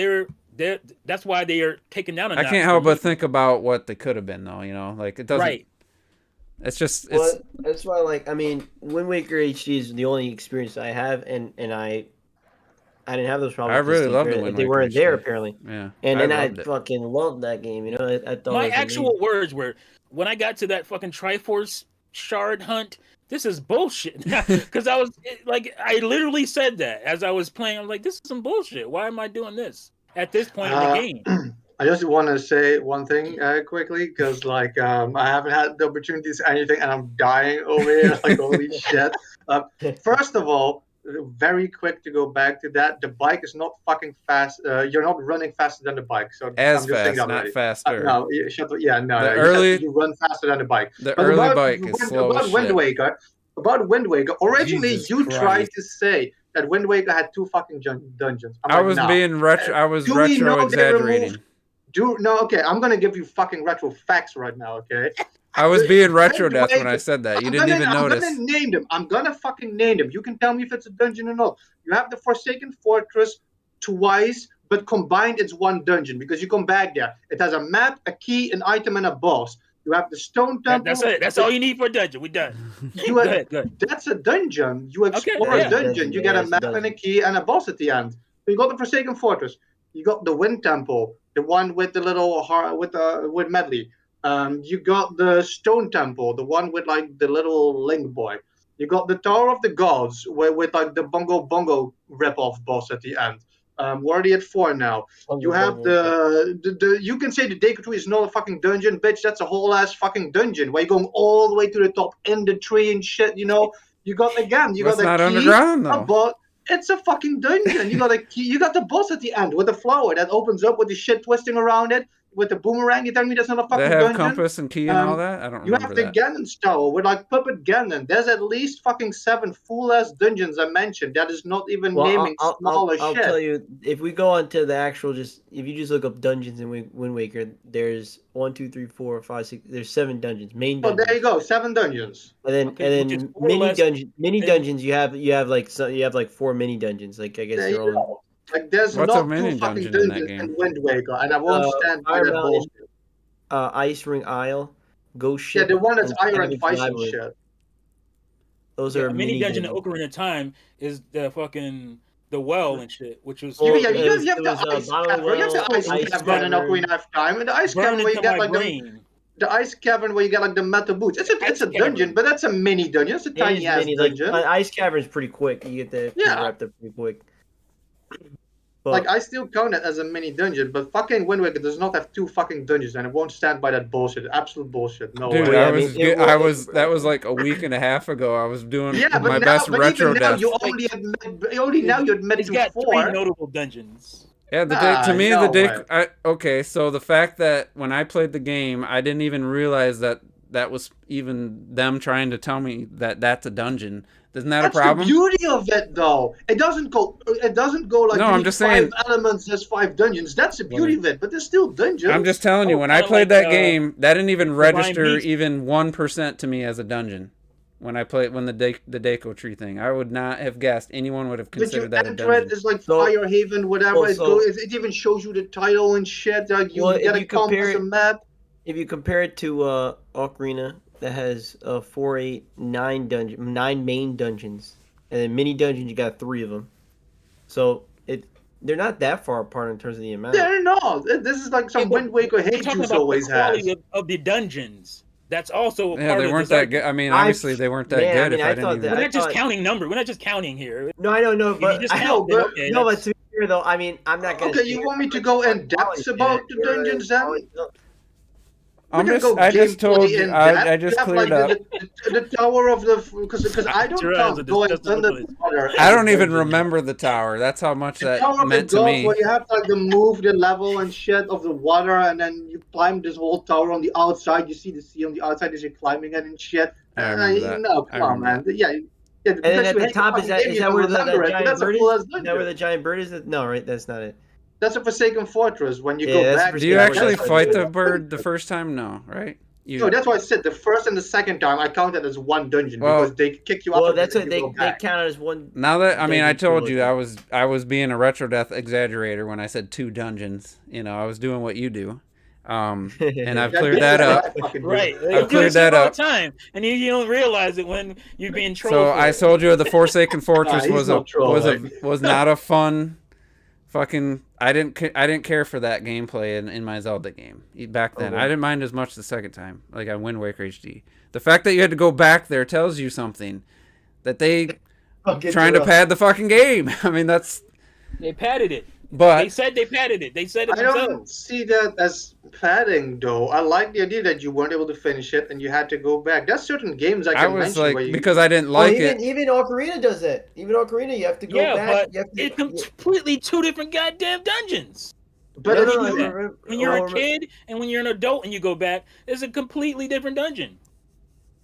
that's why they are taken down. I can't help but think about what they could have been, though. Like it doesn't. Right. It's just that's why, Wind Waker HD is the only experience I have, and I didn't have those problems. I really loved it when they weren't there apparently. Yeah, and I fucking loved that game. I thought my actual words were when I got to that fucking Triforce shard hunt. this is bullshit. Because I literally said that as I was playing. I was like, this is some bullshit. Why am I doing this at this point in the game? I just want to say one thing quickly, because I haven't had the opportunity to say anything, and I'm dying over here. Like, holy shit! First of all, very quick to go back to that. The bike is not fucking fast. You're not running faster than the bike. So as I'm just fast, not already. Faster. No, you run faster than the bike. The early bike is slow as shit. About Wind Waker, originally Jesus you Christ. tried to say that Wind Waker had 2 fucking dungeons. I was being retro. I was retro exaggerating. Okay, I'm gonna give you fucking retro facts right now, okay? I was being retro death when I said that. You didn't even notice. I'm gonna name them. I'm gonna fucking name them. You can tell me if it's a dungeon or not. You have the Forsaken Fortress twice, but combined it's one dungeon because you come back there. It has a map, a key, an item, and a boss. You have the Stone Temple. That's it. That's all you need for a dungeon. We're done. Go ahead. That's a dungeon. You explore a dungeon. You get a map and a key and a boss at the end. So you got the Forsaken Fortress. You got the Wind Temple, the one with the little with Medley. You got the Stone Temple, the one with like the little Link boy. You got the Tower of the Gods, with like the Bongo rip-off boss at the end. We're already at 4 now. You have the you can say the Deku Tree is not a fucking dungeon, bitch. That's a whole ass fucking dungeon where you're going all the way to the top in the tree and shit. You know, you got again. You got the not key, underground though. But it's a fucking dungeon. You got a key. You got the boss at the end with the flower that opens up with the shit twisting around it. With the boomerang, you tell me that's not a fucking dungeon? They have compass and key and all that? I don't remember You have the Ganon's Tower with like Puppet Ganon. There's at least fucking 7 full-ass dungeons I mentioned. That is not even naming smaller shit. I'll tell you, if we go on to the actual, if you just look up dungeons in Wind Waker, there's 1, 2, 3, 4, 5, 6, there's 7 dungeons, main dungeons. Oh, there you go, 7 dungeons. And then mini dungeons, you have like 4 mini dungeons. Like, I guess there they're all... Like, there's What's not a mini 2 fucking dungeon in dungeons that game? in Wind Waker, and I won't stand by that bullshit. Ice Ring Isle, Ghost Ship. Yeah, the one that's and Iron Vice and shit. Those are mini dungeon in dungeons. Ocarina of Time is the well and shit, which was You have the Ice Cavern. You have the Ice Cavern in Ocarina of Time, and the Ice Cavern where you get like the Ice Cavern where you get like the metal boots. It's a dungeon, but that's a mini dungeon. It's a tiny ass dungeon. Ice Cavern's pretty quick. You get the wrapped up pretty quick. But, like, I still count it as a mini dungeon, but fucking Wind Waker does not have 2 fucking dungeons, and it won't stand by that bullshit. Absolute bullshit. No Dude, way. that was like a week and a half ago. I was doing my best retro death. You only admit He's to got 4 3 notable dungeons. Yeah, okay, so the fact that when I played the game, I didn't even realize that was even them trying to tell me that that's a dungeon. Isn't that a problem? That's the beauty of it, though. It doesn't go like no, I'm just 5 saying, elements, there's 5 dungeons. That's the beauty of it, but there's still dungeons. I'm just telling you, when I played that game, that didn't even register even 1% to me as a dungeon. When I played the Deku Tree thing, I would not have guessed anyone would have considered that a dungeon. It's like Fire Haven, whatever. It even shows you the title and shit. Like you get a compass, a map. If you compare it to Ocarina, that has 4, 8, 9 main dungeons, and then mini dungeons you got 3 of them. So they're not that far apart in terms of the amount. They're not. This is like some Wind Waker hate juice always has. Of the dungeons. That's also a part they of weren't that good. I mean, obviously they weren't that good. We're not just counting numbers. We're not just counting here. No, I don't know, but but to be fair though, I mean, I'm not gonna. Okay, you want me to go in depth about the dungeons then? I just told you. I just cleared up. The tower of the because I don't count going under the water. I don't even remember the tower. That's how much that meant to me. Where you have to like move the level and shit of the water, and then you climb this whole tower on the outside. You see the sea on the outside as you're climbing it and shit. I remember that. No, come on, man. Yeah. And then at the top is that where the giant bird is? Is that where the giant bird is? No, right? That's not it. That's a Forsaken Fortress. When you go back, do you actually fight the bird the first time? No, right? No, that's why I said the first and the second time I counted as one dungeon because they kick you up. Well, that's what they count as one. Now that I told you I was being a retro death exaggerator when I said 2 dungeons. You know, I was doing what you do. And I've cleared that up. Right, I've cleared that up. All the time, and you don't realize it when you're being trolled. So I told you the Forsaken Fortress was not a fun. Fucking, I didn't care for that gameplay in my Zelda game back then. I didn't mind as much the second time, like on Wind Waker HD. The fact that you had to go back there tells you something. That they Fucking trying to rough. pad the fucking game. I mean, that's. They padded it. But They said they padded it. They said it I don't themselves. see that as padding, though. I like the idea that you weren't able to finish it and you had to go back. There's certain games I I can was mention like, where you... because I didn't Well, like it. even Ocarina does that. Even Ocarina, you have to go Yeah, back. but You have to, it's completely two different goddamn dungeons. But No, it's no, not- no, When you're oh, a kid and when you're an adult and you go back, it's a completely different dungeon.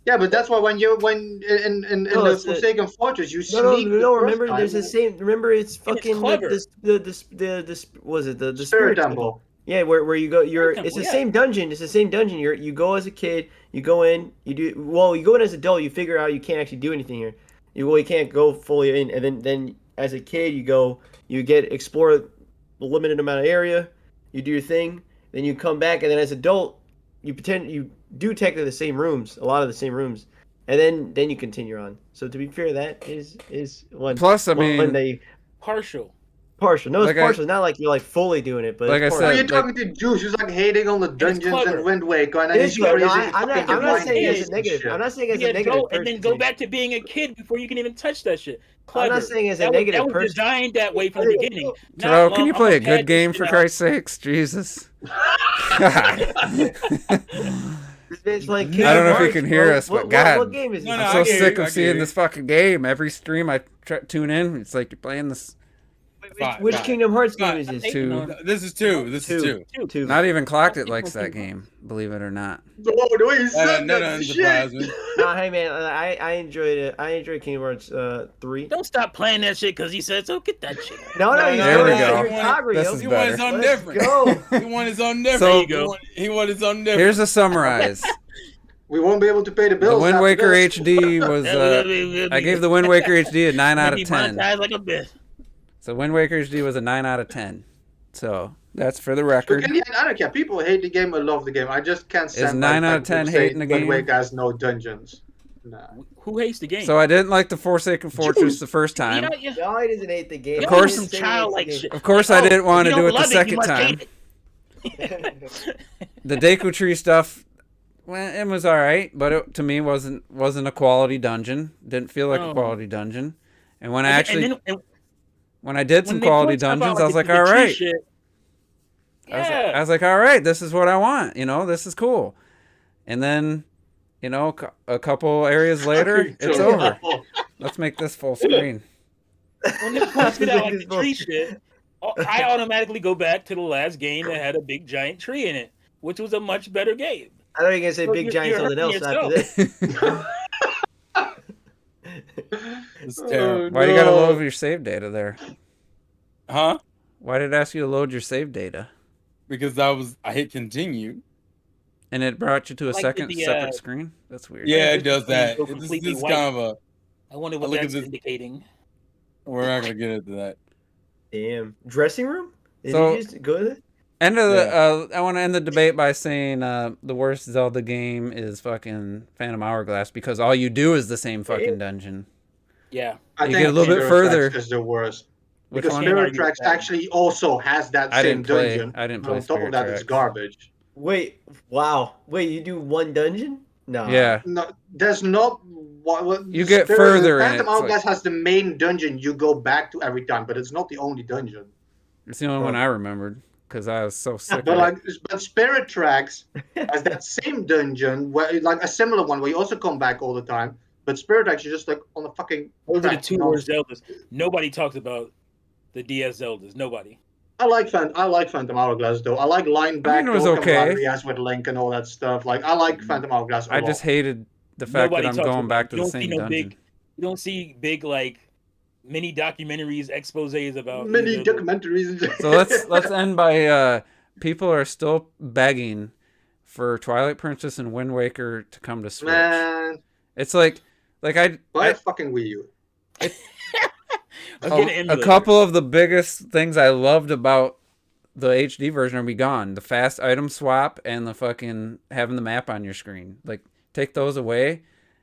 Yeah, but that's why when in No, the it's the- Forsaken Fortress you No, sneak. no. the first Remember, time. there's the same. Remember, it's And it's fucking clever. the was it the Spirit Temple. Yeah, where you go. You're Temple, it's the yeah. same dungeon. It's the same dungeon. You go as a kid. You go in. You go in as an adult. You figure out you can't actually do anything here. You can't go fully in, and then as a kid you go. You explore a limited amount of area. You do your thing. Then you come back, and then as an adult you do technically the same rooms, a lot of the same rooms. And then you continue on. So to be fair, that is one. Plus, I when mean, they Partial. partial. No, it's Like partial. It's not like you're like fully doing it, but Like it's I When partial. said, you're talking to Juice, who's like hating on the dungeons clever. and Wind Waker, and then It he's is clever. No, crazy. I'm not fucking saying it as a and negative. shit. I'm not saying it as Be a an negative. adult and then go personally. back to being a kid before you can even touch that shit. I'm Clever. not saying as a That negative was person. designed that way from the beginning. Terrell, Not, can you I'm play a gonna good pad game this for shit out. Christ's sakes? Jesus. God. It's like I don't know if you Hearts, can hear bro. us, but what God. game is it? No, no, I'm I so get sick you, of I seeing get you. this fucking game. Every stream I tune in, it's like you're playing this. Which Fine. Kingdom Hearts game Fine. is this? Two. This is two. This is two. Two. Not even Clocked It likes that game, believe it or not. Oh, the way you That said that doesn't shit. surprise me. Nah, hey man, I enjoyed it. I enjoyed Kingdom Hearts 3. Don't stop playing that shit because he said so. Get that shit. No, No, he's no, There we doing it. go. You're Kagura, This yo. is He wanted better. something Let's different. go. He wanted something different. So- There you go. He wanted something different. Here's a summarize. We won't be able to pay the The bills. Wind after Waker this. HD was. I gave the Wind Waker HD a 9 out of 10. Like a bitch. So Wind Waker HD was a 9 out of 10. So that's for the Look, record. in the end, I don't care. People hate the game or love the game. I just can't stand 9 by out the of fact 10 people say hating the Wind game? Waker has no dungeons. Nah. Who hates the game? So I didn't like the Forsaken Fortress the first time. No, he doesn't hate the game. Of course- He didn't say he hates childlike the game. shit. Of course, I didn't want to you do don't it the love you second must time. hate it. The Deku Tree stuff, well, it was all right, but it to me wasn't a quality dungeon. Didn't feel like a Oh. quality dungeon. And when I And actually then- and when I did some when they quality talk about, dungeons, I was like, the all tree right. shit, I yeah. was like, all right, this is what I want. You know, this is cool. And then, you know, a couple areas later, it's over. Let's make this full screen. When they posted out like the tree shit, I automatically go back to the last game that had a big giant tree in it, which was a much better game. I thought you were gonna say So Big you're Giant something else hurting after yourself. this. It's terrible. Why do you gotta load your save data there? Huh? Why did it ask you to load your save data? Because I hit continue. And it brought you to a Like second the, separate screen? That's weird. Yeah, this it does is that. so This completely is white. kind of I wonder I what look at that's this- indicating. we're not gonna get into that. Damn. Dressing room? Did So- you just go there? End of the. I want to end the debate by saying the worst Zelda game is fucking Phantom Hourglass because all you do is the same fucking dungeon. Yeah. I You think get a little bit Spirit further. Tracks is the worst. Which Because one? Can't Spirit argue Tracks with that. actually also has that I same didn't play. dungeon. I didn't But play on top Spirit of that, it's Tracks. garbage. Wait, wow. Wait, you do one dungeon? No. Yeah. No, there's not. What You get further and Phantom it's like- Hourglass has the main dungeon you go back to every time, but it's not the only dungeon. It's the only one I remembered because I was so sick But of like, it. but Spirit Tracks has that same dungeon where, like, a similar one where you also come back all the time. But Spirit Tracks, you're just like on the fucking. Those are the track, two you know? worst Zeldas. Nobody talks about the DS Zeldas. Nobody. I like Phantom Hourglass though. I like line back. it was door okay. camaraderie as with Link and all that stuff. Like I like Phantom Hourglass a I lot. just hated the fact Nobody that I'm talks going about back it. to You the don't see same no dungeon. You don't see big like mini documentaries, exposés about mini either the- documentaries. So let's end by people are still begging for Twilight Princess and Wind Waker to come to Switch. Man, It's like buy a fucking Wii U. I'll get an a emulator. couple of the biggest things I loved about the HD version are be gone. The fast item swap and the fucking having the map on your screen. Like take those away,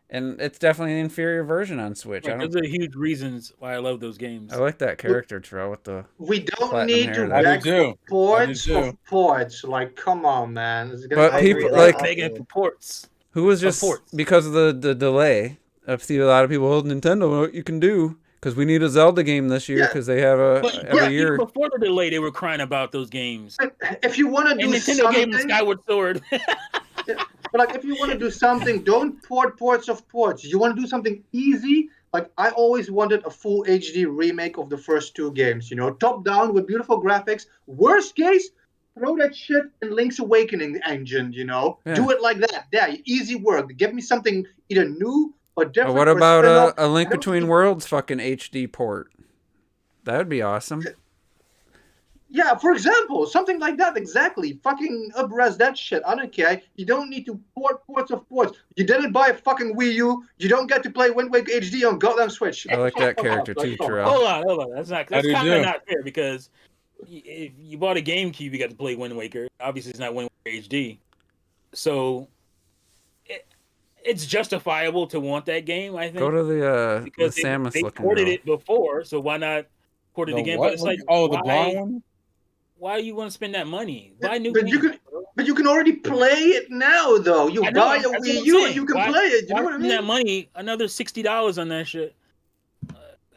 and it's definitely an inferior version on Switch. Like, those are huge reasons why I love those games. I like that character, Terrell, with the. We don't Platinum need hair to there. I beg do too. for ports I do of ports. Like, come on, man. It's But I people agree. like I- Begging for ports. Who was just ports. because of the delay. I see a lot of people, Nintendo, what you can do because we need a Zelda game this year because they have every year. Even before the delay, they were crying about those games. If you want to do Nintendo something, gave them Skyward Sword. but like if you want to do something, don't port ports of ports. You want to do something easy. Like I always wanted a full HD remake of the first 2 games. You know, top down with beautiful graphics. Worst case, throw that shit in Link's Awakening engine. You know, do it like that. Yeah, easy work. Give me something either new or different. What about a Link Between Worlds fucking HD port? That would be awesome. Yeah, for example, something like that, exactly. Fucking up-res that shit. I don't care. You don't need to port ports of ports. You didn't buy a fucking Wii U. You don't get to play Wind Waker HD on goddamn Switch. I like that character too, Terrell. Hold on. That's kind of not fair because if you bought a GameCube, you got to play Wind Waker. Obviously, it's not Wind Waker HD. So it's justifiable to want that game, I think. Go to the Samus they looking ported girl. it before, so why not port it again? What? But it's like, the blonde one? Why do you want to spend that money? Buy new but games. you can already play it now, though. You buy a Wii U and you can play it. You know what I mean? That money, another $60 on that shit.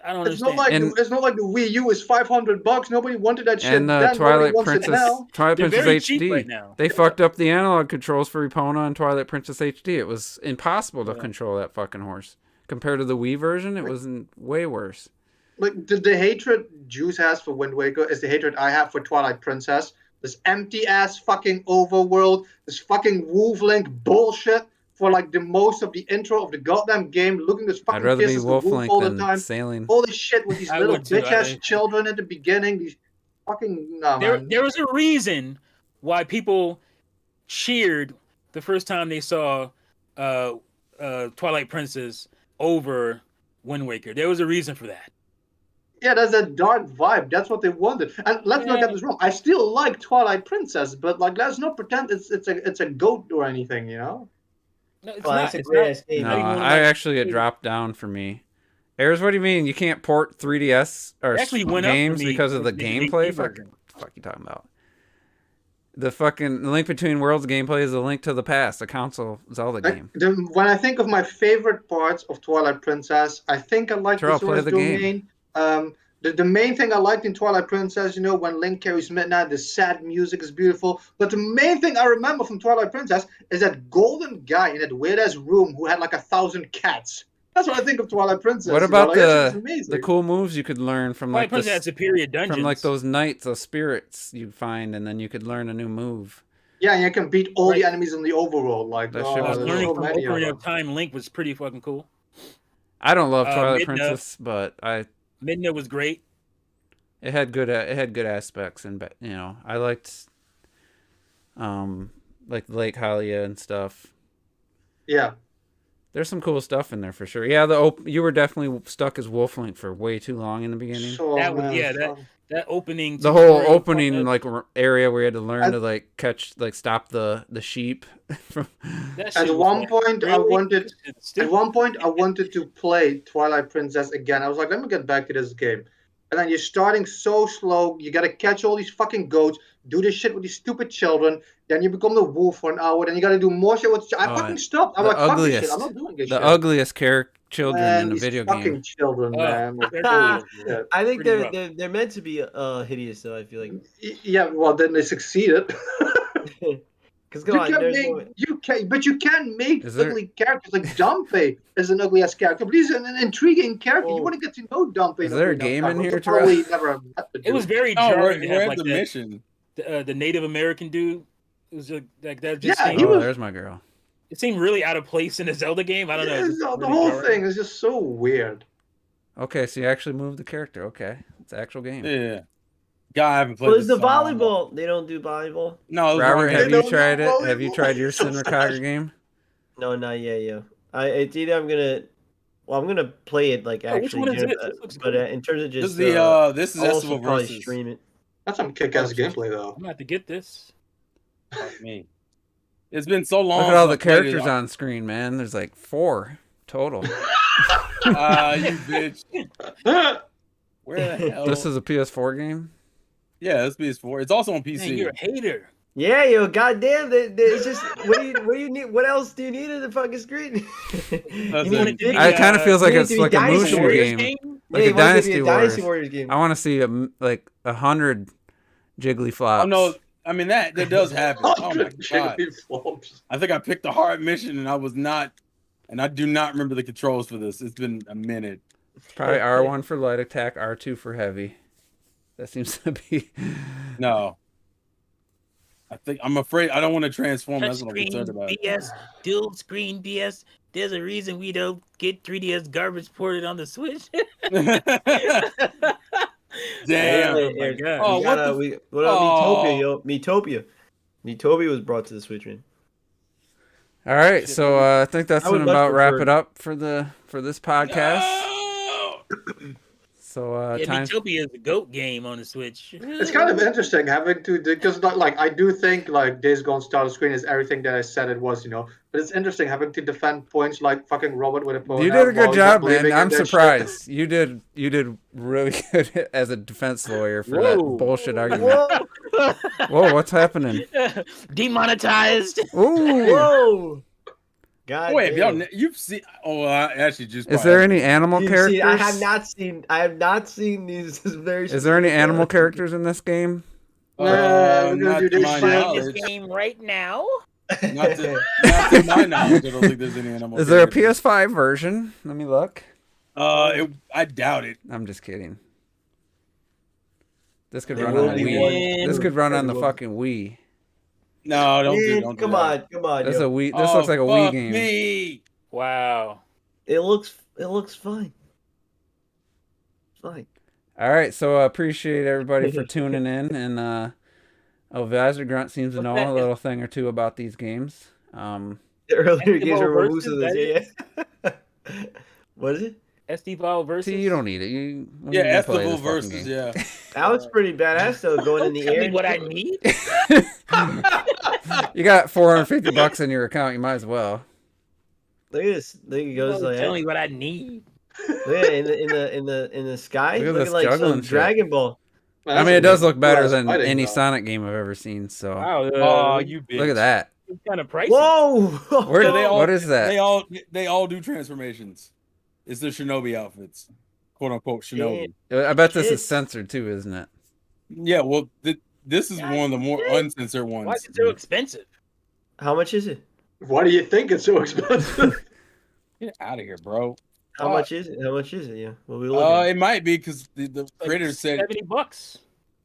I don't It's understand. it's not like the Wii U is $500. Nobody wanted that shit. And then. Twilight Nobody wants it Princess, now. Twilight They're Princess very cheap HD. right now. They fucked up the analog controls for Epona and Twilight Princess HD. It was impossible to control that fucking horse. Compared to the Wii version, it was way worse. Like the hatred Juice has for Wind Waker is the hatred I have for Twilight Princess. This empty ass fucking overworld, this fucking Wolf Link bullshit for like the most of the intro of the goddamn game, looking this fucking I'd rather be faces Wolf the wolf Link all the than time. Sailing. All this shit with these I little would too, bitch ass children at the beginning. These fucking There was a reason why people cheered the first time they saw Twilight Princess over Wind Waker. There was a reason for that. Yeah, there's that dark vibe. That's what they wanted. And let's not get this wrong. I still like Twilight Princess, but like let's not pretend it's a goat or anything, you know? No, it's That's not. a great ass game. No, I actually it dropped down for me. Ayers, what do you mean? You can't port 3DS or Actually went up for games me because of the with the gameplay? GameCube Fuck version. you talking about? The fucking Link Between Worlds gameplay is a Link to the Past, a console Zelda game. When I think of my favorite parts of Twilight Princess, I think I like Terrell, the play Source the game. Domain. The main thing I liked in Twilight Princess, you know, when Link carries Midnight, the sad music is beautiful. But the main thing I remember from Twilight Princess is that golden guy in that weird-ass room who had like 1,000 cats. That's what I think of Twilight Princess. What about the the cool moves you could learn from Twilight like Princess had superior dungeons. from like those knights of spirits you'd find, and then you could learn a new move. Yeah, and you can beat all the enemies in the overworld. Like That shit was there's learning so from many of Ocarina them. of Time Link was pretty fucking cool. I don't love Twilight Midna. Princess, but Midna was great. it had good aspects, and you know I liked like Lake Hylia and stuff. Yeah. There's some cool stuff in there for sure. Yeah, you were definitely stuck as Wolf Link for way too long in the beginning. So, That opening. The whole opening like area where you had to learn to like stop the sheep. At one point, I wanted to play Twilight Princess again. I was like, let me get back to this game. And then you're starting so slow. You got to catch all these fucking goats, do this shit with these stupid children. Then you become the wolf for an hour. Then you got to do more shit with. I fucking stopped. I'm like, fuck this shit. I'm not doing this shit. The ugliest children in a these video fucking game. children, man. I think they're meant to be hideous, though. I feel like. Yeah, well, then they succeeded. Because you can make ugly characters. Like Dumpy is an ugly ass character, but he's an intriguing character. You want to get to know Dumpy. Is there a game in here, Probably never. It was very jarring to have like the mission. The Native American dude. It was like that. Just There's my girl. It seemed really out of place in a Zelda game. I don't know. The whole thing is just so weird. Okay, so you actually moved the character. Okay, it's an actual game. Yeah. God, I haven't played. Well, there's the volleyball. They don't do volleyball. No, Robert, have you tried it? Have you tried your Sinner Cogger game? No, not yet. Yeah, it's either I'm gonna play it like actually, but in terms of just this is also Estival probably versus stream it. That's some kick-ass gameplay, though. I'm gonna have to get this. me. It's been so long. Look at all the characters on screen, man. There's like 4 total. You bitch. Where the hell? This is a PS4 game. Yeah, this PS4. It's also on PC. Man, you're a hater. Yeah, yo, goddamn, it's just what do you need? What else do you need in the fucking screen? That's need it. big- It kind of feels like you it's need to like be a Dynasty Mushu Warriors game, yeah, like you a want it to be Dynasty a Warriors. Dynasty Warriors game. I want to see like 100 jiggly flops. Oh no, I mean that does happen. Oh my god! Flops. I think I picked a hard mission and I was not, and I do not remember the controls for this. It's been a minute. Probably R1 for light attack, R2 for heavy. That seems to be. No. I'm afraid I don't want to transform. That's what I'm Touchscreen concerned about. BS, dual screen BS. There's a reason we don't get 3DS garbage ported on the Switch. Damn. Oh my god. Oh, what about Metopia, yo? Metopia was brought to the Switch, man. All right, so I think that's I would gonna much about wrap prefer- it up for this podcast. No! So Yeah, time. Metopia is a GOAT game on the Switch. It's kind of interesting having to because like I do think like Days Gone Starter Screen is everything that I said it was, but it's interesting having to defend points like fucking Robert with Epona. You did a good job, man. believing in I'm that surprised. You did really good as a defense lawyer for that Whoa. bullshit argument. Whoa, what's happening? Demonetized. Ooh. Whoa! God Wait, damn. you've seen? Oh, I actually just. Is there any animal You've characters? seen- I have not seen these very. Is there any animal characters in this game? we're gonna Not do to this my shit. knowledge. This game right now. Not to my knowledge. I don't think there's any animal. Is there a characters. PS5 version? Let me look. I doubt it. I'm just kidding. This could There run will on the be Wii. one. This could run on the There will- fucking Wii. No, don't Man, do come that. on, This is a yo. Wii. This looks like a Wii fuck game. Me. Wow. It looks fine. Fine. All right, so I appreciate everybody for tuning in, and Visor Grunt seems to know a little thing or two about these games. The earlier games were Versus, Robusta than yeah. What is it? Estival versus. See, you don't need it. You when Yeah, you play Estival this fucking versus game. yeah. That was pretty badass though, going in the Tell air. me what I need. You got $450 in your account. You might as well. Look at this. Look, it goes like Tell me what I need. look at it, in the sky. Look at Look this at like juggling some shit. Dragon Ball. I mean, it does look better That's than fighting, any though. Sonic game I've ever seen. So Wow. Oh, you bitch. look at that. It's kind of pricey. Whoa! Where, Yeah, they all- what is that? They all do transformations. It's the Shinobi outfits, quote unquote Shinobi. I bet this Shit. is censored too, isn't it? Yeah, well, this is one of the more uncensored ones. Why is it so expensive? How much is it? Why do you think it's so expensive? Get out of here, bro. How much is it? How much is it? Yeah. What we looking at? It might be because the Like creators said, $70.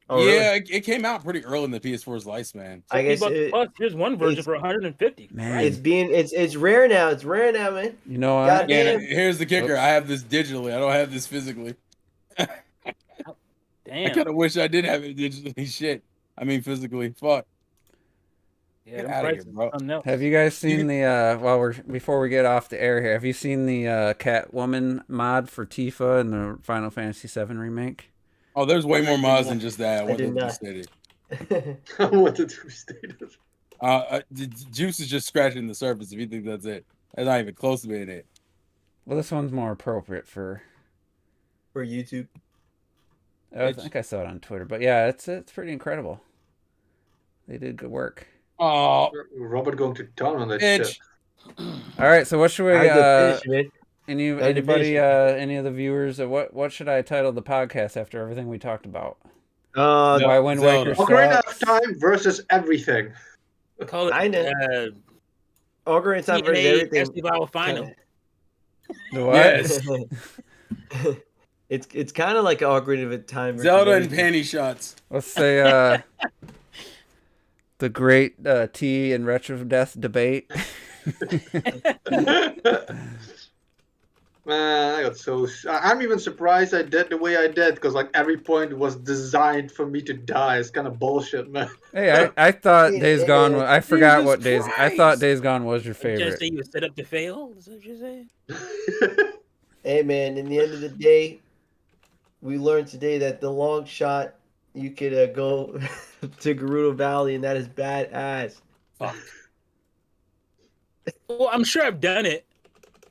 Oh, really? yeah, it came out pretty early in the PS4's lifespan. I guess $70 plus. Here's one version it's- for 150. Man. it's rare now. It's rare now, man. You know what? God Yeah, damn. here's the kicker: Oops. I have this digitally. I don't have this physically. I Damn. kind of wish I did have it digitally. Shit. I mean, physically. Fuck. Yeah, Get them outta here, prices bro. are something else. Have you guys seen the before we get off the air here? Have you seen the Catwoman mod for Tifa in the Final Fantasy VII remake? Oh, there's way more mods than just that. I What did did not. stated? What the two status? Juice is just scratching the surface. If you think that's it, that's not even close to being it. Well, this one's more appropriate for. For YouTube. I think I saw it on Twitter, but yeah, it's pretty incredible. They did good work. Oh, Robert going to town on that bitch. shit. All right, so what should we? I had to finish, man. Anybody? Any of the viewers? What should I title the podcast after everything we talked about? Why Wind Waker Zelda. Ocarina sucks? of Time versus everything. Call it I know. Ocarina of Time versus TNA everything. Estival final. The what? Yes. It's kind of like Ocarina of Time. versus Zelda and everything. panty shots. Let's say the great T and Retro Death debate. Man, I got so. I'm even surprised I did the way I did because like every point was designed for me to die. It's kind of bullshit, man. Hey, I thought Days Gone. I forgot Jesus what Days. I Christ. thought Days Gone was your Just favorite. say you were set up to fail. Is that what you're saying? Hey man, in the end of the day, we learned today that the long shot you could go to Gerudo Valley, and that is badass. Fuck. Well, I'm sure I've done it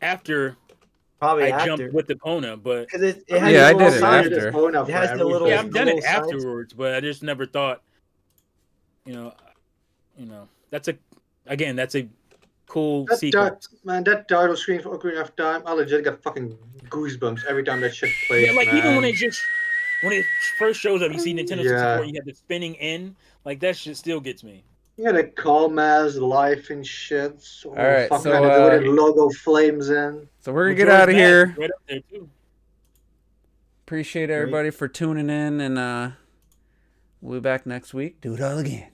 after Probably I after, jumped with Epona, but because it has Yeah, a I little did it sign. after. It has the little- yeah, I've done it little signs. afterwards. But I just never thought, You know, that's a cool That sequence. that title screen for Ocarina of Time, I legit got fucking goosebumps every time that shit plays. Yeah, like man. even when it first shows up, you see Nintendo 64, you have the spinning in, like that shit still gets me. Yeah, the calm as life and shit. So, All right, fuck, so, man, the logo flames in. So we're gonna get out of Mask here. right up there too. Appreciate everybody for tuning in, and we'll be back next week. Do it all again.